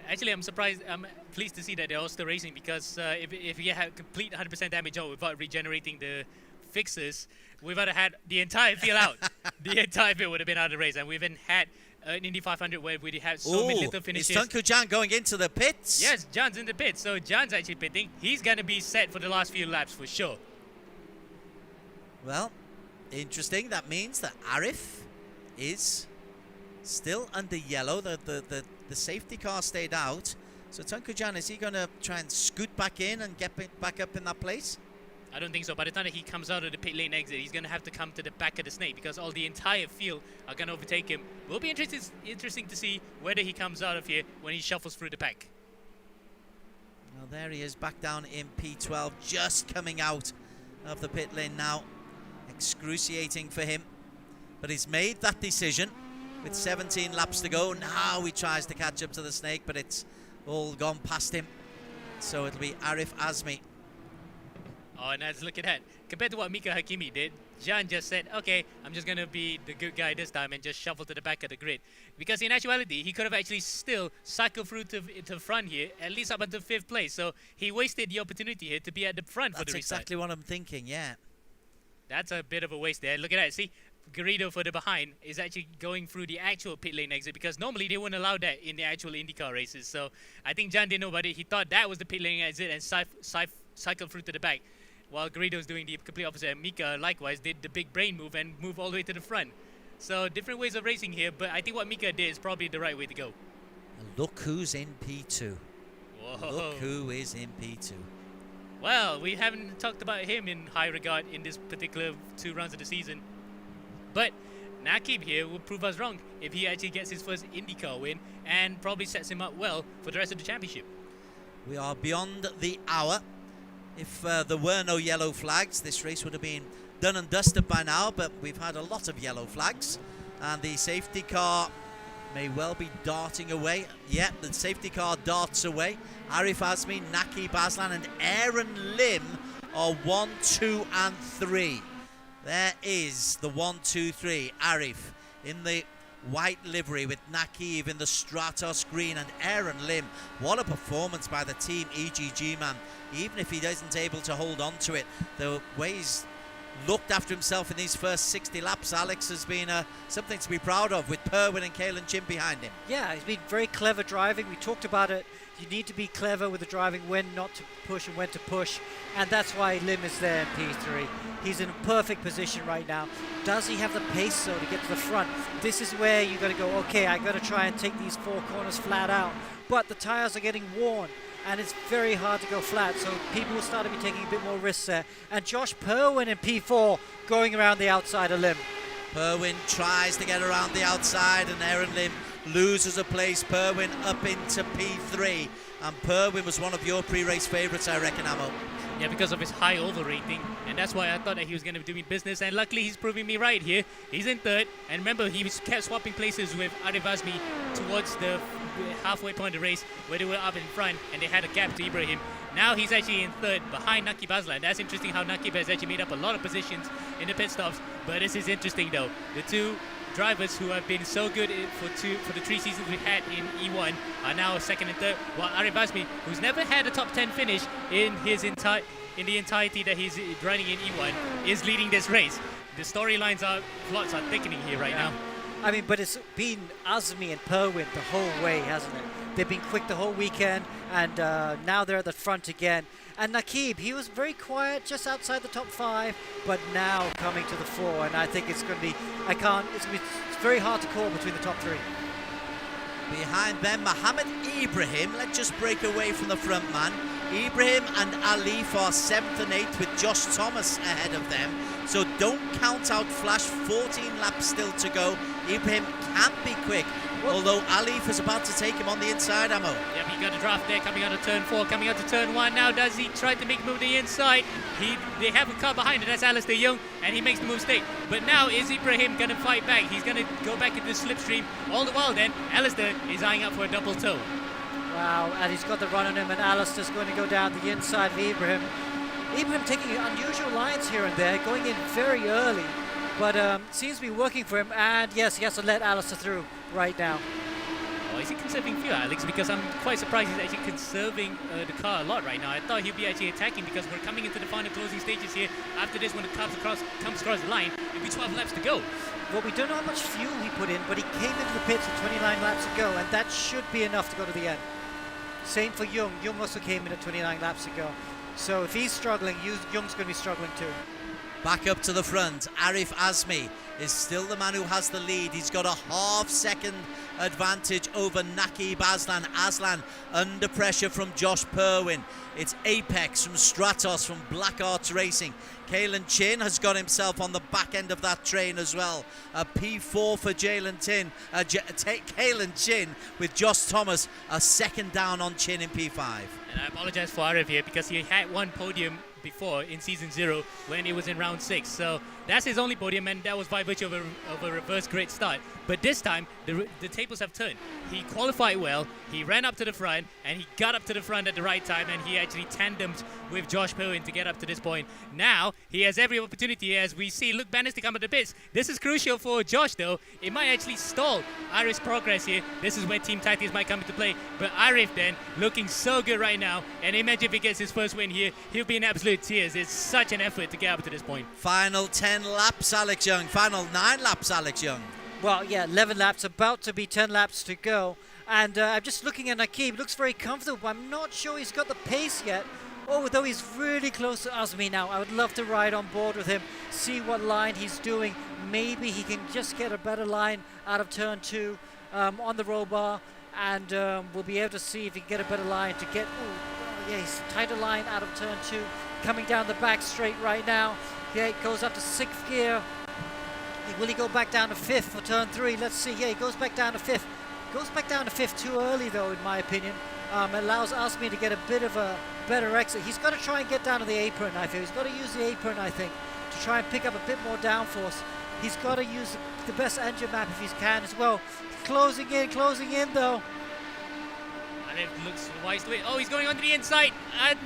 Actually, I'm surprised. I'm pleased to see that they're all still racing, because if you had complete 100% damage out without regenerating the fixes, we've had the entire field out. The entire field would have been out of the race, and we've even had an Indy 500 where we had so many little finishes. Is Tunku Jan going into the pits? Yes, Jan's in the pits, so Jan's actually pitting. He's going to be set for the last few laps for sure. Well, interesting. That means that Aleef is still under yellow. The safety car stayed out. So Tunku Jan, is he going to try and scoot back in and get back up in that place? I don't think so. By the time that he comes out of the pit lane exit, he's going to have to come to the back of the snake, because all the entire field are going to overtake him. Will be interesting to see whether he comes out of here when he shuffles through the pack. Well, there he is, back down in P12, just coming out of the pit lane now. Excruciating for him. But he's made that decision with 17 laps to go. Now he tries to catch up to the snake, but it's all gone past him. So it'll be Aleef Azmi. Oh, and look at that. Compared to what Mika Hakimi did, Jan just said, okay, I'm just going to be the good guy this time and just shuffle to the back of the grid. Because in actuality, he could have actually still cycled through to the front here, at least up until 5th place. So he wasted the opportunity here to be at the front for the restart. That's exactly what I'm thinking, yeah. That's a bit of a waste there. Look at that. See, Garrido for the behind is actually going through the actual pit lane exit, because normally they wouldn't allow that in the actual IndyCar races. So I think Jan didn't know about it. He thought that was the pit lane exit and cycled through to the back, while Garrido's doing the complete opposite. And Mika likewise did the big brain move and move all the way to the front. So different ways of racing here, but I think what Mika did is probably the right way to go. And look who's in P2. Whoa. Look who is in P2. Well, we haven't talked about him in high regard in this particular 2 rounds of the season. But Nakib here will prove us wrong if he actually gets his first IndyCar win, and probably sets him up well for the rest of the championship. We are beyond the hour. If there were no yellow flags, this race would have been done and dusted by now, but we've had a lot of yellow flags, and the safety car may well be darting away. Yeah, the safety car darts away. Aleef Azmi, Nakib Aslan and Aaron Lim are 1, 2 and 3. There is the 1, 2, 3. Aleef in the white livery with Nakib in the Stratos green, and Aaron Lim. What a performance by the team EGG, man. Even if he isn't able to hold on to it, the way he's looked after himself in these first 60 laps, Alex, has been something to be proud of, with Perwin and Kalen Jim behind him. Yeah, he's been very clever driving. We talked about it. You need to be clever with the driving, when not to push and when to push, and that's why Lim is there in P3. He's in a perfect position right now. Does he have the pace, though, to get to the front? This is where you got to go, okay, I got to try and take these 4 corners flat out, but the tires are getting worn, and it's very hard to go flat, so people will start to be taking a bit more risks there. And Josh Perwin in P4 going around the outside of Lim. Perwin tries to get around the outside, and Aaron Lim loses a place. Perwin up into P3, and Perwin was one of your pre-race favourites, I reckon, Amo. Yeah, because of his high over rating, and that's why I thought that he was going to be doing business, and luckily he's proving me right here. He's in third, and remember, he kept swapping places with Aleef Azmi towards the halfway point of the race, where they were up in front, and they had a gap to Ibrahim. Now he's actually in third, behind Naqib Aslan. That's interesting how Naqib has actually made up a lot of positions in the pit stops, but this is interesting though. The two drivers who have been so good for the 3 seasons we've had in E1 are now second and third, while Aleef Azmi, who's never had a top 10 finish in the entirety that he's running in E1, is leading this race. The plots are thickening here right now. I mean, but it's been Azmi and Perwin the whole way, hasn't it? They've been quick the whole weekend, and now they're at the front again. And Naqib, he was very quiet just outside the top 5, but now coming to the fore, and I think it's going to be, it's very hard to call between the top 3. Behind them, Mohammed Ibrahim. Let's just break away from the front man. Ibrahim and Aleef are 7th and 8th with Josh Thomas ahead of them. So don't count out Flash, 14 laps still to go. Ibrahim can be quick, although Aleef is about to take him on the inside, Ammo. Yep, he got a draft there coming out of turn 4, coming out to turn 1. Now does he try to make a move to the inside? They have a car behind it, that's Alistair Young, and he makes the move straight. But now is Ibrahim going to fight back? He's going to go back into the slipstream. All the while then, Alistair is eyeing up for a double toe. Wow, and he's got the run on him, and Alistair's going to go down the inside of Ibrahim. Ibrahim taking unusual lines here and there, going in very early, but seems to be working for him, and yes, he has to let Alistair through right now. Oh, is he conserving fuel, Alex? Because I'm quite surprised he's actually conserving the car a lot right now. I thought he'd be actually attacking because we're coming into the final closing stages here. After this, when it comes across the line, it'll be 12 laps to go. Well, we don't know how much fuel he put in, but he came into the pits at 29 laps ago, and that should be enough to go to the end. Same for Young. Young also came in at 29 laps ago. So if he's struggling, Young's going to be struggling too. Back up to the front, Aleef Azmi is still the man who has the lead. He's got a half-second advantage over Naqib Aslan. Aslan under pressure from Josh Perwin. It's Apex from Stratos from Black Arts Racing. Kalen Chin has got himself on the back end of that train as well. A P4 for Kalen Chin with Josh Thomas a second down on Chin in P5. And I apologize for Aleef here because he had one podium before in season 0 when it was in round 6, so that's his only podium, and that was by virtue of a reverse grid start. But this time the tables have turned. He qualified well, he ran up to the front, and he got up to the front at the right time, and he actually tandemed with Josh Perwin to get up to this point. Now he has every opportunity as we see Luke Banister come at the pits. This is crucial for Josh though. It might actually stall Irish progress here. This is where team tactics might come into play, but Aleef then looking so good right now, and imagine if he gets his first win here, he'll be in absolute tears. It's such an effort to get up to this point. Final 10 laps, Alex Young. Final 9 laps, Alex Young. Well, yeah, 11 laps, about to be 10 laps to go. And I'm just looking at Naqib. Looks very comfortable, but I'm not sure he's got the pace yet. Although he's really close to Azmi now. I would love to ride on board with him, see what line he's doing. Maybe he can just get a better line out of turn 2 on the roll bar, and we'll be able to see if he can get a better line to get... yeah, he's tighter line out of turn 2. Coming down the back straight right now. Yeah, it goes up to 6th gear. Will he go back down to 5th for turn 3? Let's see. Yeah, he goes back down to 5th. Goes back down to 5th too early, though, in my opinion. Allows Azmi to get a bit of a better exit. He's got to try and get down to the apron, I feel. He's got to use the apron, I think, to try and pick up a bit more downforce. He's got to use the best engine map if he can as well. Closing in, though. Aleef looks wise to it. Oh, he's going on to the inside.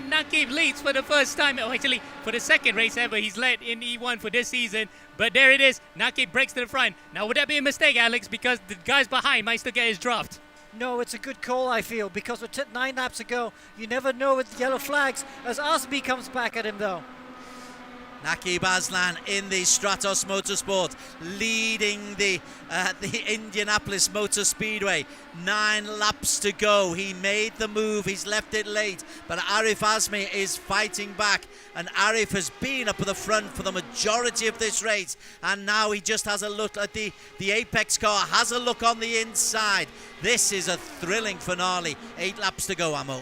Naqib leads for the first time. Oh, actually, for the second race ever, he's led in E1 for this season. But there it is. Naqib breaks to the front. Now, would that be a mistake, Alex? Because the guys behind might still get his draft. No, it's a good call, I feel, because with 9 laps ago, you never know with yellow flags as Azmi comes back at him, though. Naqib Aslan in the Stratos Motorsport, leading the Indianapolis Motor Speedway. 9 laps to go. He made the move. He's left it late, but Aleef Azmi is fighting back, and Aleef has been up at the front for the majority of this race, and now he just has a look at the Apex car, has a look on the inside. This is a thrilling finale. 8 laps to go, Ammo.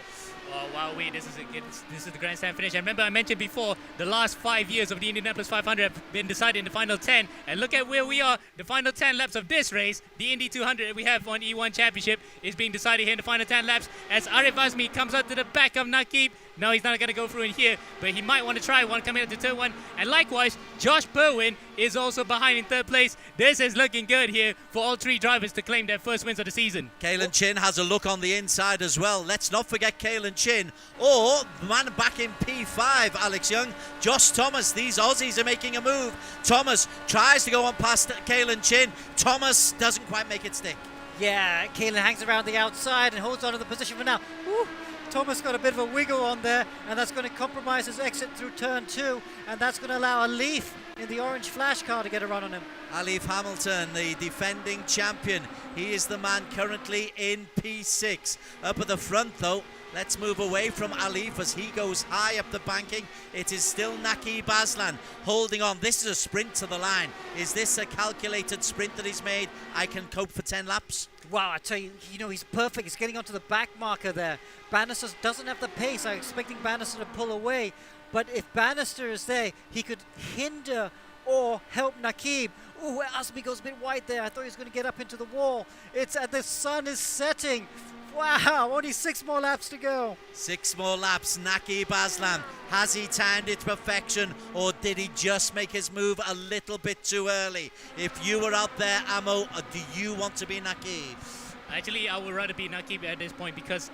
Oh wow, wait, this is the Grand Slam finish. I remember I mentioned before, the last 5 years of the Indianapolis 500 have been decided in the final 10. And look at where we are. The final 10 laps of this race, the Indy 200 that we have on E1 Championship, is being decided here in the final 10 laps as Aleef Azmi comes out to the back of Nakib. No, he's not going to go through in here, but he might want to try one coming up to turn 1. And likewise, Josh Berwin is also behind in 3rd place. This is looking good here for all 3 drivers to claim their first wins of the season. Kalen Chin has a look on the inside as well. Let's not forget Kalen Chin. Or the man back in P5, Alex Young, Josh Thomas. These Aussies are making a move. Thomas tries to go on past Kalen Chin. Thomas doesn't quite make it stick. Yeah, Kalen hangs around the outside and holds on to the position for now. Woo. Thomas got a bit of a wiggle on there, and that's going to compromise his exit through turn 2, and that's going to allow Aleef in the orange flash car to get a run on him. Aleef Hamilton, the defending champion. He is the man currently in P6. Up at the front though, let's move away from Aleef as he goes high up the banking. It is still Nakib Aslan holding on. This is a sprint to the line. Is this a calculated sprint that he's made? I can cope for 10 laps. Wow, I tell you, he's perfect. He's getting onto the back marker there. Bannister doesn't have the pace. I'm expecting Bannister to pull away. But if Bannister is there, he could hinder or help Nakib. Ooh, Asmi goes a bit wide there. I thought he was going to get up into the wall. The sun is setting. Wow, only 6 more laps to go. 6 more laps. Nakib Aslan, has he timed it to perfection, or did he just make his move a little bit too early? If you were out there, Amo, do you want to be Nakib? Actually, I would rather be Nakib at this point because,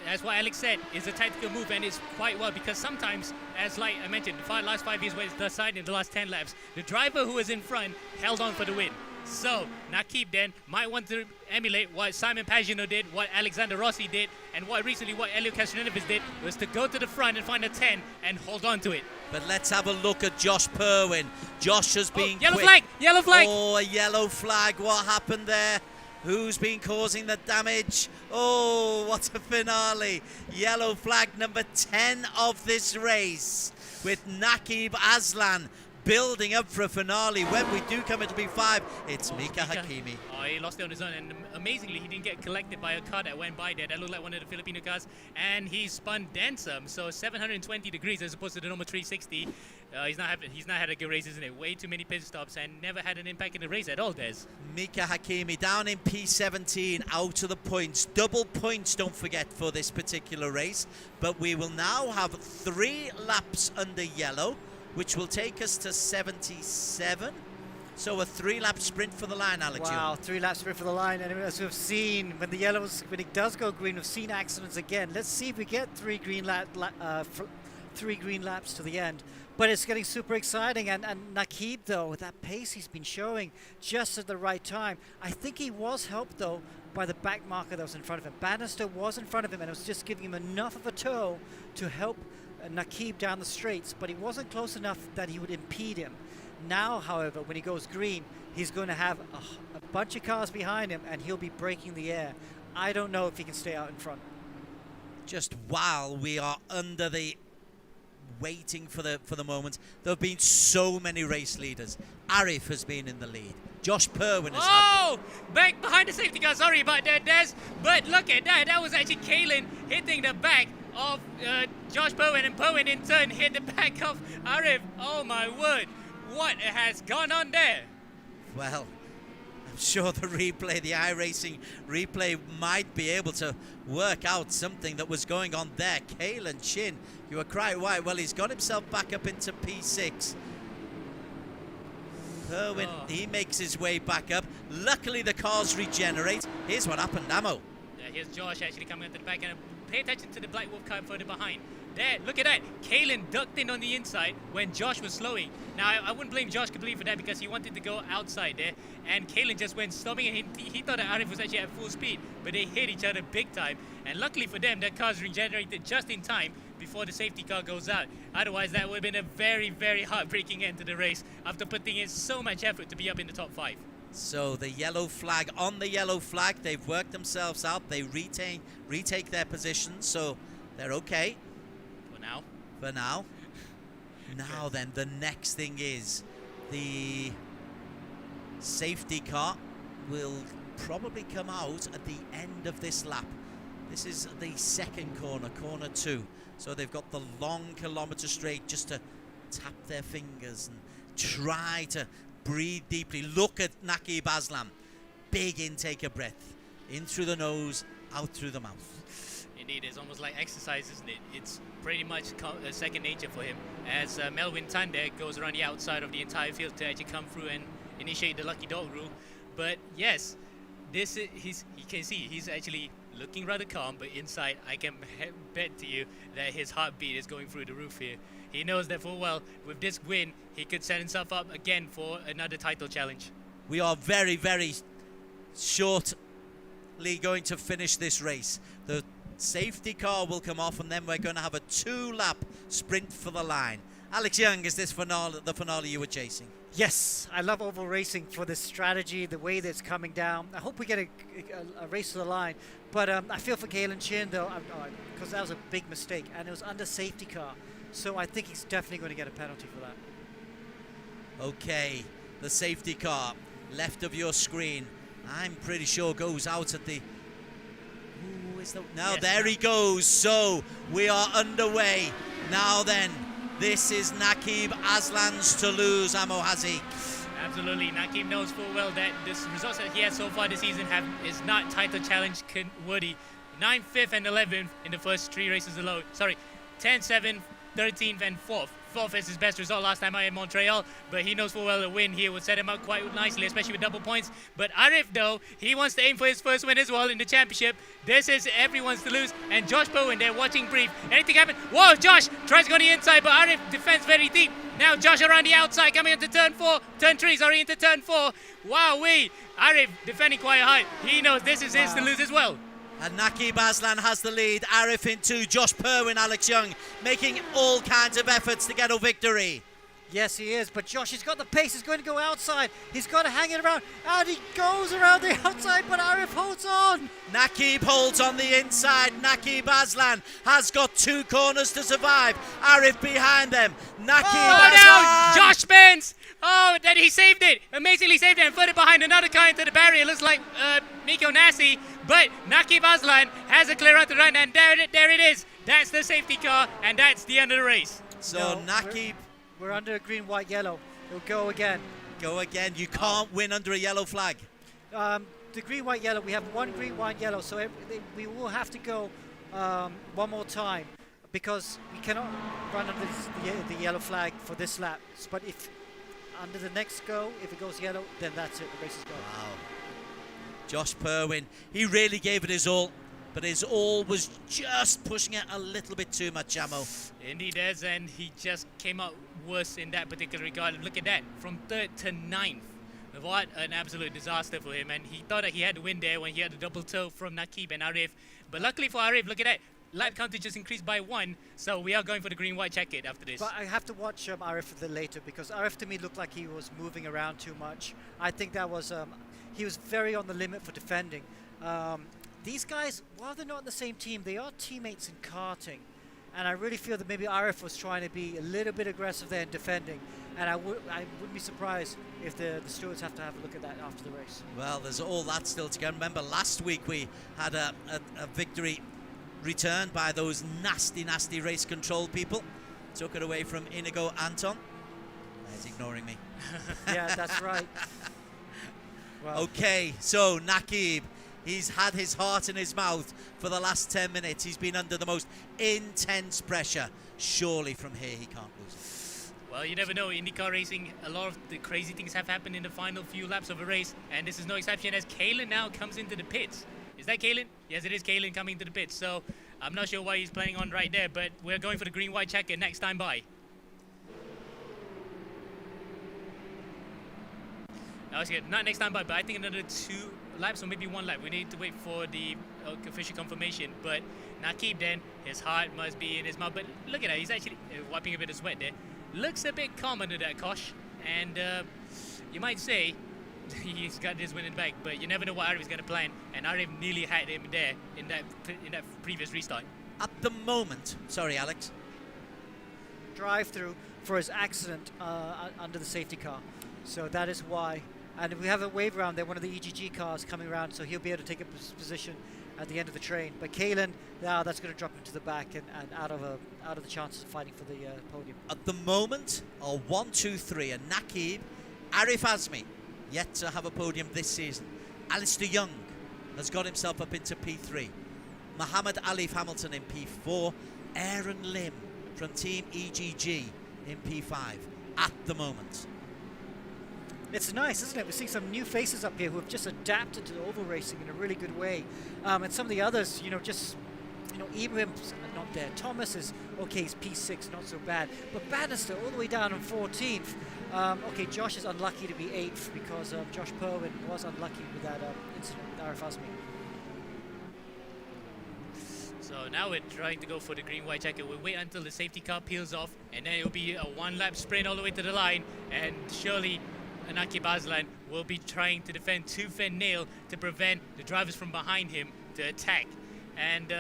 as what Alex said, it's a tactical move and it's quite well because sometimes, as like I mentioned, the last 5 years where it's decided in the last 10 laps, the driver who was in front held on for the win. So, Nakib then might want to emulate what Simon Pagenaud did, what Alexander Rossi did, and what Elio Castroneves did, was to go to the front and find a 10 and hold on to it. But let's have a look at Josh Perwin. Josh has been yellow quick. flag! Yellow flag! Oh, a yellow flag. What happened there? Who's been causing the damage? Oh, what a finale. Yellow flag number 10 of this race with Nakib Aslan building up for a finale. When we do come into P5, it's Mika Hakimi. Oh, he lost it on his own, and amazingly, he didn't get collected by a car that went by there. That looked like one of the Filipino cars, and he spun then some, so 720 degrees as opposed to the normal 360. He's not had a good race, isn't it? Way too many pit stops and never had an impact in the race at all, Des. Mika Hakimi down in P17, out of the points. Double points, don't forget, for this particular race. But we will now have 3 laps under yellow, which will take us to 77. So a 3-lap sprint for the line, Alex. Wow, 3-lap sprint for the line. And as we've seen, when it does go green, we've seen accidents again. Let's see if we get 3 green laps to the end. But it's getting super exciting. And Nakib, though, with that pace he's been showing just at the right time. I think he was helped, though, by the back marker that was in front of him. Bannister was in front of him, and it was just giving him enough of a tow to help Nakib down the straights, but he wasn't close enough that he would impede him. Now, however, when he goes green, he's going to have a bunch of cars behind him, and he'll be breaking the air. I don't know if he can stay out in front. Just while we are under the waiting for the moment, there have been so many race leaders. Aleef has been in the lead. Josh Perwin has back behind the safety car. Sorry about that, Des. But look at that. That was actually Kalen hitting the back of Josh Perwin, and Perwin in turn hit the back of Aleef. Oh my word, what has gone on there? Well, I'm sure the iRacing replay might be able to work out something that was going on there. Kalen Chin, you were quite right. Well, he's got himself back up into P6. Perwin, he makes his way back up. Luckily, the cars regenerate. Here's what happened, Amo. Here's Josh actually coming into the back, and pay attention to the Black Wolf car further behind. There, look at that. Kalen ducked in on the inside when Josh was slowing. Now, I wouldn't blame Josh completely for that because he wanted to go outside there, and Kalen just went stopping, and he thought that Aleef was actually at full speed, but they hit each other big time. And luckily for them, that car's regenerated just in time before the safety car goes out. Otherwise, that would have been a very, very heartbreaking end to the race after putting in so much effort to be up in the top 5. So the yellow flag, on the yellow flag, they've worked themselves out. They retake their positions, so they're okay. For now. Now then, the next thing is the safety car will probably come out at the end of this lap. This is the second corner, corner 2. So they've got the long kilometre straight just to tap their fingers and try to breathe deeply. Look at Nakib Aslan. Big intake of breath. In through the nose, out through the mouth. Indeed, it's almost like exercise, isn't it? It's pretty much second nature for him. As Melvin Tande goes around the outside of the entire field to actually come through and initiate the lucky dog rule. But yes, this is you can see he's actually looking rather calm, but inside I can bet to you that his heartbeat is going through the roof here. He knows that full well with this win he could set himself up again for another title challenge. We are very, very shortly going to finish this race. The safety car will come off and then we're going to have a 2-lap sprint for the line. Alex Young, is this the finale you were chasing? Yes, I love oval racing for the strategy, the way that it's coming down. I hope we get a race to the line. But I feel for Kalen Chin, though, because that was a big mistake. And it was under safety car. So I think he's definitely going to get a penalty for that. Okay, the safety car, left of your screen, I'm pretty sure goes out at the... Ooh, is the... Now, yes, there he goes. So, we are underway. Now then, this is Nakib Aslan's to lose, Amo Hazi. Absolutely, Nakib knows full well that the results that he has so far this season is not title challenge worthy. 9th, 5th, and 11th in the first 3 races alone. Sorry, 10th, 7th, 13th, and 4th. 4th is his best result last time out in Montreal, but he knows full well a win here would set him up quite nicely, especially with double points. But Aleef, though, he wants to aim for his first win as well in the championship. This is everyone's to lose, and Josh Bowen there watching brief. Anything happen? Whoa, Josh tries to go on the inside, but Aleef defends very deep. Now Josh around the outside, coming into turn 3, sorry, into turn 4. Wowee, Aleef defending quite high. He knows this is his to lose as well. And Nakib Aslan has the lead. Aleef in 2. Josh Purwin, Alex Young making all kinds of efforts to get a victory. Yes, he is, but Josh, he's got the pace. He's going to go outside. He's got to hang it around, and he goes around the outside, but Aleef holds on. Nakib holds on the inside. Nakib Aslan has got 2 corners to survive. Aleef behind them. Nakib Aslan. No! Josh spins. Oh, then he saved it. Amazingly saved it and put it behind another car into the barrier. Looks like Miko Nasi, but Nakib Aslan has a clear out to run, and there it is. That's the safety car, and that's the end of the race. So Nakib... We're under a green, white, yellow. We'll go again. Go again. You can't win under a yellow flag. The green, white, yellow. We have 1 green, 1 yellow. So we will have to go one more time because we cannot run under the yellow flag for this lap. But if under the next go, if it goes yellow, then that's it. The race is gone. Wow. Josh Purwin, he really gave it his all. But his all was just pushing it a little bit too much, Ammo. Indeed, does, and he just came out worse in that particular regard. Look at that, from 3rd to 9th. What an absolute disaster for him, and he thought that he had to win there when he had a double toe from Nakib and Aleef. But luckily for Aleef, look at that. Lap counter just increased by 1, so we are going for the green-white jacket after this. But I have to watch Aleef later because Aleef to me looked like he was moving around too much. I think that was, he was very on the limit for defending. These guys, while they're not in the same team, they are teammates in karting. And I really feel that maybe Aleef was trying to be a little bit aggressive there in defending. And I wouldn't be surprised if the stewards have to have a look at that after the race. Well, there's all that still to go. Remember, last week we had a victory returned by those nasty, nasty race control people. Took it away from Inigo Anton. He's ignoring me. Yeah, that's right. Well. Okay, so Nakib. He's had his heart in his mouth for the last 10 minutes. He's been under the most intense pressure. Surely from here he can't lose it. Well, you never know. IndyCar racing, a lot of the crazy things have happened in the final few laps of a race. And this is no exception as Kalen now comes into the pits. Is that Kalen? Yes, it is Kalen coming into the pits. So I'm not sure why he's playing on right there, but we're going for the green-white checker next time by. That was good. Not next time by, but I think another 2 laps or maybe 1 lap. We need to wait for the official confirmation. But Nakib then, his heart must be in his mouth. But look at that, he's actually wiping a bit of sweat there. Looks a bit calm under that Kosh. And you might say he's got this win in the bag, but you never know what Aleef is going to plan. And Aleef nearly had him there in that previous restart. At the moment, sorry Alex. Drive-through for his accident under the safety car. So that is why. And we have a wave around there, one of the EGG cars coming around, so he'll be able to take a position at the end of the train. But Kalen, now that's going to drop him to the back and out of the chances of fighting for the podium. At the moment, are 1, 2, 3, and Nakib, Aleef Azmi, yet to have a podium this season. Alistair Young has got himself up into P3. Muhammad Aleef Hamilton in P4. Aaron Lim from Team EGG in P5 at the moment. It's nice, isn't it? We're seeing some new faces up here who have just adapted to oval racing in a really good way. And some of the others, Ibrahim's not there. Thomas is okay, he's P6, not so bad. But Banister all the way down on 14th. Okay, Josh is unlucky to be 8th because Josh Perwin was unlucky with that incident with Aleef Azmi. So now we're trying to go for the green-white jacket. We'll wait until the safety car peels off, and then it'll be a one-lap sprint all the way to the line, and surely Nakib Azlan will be trying to defend tooth and nail to prevent the drivers from behind him to attack. And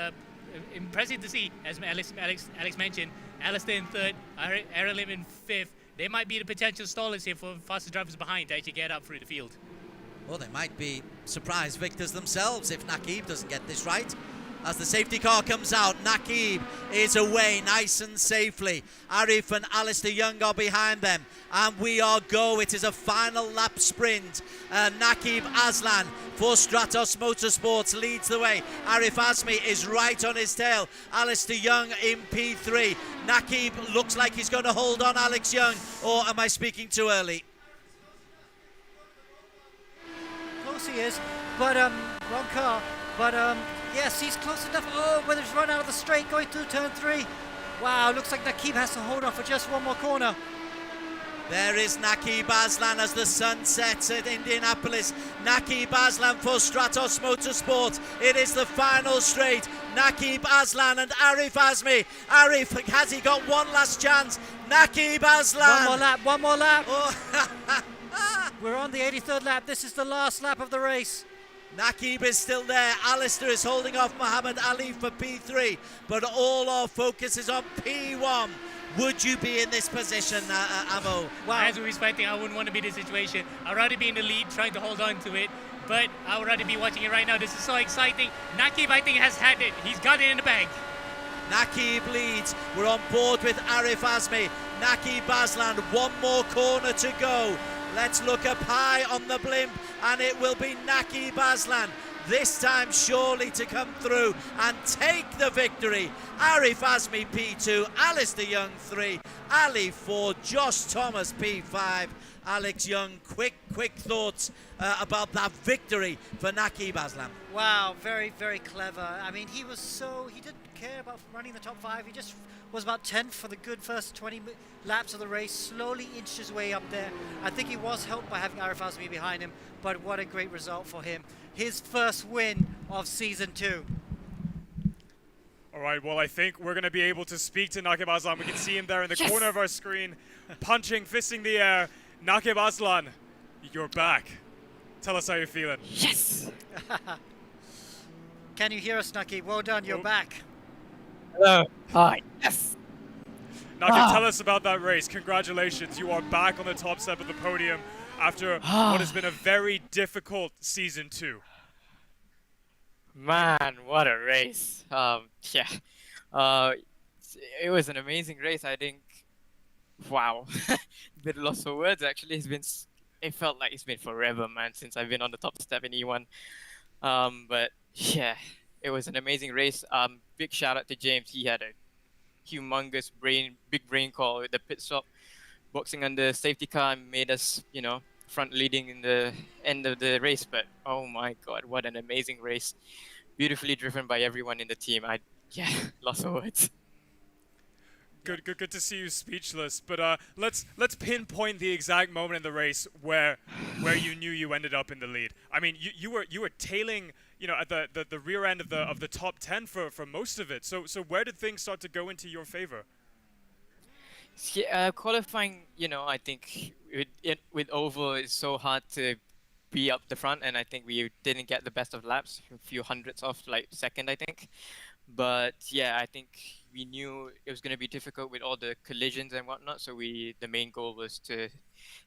impressive to see, as Alex mentioned, Alistair in 3rd, Aaron Lim in 5th. They might be the potential stallers here for fastest drivers behind to actually get up through the field. Well, they might be surprise victors themselves if Nakib doesn't get this right. As the safety car comes out, Nakib is away nice and safely. Aleef and Alistair Young are behind them. And we are go. It is a final lap sprint. Nakib Azlan for Stratos Motorsports leads the way. Aleef Azmi is right on his tail. Alistair Young in P3. Nakib looks like he's going to hold on Alex Young. Or am I speaking too early? Close he is, but wrong car. But yes, he's close enough. Oh, whether he's run out of the straight going through turn 3. Wow, looks like Nakib has to hold on for just one more corner. There is Nakib Azlan as the sun sets at Indianapolis. Nakib Azlan for Stratos Motorsport. It is the final straight. Nakib Azlan and Aleef Azmi. Aleef, has he got one last chance? Nakib Azlan. One more lap. Oh. We're on the 83rd lap. This is the last lap of the race. Nakib is still there. Alistair is holding off Muhammad Aleef for P3, but all our focus is on P1. Would you be in this position, Amo? Wow. As we're fighting, I wouldn't want to be in this situation. I'd rather be in the lead, trying to hold on to it, but I would rather be watching it right now. This is so exciting. Nakib, I think, has had it. He's got it in the bag. Nakib leads. We're on board with Aleef Azmi. Nakib Azlan, one more corner to go. Let's look up high on the blimp, and it will be Nakib Azlan, this time surely to come through and take the victory. Aleef Azmi P2, Alistair Young 3, Aleef 4, Josh Thomas P5. Alex Young, quick thoughts about that victory for Nakib Azlan. Wow, very, very clever. I mean, he didn't care about running the top 5. He just was about 10th for the good first 20 laps of the race, slowly inched his way up there. I think he was helped by having Aleef Azmi behind him, but what a great result for him. His first win of Season 2. All right, well, I think we're going to be able to speak to Nakib Azlan. We can see him there in the corner of our screen, punching, fisting the air. Nakib Azlan, you're back. Tell us how you're feeling. Yes! Can you hear us, Nakib? Well done, you're back. Hello. Hi. Yes. Nakib, tell us about that race. Congratulations. You are back on the top step of the podium after what has been a very difficult Season 2. Man, what a race. Yeah. It was an amazing race, I think. Wow. A bit lost for words, actually. It felt like it's been forever, man, since I've been on the top step in E1. But yeah, it was an amazing race. Big shout out to James. He had a humongous big brain call with the pit stop, boxing under safety car, and made us, front leading in the end of the race. But oh my God, what an amazing race. Beautifully driven by everyone in the team. Lost for words. Good to see you speechless. But let's pinpoint the exact moment in the race where you knew you ended up in the lead. I mean, you were tailing, at the rear end of the top 10 for most of it. So where did things start to go into your favor? Yeah, qualifying, I think with oval it's so hard to be up the front, and I think we didn't get the best of laps, a few hundredths off, like second, I think. But yeah, I think we knew it was going to be difficult with all the collisions and whatnot. So the main goal was to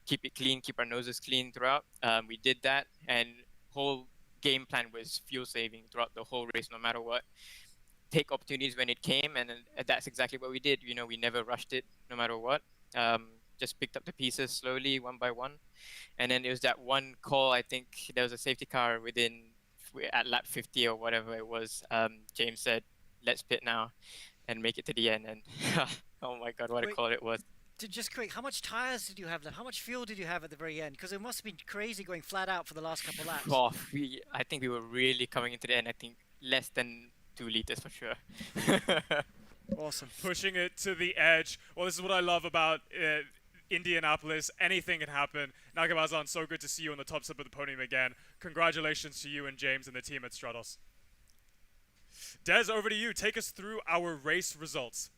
keep it clean, keep our noses clean throughout. We did that, and whole game plan was fuel saving throughout the whole race, no matter what. Take opportunities when it came, and that's exactly what we did. You know, we never rushed it, no matter what. Just picked up the pieces slowly, one by one. And then it was that one call, I think there was a safety car at lap 50 or whatever it was. James said, let's pit now and make it to the end. And oh my God, what a call it was. Just quick, how much tires did you have left? How much fuel did you have at the very end? Because it must have been crazy going flat out for the last couple laps. Oh, I think we were really coming into the end. I think less than 2 liters for sure. Awesome. Pushing it to the edge. Well, this is what I love about Indianapolis. Anything can happen. Nakabazan, so good to see you on the top step of the podium again. Congratulations to you and James and the team at Stratos. Des, over to you. Take us through our race results.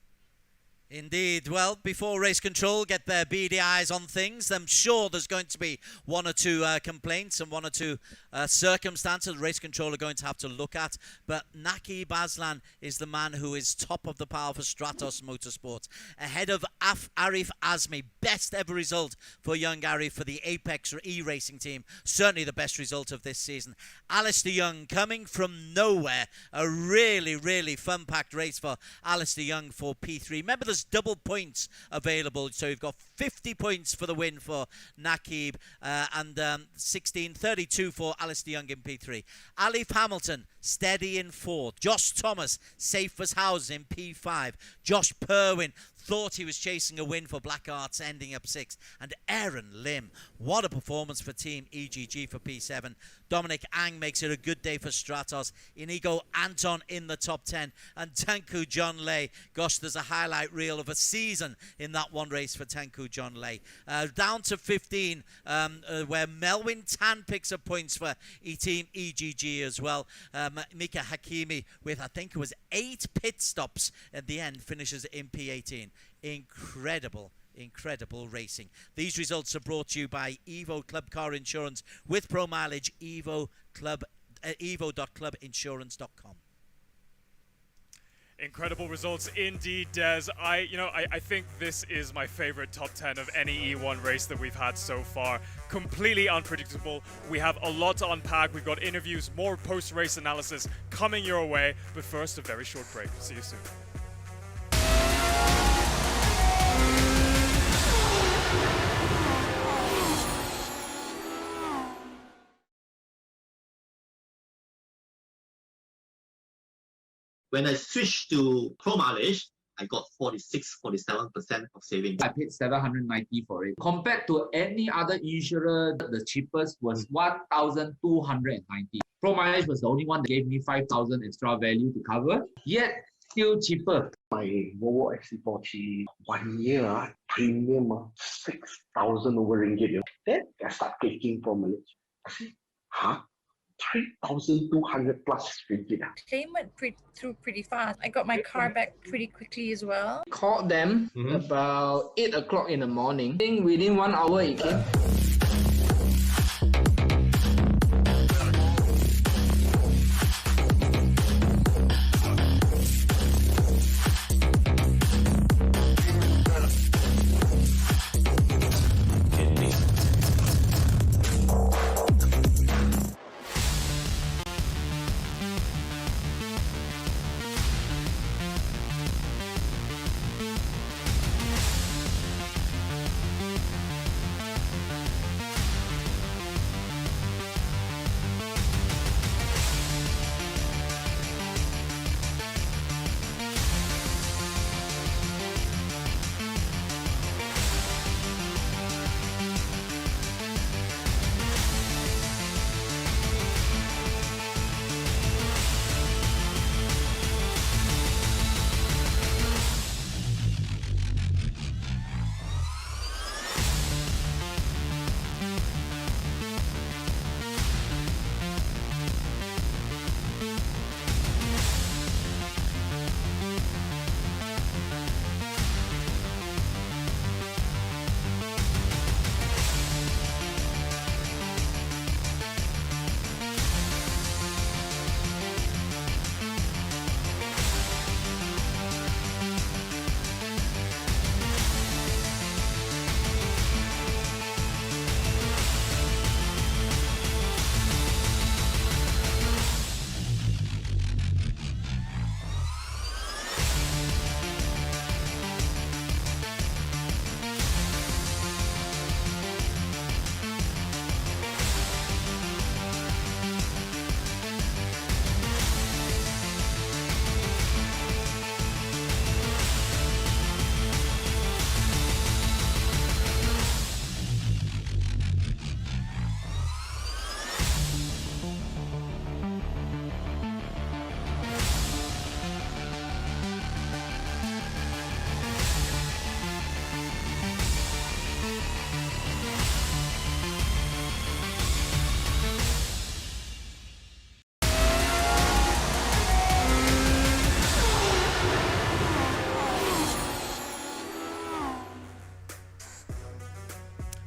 Indeed. Well, before race control get their beady eyes on things, I'm sure there's going to be one or two complaints and one or two circumstances race control are going to have to look at. But Naki Baslan is the man who is top of the pile for Stratos Motorsports, ahead of Aleef Azmi. Best ever result for young Aleef for the Apex E-Racing team. Certainly the best result of this season. Alistair Young coming from nowhere. A really, really fun-packed race for Alistair Young for P3. Remember, there's double points available, so you've got 50 points for the win for Nakib and 32 for Alistair Young in P3. Aleef Hamilton steady in 4th. Josh Thomas safe as houses in P5. Josh Perwin thought he was chasing a win for Black Arts, ending up 6th. And Aaron Lim, what a performance for Team EGG for P7. Dominic Ang makes it a good day for Stratos. Inigo Anton in the top 10. And Tanku John Lay. Gosh, there's a highlight reel of a season in that one race for Tanku John Lay. Down to 15, where Melwin Tan picks up points for Team EGG as well. Mika Hakimi with, I think it was 8 pit stops at the end, finishes in P18. Incredible racing. These results are brought to you by Evo Club Car Insurance with Pro Mileage. evo.clubinsurance.com. Incredible results indeed, Des. I think this is my favorite top 10 of any E1 race that we've had so far. Completely unpredictable. We have a lot to unpack. We've got interviews, more post-race analysis coming your way. But first, a very short break. See you soon. When I switched to Pro Mileage, I got 47% of savings. I paid 790 for it. Compared to any other insurer, the cheapest was 1,290. Pro Mileage was the only one that gave me 5,000 extra value to cover, yet still cheaper. My Volvo XC40 1 year premium 6,000 over ringgit. Then I start taking Pro Mileage. I say, 3,200 plus ringgit. Claim went through pretty fast. I got my car back pretty quickly as well. Called them about 8 o'clock in the morning. I think within 1 hour it came.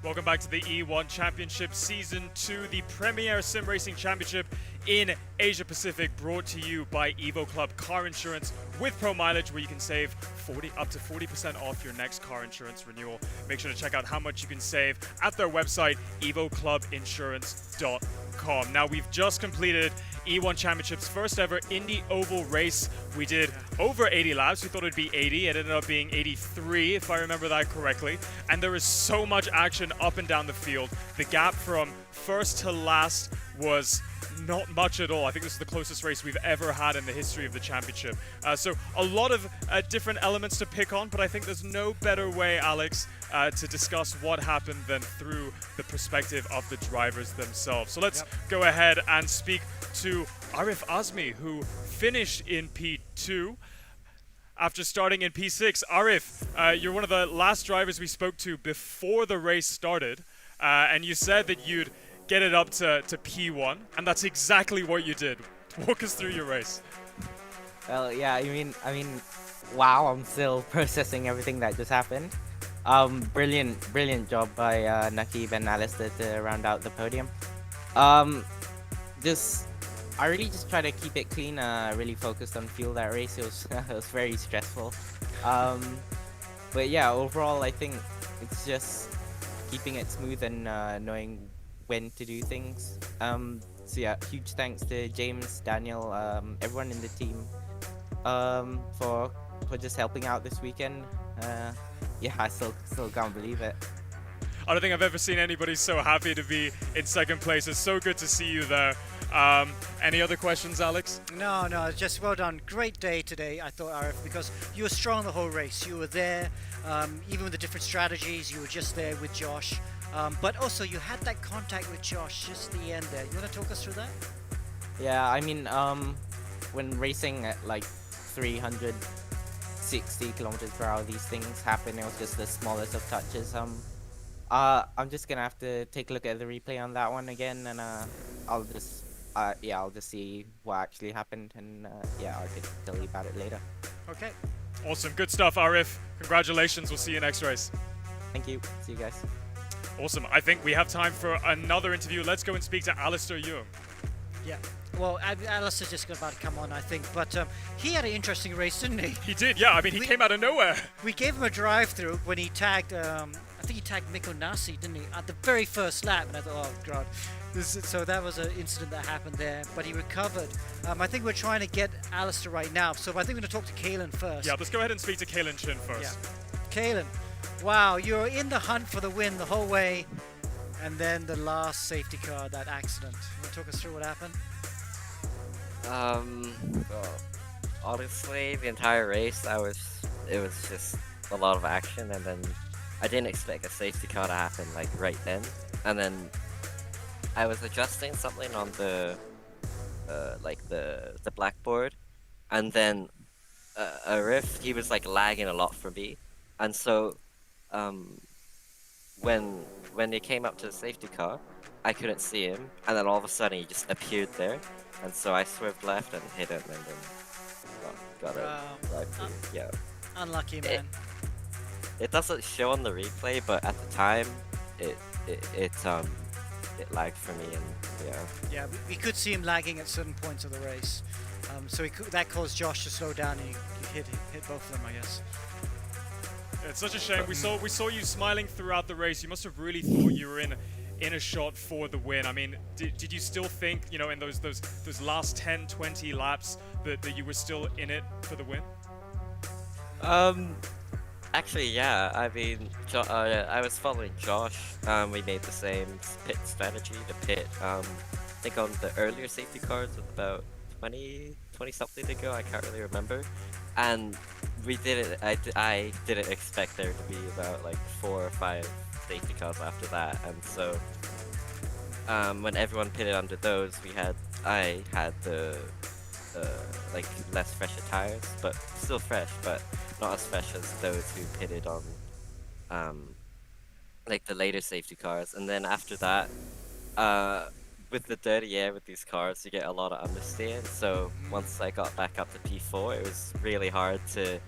Welcome back to the E1 Championship Season 2, the premier sim racing championship in Asia Pacific, brought to you by Evo Club Car Insurance with Pro Mileage, where you can save up to 40% off your next car insurance renewal. Make sure to check out how much you can save at their website, evoclubinsurance.com. Now, we've just completed E1 Championship's first ever Indy Oval race. We did over 80 laps. We thought it'd be 80. It ended up being 83, if I remember that correctly. And there is so much action up and down the field. The gap from first to last was not much at all. I think this is the closest race we've ever had in the history of the championship. So a lot of different elements to pick on, but I think there's no better way, Alex, to discuss what happened than through the perspective of the drivers themselves. So let's go ahead and speak to Aleef Azmi, who finished in P2 after starting in P6. Aleef, you're one of the last drivers we spoke to before the race started, and you said that you'd get it up to P1, and that's exactly what you did. Walk us through your race. Well, yeah, I mean, wow, I'm still processing everything that just happened. Brilliant job by Nakib and Alistair to round out the podium. I really just try to keep it clean. Really focused on fuel that race. It was it was very stressful. But yeah, overall, I think it's just keeping it smooth and knowing when to do things. So yeah, huge thanks to James, Daniel, everyone in the team for just helping out this weekend. Yeah, I still can't believe it. I don't think I've ever seen anybody so happy to be in second place. It's so good to see you there. Any other questions, Alex? No, just well done. Great day today, I thought, Aleef, because you were strong the whole race. You were there, even with the different strategies, you were just there with Josh. But also, you had that contact with Josh just at the end there. You want to talk us through that? Yeah, I mean, when racing at like 360 kilometers per hour, these things happen. It was just the smallest of touches. I'm just gonna have to take a look at the replay on that one again, and I'll just see what actually happened, and yeah, I'll tell you about it later. Okay. Awesome, good stuff, Aleef. Congratulations. We'll see you next race. Thank you. See you guys. Awesome. I think we have time for another interview. Let's go and speak to Alistair Young. Yeah. Well, Alistair's just about to come on, I think, but he had an interesting race, didn't he? He did, yeah. I mean, he came out of nowhere. We gave him a drive-through when he tagged, I think he tagged Mikko Nasi, didn't he, at the very first lap, and I thought, oh, God. So that was an incident that happened there, but he recovered. I think we're trying to get Alistair right now, so I think we're going to talk to Kalen first. Yeah, let's go ahead and speak to Kalen Chin first. Yeah. Kalen, wow, you were in the hunt for the win the whole way, and then the last safety car, that accident. You want to talk us through what happened? Well, honestly, the entire race, it was just a lot of action, and then I didn't expect a safety car to happen like right then, and then I was adjusting something on the the blackboard, and then Aleef, he was like lagging a lot for me, and so when they came up to the safety car, I couldn't see him, and then all of a sudden he just appeared there, and so I swerved left and hit him, and then got it right through. Yeah. Unlucky, man. It doesn't show on the replay, but at the time, it lagged for me, and yeah. Yeah, we could see him lagging at certain points of the race, so that caused Josh to slow down, and he hit both of them, I guess. It's such a shame. We saw you smiling throughout the race. You must have really thought you were in a shot for the win. I mean, did you still think, you know, in those last 10, 20 laps that you were still in it for the win? Actually, yeah. I mean, I was following Josh. We made the same pit strategy to pit. I think on the earlier safety cars with about 20 something to go. I can't really remember. And we did it. I didn't expect there to be about like 4 or 5 safety cars after that, and so when everyone pitted under those, I had the like less fresher tires, but still fresh, but not as fresh as those who pitted on like the later safety cars. And then after that, with the dirty air with these cars, you get a lot of understeer. So once I got back up to P4, it was really hard to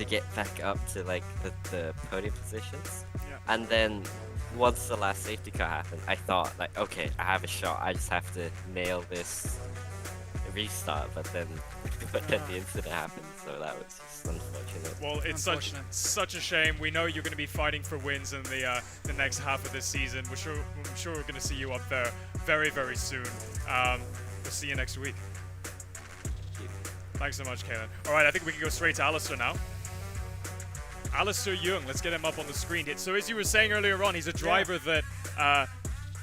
get back up to like the podium positions. Yeah. And then once the last safety car happened, I thought like, okay, I have a shot. I just have to nail this restart. But then the incident happened, so that was just unfortunate. Well, it's such a shame. We know you're going to be fighting for wins in the next half of this season. I'm sure we're going to see you up there very, very soon. We'll see you next week. Thanks so much, Kaylin. All right, I think we can go straight to Alistair now. Alistair Young, let's get him up on the screen. So as you were saying earlier on, he's a driver that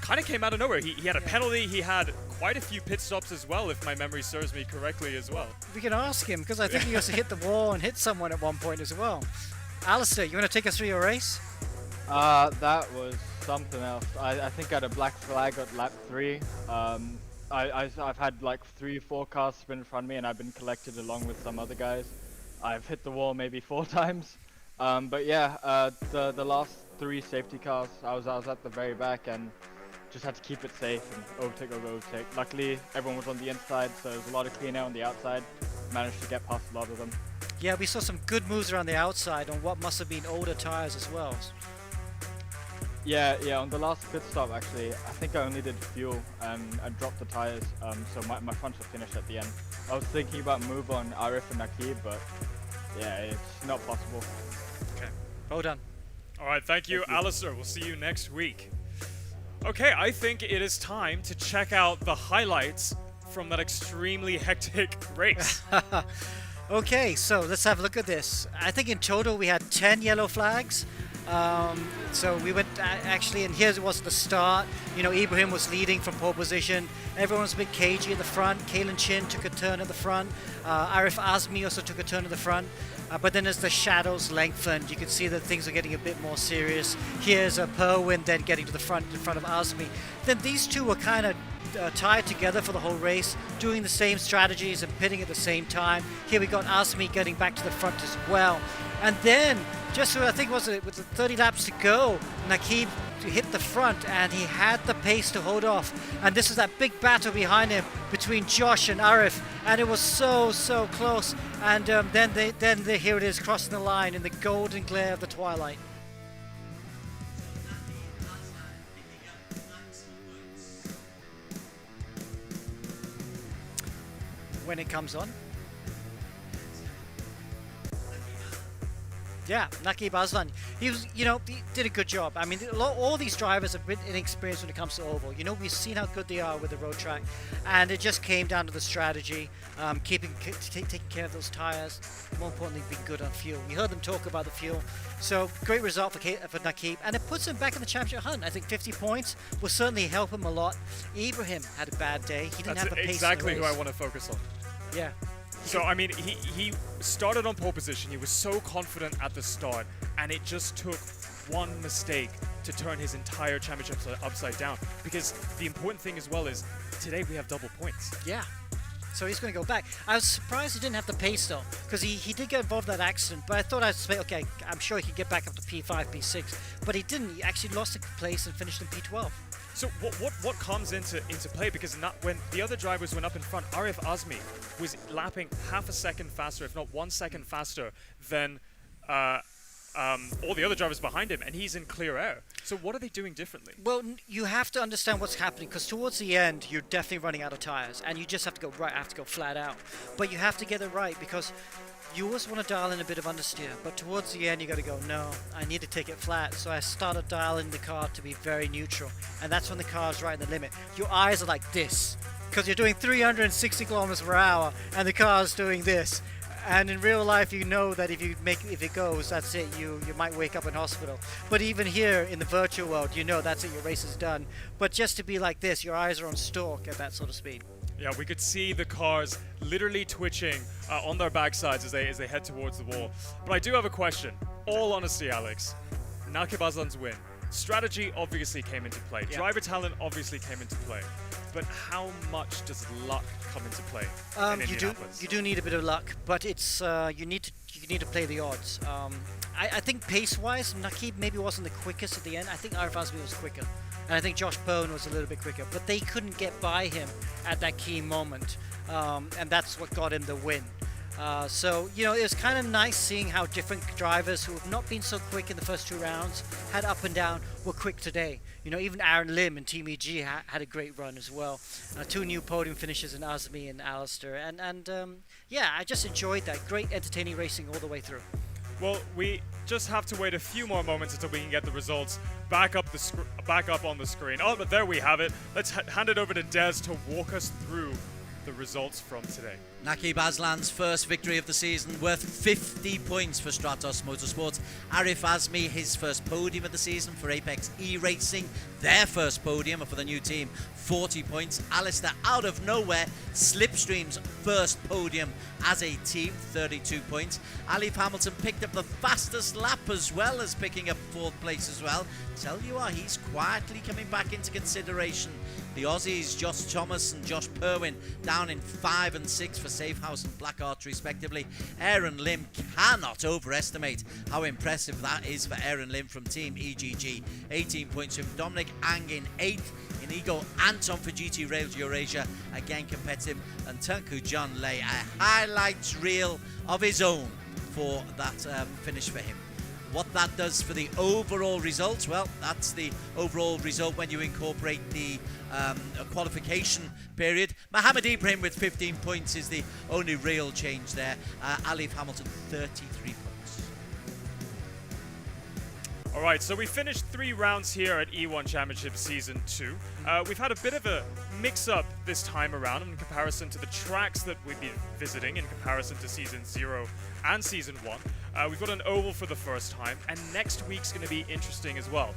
kind of came out of nowhere. He had a penalty. He had quite a few pit stops as well, if my memory serves me correctly as well. We can ask him, because I think he also hit the wall and hit someone at one point as well. Alistair, you want to take us through your race? That was something else. I think I had a black flag at lap 3. I've had like 3-4 cars spin in front of me, and I've been collected along with some other guys. I've hit the wall maybe 4 times. But yeah, the last 3 safety cars, I was at the very back and just had to keep it safe and overtake. Luckily, everyone was on the inside, so there was a lot of clean air on the outside. Managed to get past a lot of them. Yeah, we saw some good moves around the outside on what must have been older tires as well. Yeah, on the last pit stop actually, I think I only did fuel and I dropped the tires, so my fronts were finished at the end. I was thinking about move on Aleef and Aleef, but yeah, it's not possible. Okay. Well done. All right, thank you, Alistair. We'll see you next week. Okay, I think it is time to check out the highlights from that extremely hectic race. Okay, so let's have a look at this. I think in total we had 10 yellow flags. So we went actually, and here was the start. You know, Ibrahim was leading from pole position. Everyone was a bit cagey at the front. Kalen Chin took a turn at the front. Arif Azmi also took a turn at the front. But then as the shadows lengthened, you could see that things are getting a bit more serious. Here's Perwin then getting to the front in front of Azmi. Then these two were kind of tied together for the whole race, doing the same strategies and pitting at the same time. Here we got Azmi getting back to the front as well. And then, just I think with the 30 laps to go, Nakib hit the front and he had the pace to hold off. And this is that big battle behind him between Josh and Arif, and it was so close. And then here it is crossing the line in the golden glare of the twilight. When it comes on. Yeah, Nakib Aslan. He did a good job. I mean, all these drivers are a bit inexperienced when it comes to oval. You know, we've seen how good they are with the road track, and it just came down to the strategy, taking care of those tires. More importantly, being good on fuel. We heard them talk about the fuel. So great result for Nakib, and it puts him back in the championship hunt. I think 50 points will certainly help him a lot. Ibrahim had a bad day. He didn't have the pace. Exactly who I want to focus on. Yeah. So, I mean, he started on pole position. He was so confident at the start, and it just took one mistake to turn his entire championship upside down. Because the important thing as well is, today we have double points. Yeah. So he's going to go back. I was surprised he didn't have the pace though, because he did get involved in that accident, but I thought I'd say, okay, I'm sure he could get back up to P5, P6, but he didn't. He actually lost the place and finished in P12. So what comes into play? Because when the other drivers went up in front, Arif Azmi was lapping half a second faster, if not 1 second faster than all the other drivers behind him, and he's in clear air. So what are they doing differently? Well, you have to understand what's happening, because towards the end, you're definitely running out of tires, and you just have to go right, have to go flat out. But you have to get it right, because you always want to dial in a bit of understeer, but towards the end, you got to go, no, I need to take it flat. So I started dialing the car to be very neutral, and that's when the car's right in the limit. Your eyes are like this, because you're doing 360 kilometers per hour, and the car's doing this. And in real life, you know that if it goes, that's it. You might wake up in hospital. But even here in the virtual world, you know that's it. Your race is done. But just to be like this, your eyes are on stalk at that sort of speed. Yeah, we could see the cars literally twitching on their backsides as they head towards the wall. But I do have a question. All honesty, Alex. Nakib Aslan's win. Strategy obviously came into play. Yeah. Driver talent obviously came into play. But how much does luck come into play in Indianapolis? You do need a bit of luck, but it's you need to play the odds. I think pace-wise, Nakib maybe wasn't the quickest at the end. I think Arif Azmi was quicker, and I think Josh Perwin was a little bit quicker. But they couldn't get by him at that key moment, and that's what got him the win. So, you know, it was kind of nice seeing how different drivers who have not been so quick in the first 2 rounds, had up and down, were quick today. You know, even Aaron Lim and Team EG had a great run as well. 2 new podium finishes in Azmi and Alistair. And yeah, I just enjoyed that. Great entertaining racing all the way through. Well, we just have to wait a few more moments until we can get the results back up on the screen. Oh, but there we have it. Let's hand it over to Des to walk us through the results from today. Naqib Aslan's first victory of the season, worth 50 points for Stratos Motorsports. Aleef Azmi, his first podium of the season for Apex E-Racing, their first podium for the new team, 40 points. Alistair, out of nowhere, Slipstream's first podium as a team, 32 points. Aleef Hamilton picked up the fastest lap as well as picking up 4th place as well. Tell you what, he's quietly coming back into consideration. The Aussies, Josh Thomas and Josh Perwin, down in 5 and 6 for Safehouse and Blackheart respectively. Aaron Lim, cannot overestimate how impressive that is for Aaron Lim from Team EGG. 18 points from Dominic Ang in 8th. Inigo Anton for GT Rails Eurasia, again competitive. And Tunku John Lay, a highlights reel of his own for that finish for him. What that does for the overall results, well, that's the overall result when you incorporate the qualification period. Mohammed Ibrahim with 15 points is the only real change there. Aleef Hamilton, 33 points. All right, so we finished 3 rounds here at E1 Championship Season 2. We've had a bit of a mix-up this time around in comparison to the tracks that we've been visiting in comparison to Season 0 and Season 1. We've got an oval for the first time, and next week's going to be interesting as well.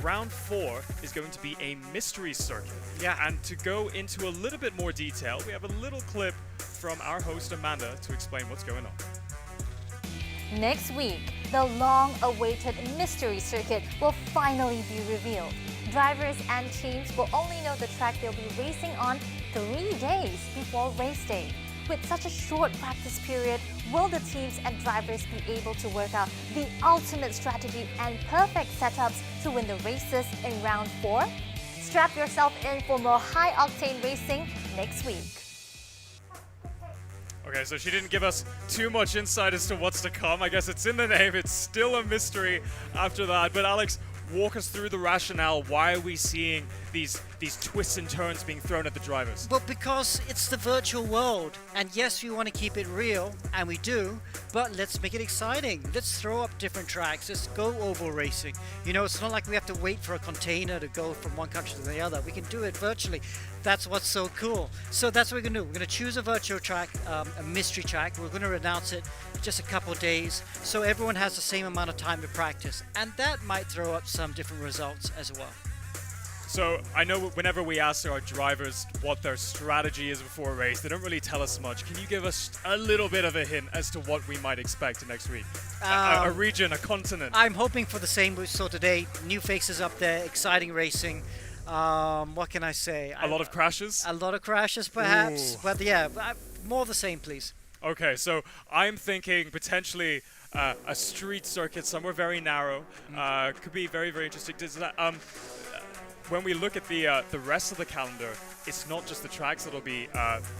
Round 4 is going to be a mystery circuit. Yeah. And to go into a little bit more detail, we have a little clip from our host Amanda to explain what's going on. Next week, the long-awaited mystery circuit will finally be revealed. Drivers and teams will only know the track they'll be racing on 3 days before race day. With such a short practice period, will the teams and drivers be able to work out the ultimate strategy and perfect setups to win the races in round 4? Strap yourself in for more high-octane racing next week. Okay, so she didn't give us too much insight as to what's to come. I guess it's in the name. It's still a mystery after that. But Alex, walk us through the rationale. Why are we seeing these twists and turns being thrown at the drivers? Well, because it's the virtual world, and yes, we want to keep it real, and we do, but let's make it exciting. Let's throw up different tracks. Let's go oval racing. You know, it's not like we have to wait for a container to go from one country to the other. We can do it virtually. That's what's so cool. So that's what we're going to do. We're going to choose a virtual track, a mystery track. We're going to announce it just a couple of days, so everyone has the same amount of time to practice, and that might throw up some different results as well. So I know whenever we ask our drivers what their strategy is before a race, they don't really tell us much. Can you give us a little bit of a hint as to what we might expect next week? A region, a continent? I'm hoping for the same. So today, new faces up there, exciting racing. What can I say? A lot of crashes? A lot of crashes, perhaps. Ooh. But yeah, more of the same, please. Okay, so I'm thinking potentially a street circuit somewhere very narrow. Could be very, very interesting. Does that, when we look at the rest of the calendar, it's not just the tracks that'll be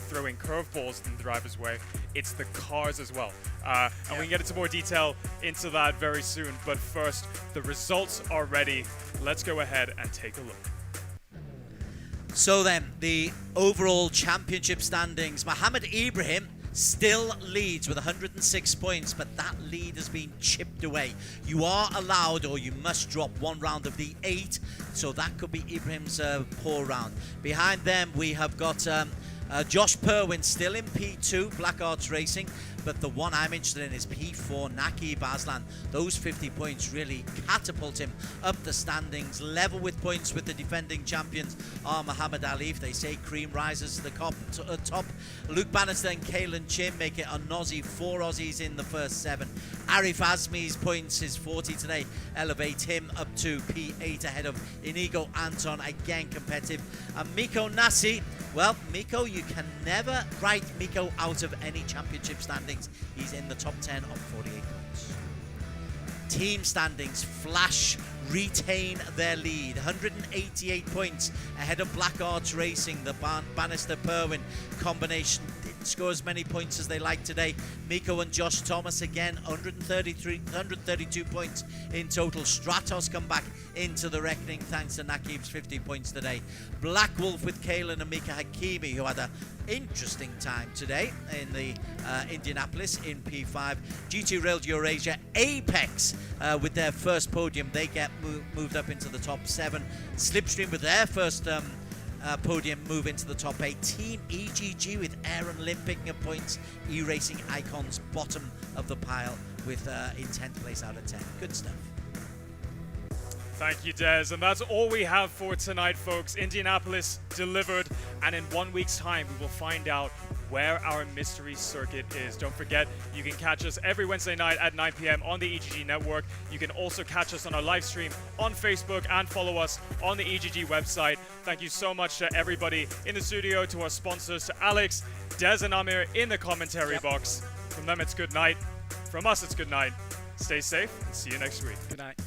throwing curveballs in the driver's way, it's the cars as well. And we can get into more detail into that very soon. But first, the results are ready. Let's go ahead and take a look. So then, the overall championship standings. Mohammed Ibrahim still leads with 106 points, but that lead has been chipped away. You are allowed, or you must drop 1 round of the 8, so that could be Ibrahim's poor round. Behind them, we have got Josh Perwin still in P2, Black Arts Racing, but the one I'm interested in is P4, Naqib Aslan. Those 50 points really catapult him up the standings, level with points with the defending champions are Muhammad Aleef. They say cream rises to the top. Luke Banister and Kalen Chin make it an Aussie, 4 Aussies in the first 7. Aleef Azmi's points, his 40 today, elevate him up to P8 ahead of Inigo Anton, again competitive. And Miko Nasi, well, Miko, you can never write Miko out of any championship standings. He's in the top 10 on 48 points. Team standings, Flash retain their lead, 188 points ahead of Black Arts Racing. The Banister Perwin combination did score as many points as they like today. Miko and Josh Thomas again, 132 points in total. Stratos come back into the reckoning thanks to Nakib's 50 points today. Black Wolf with Kalen and Mika Hakimi, who had an interesting time today in the Indianapolis in P5. GT Rail Eurasia, Apex with their first podium. They get moved up into the top 7. Slipstream with their first podium move into the top 8. Team EGG with Aaron Lim picking up points. E-Racing Icons bottom of the pile with in 10th place out of 10. Good stuff. Thank you, Des. And that's all we have for tonight, folks. Indianapolis delivered, and in 1 week's time, we will find out where our mystery circuit is. Don't forget, you can catch us every Wednesday night at 9 p.m. on the EGG network. You can also catch us on our live stream on Facebook and follow us on the EGG website. Thank you so much to everybody in the studio, to our sponsors, to Alex, Des, and Amir in the commentary box. From them, it's good night. From us, it's good night. Stay safe and see you next week. Good night.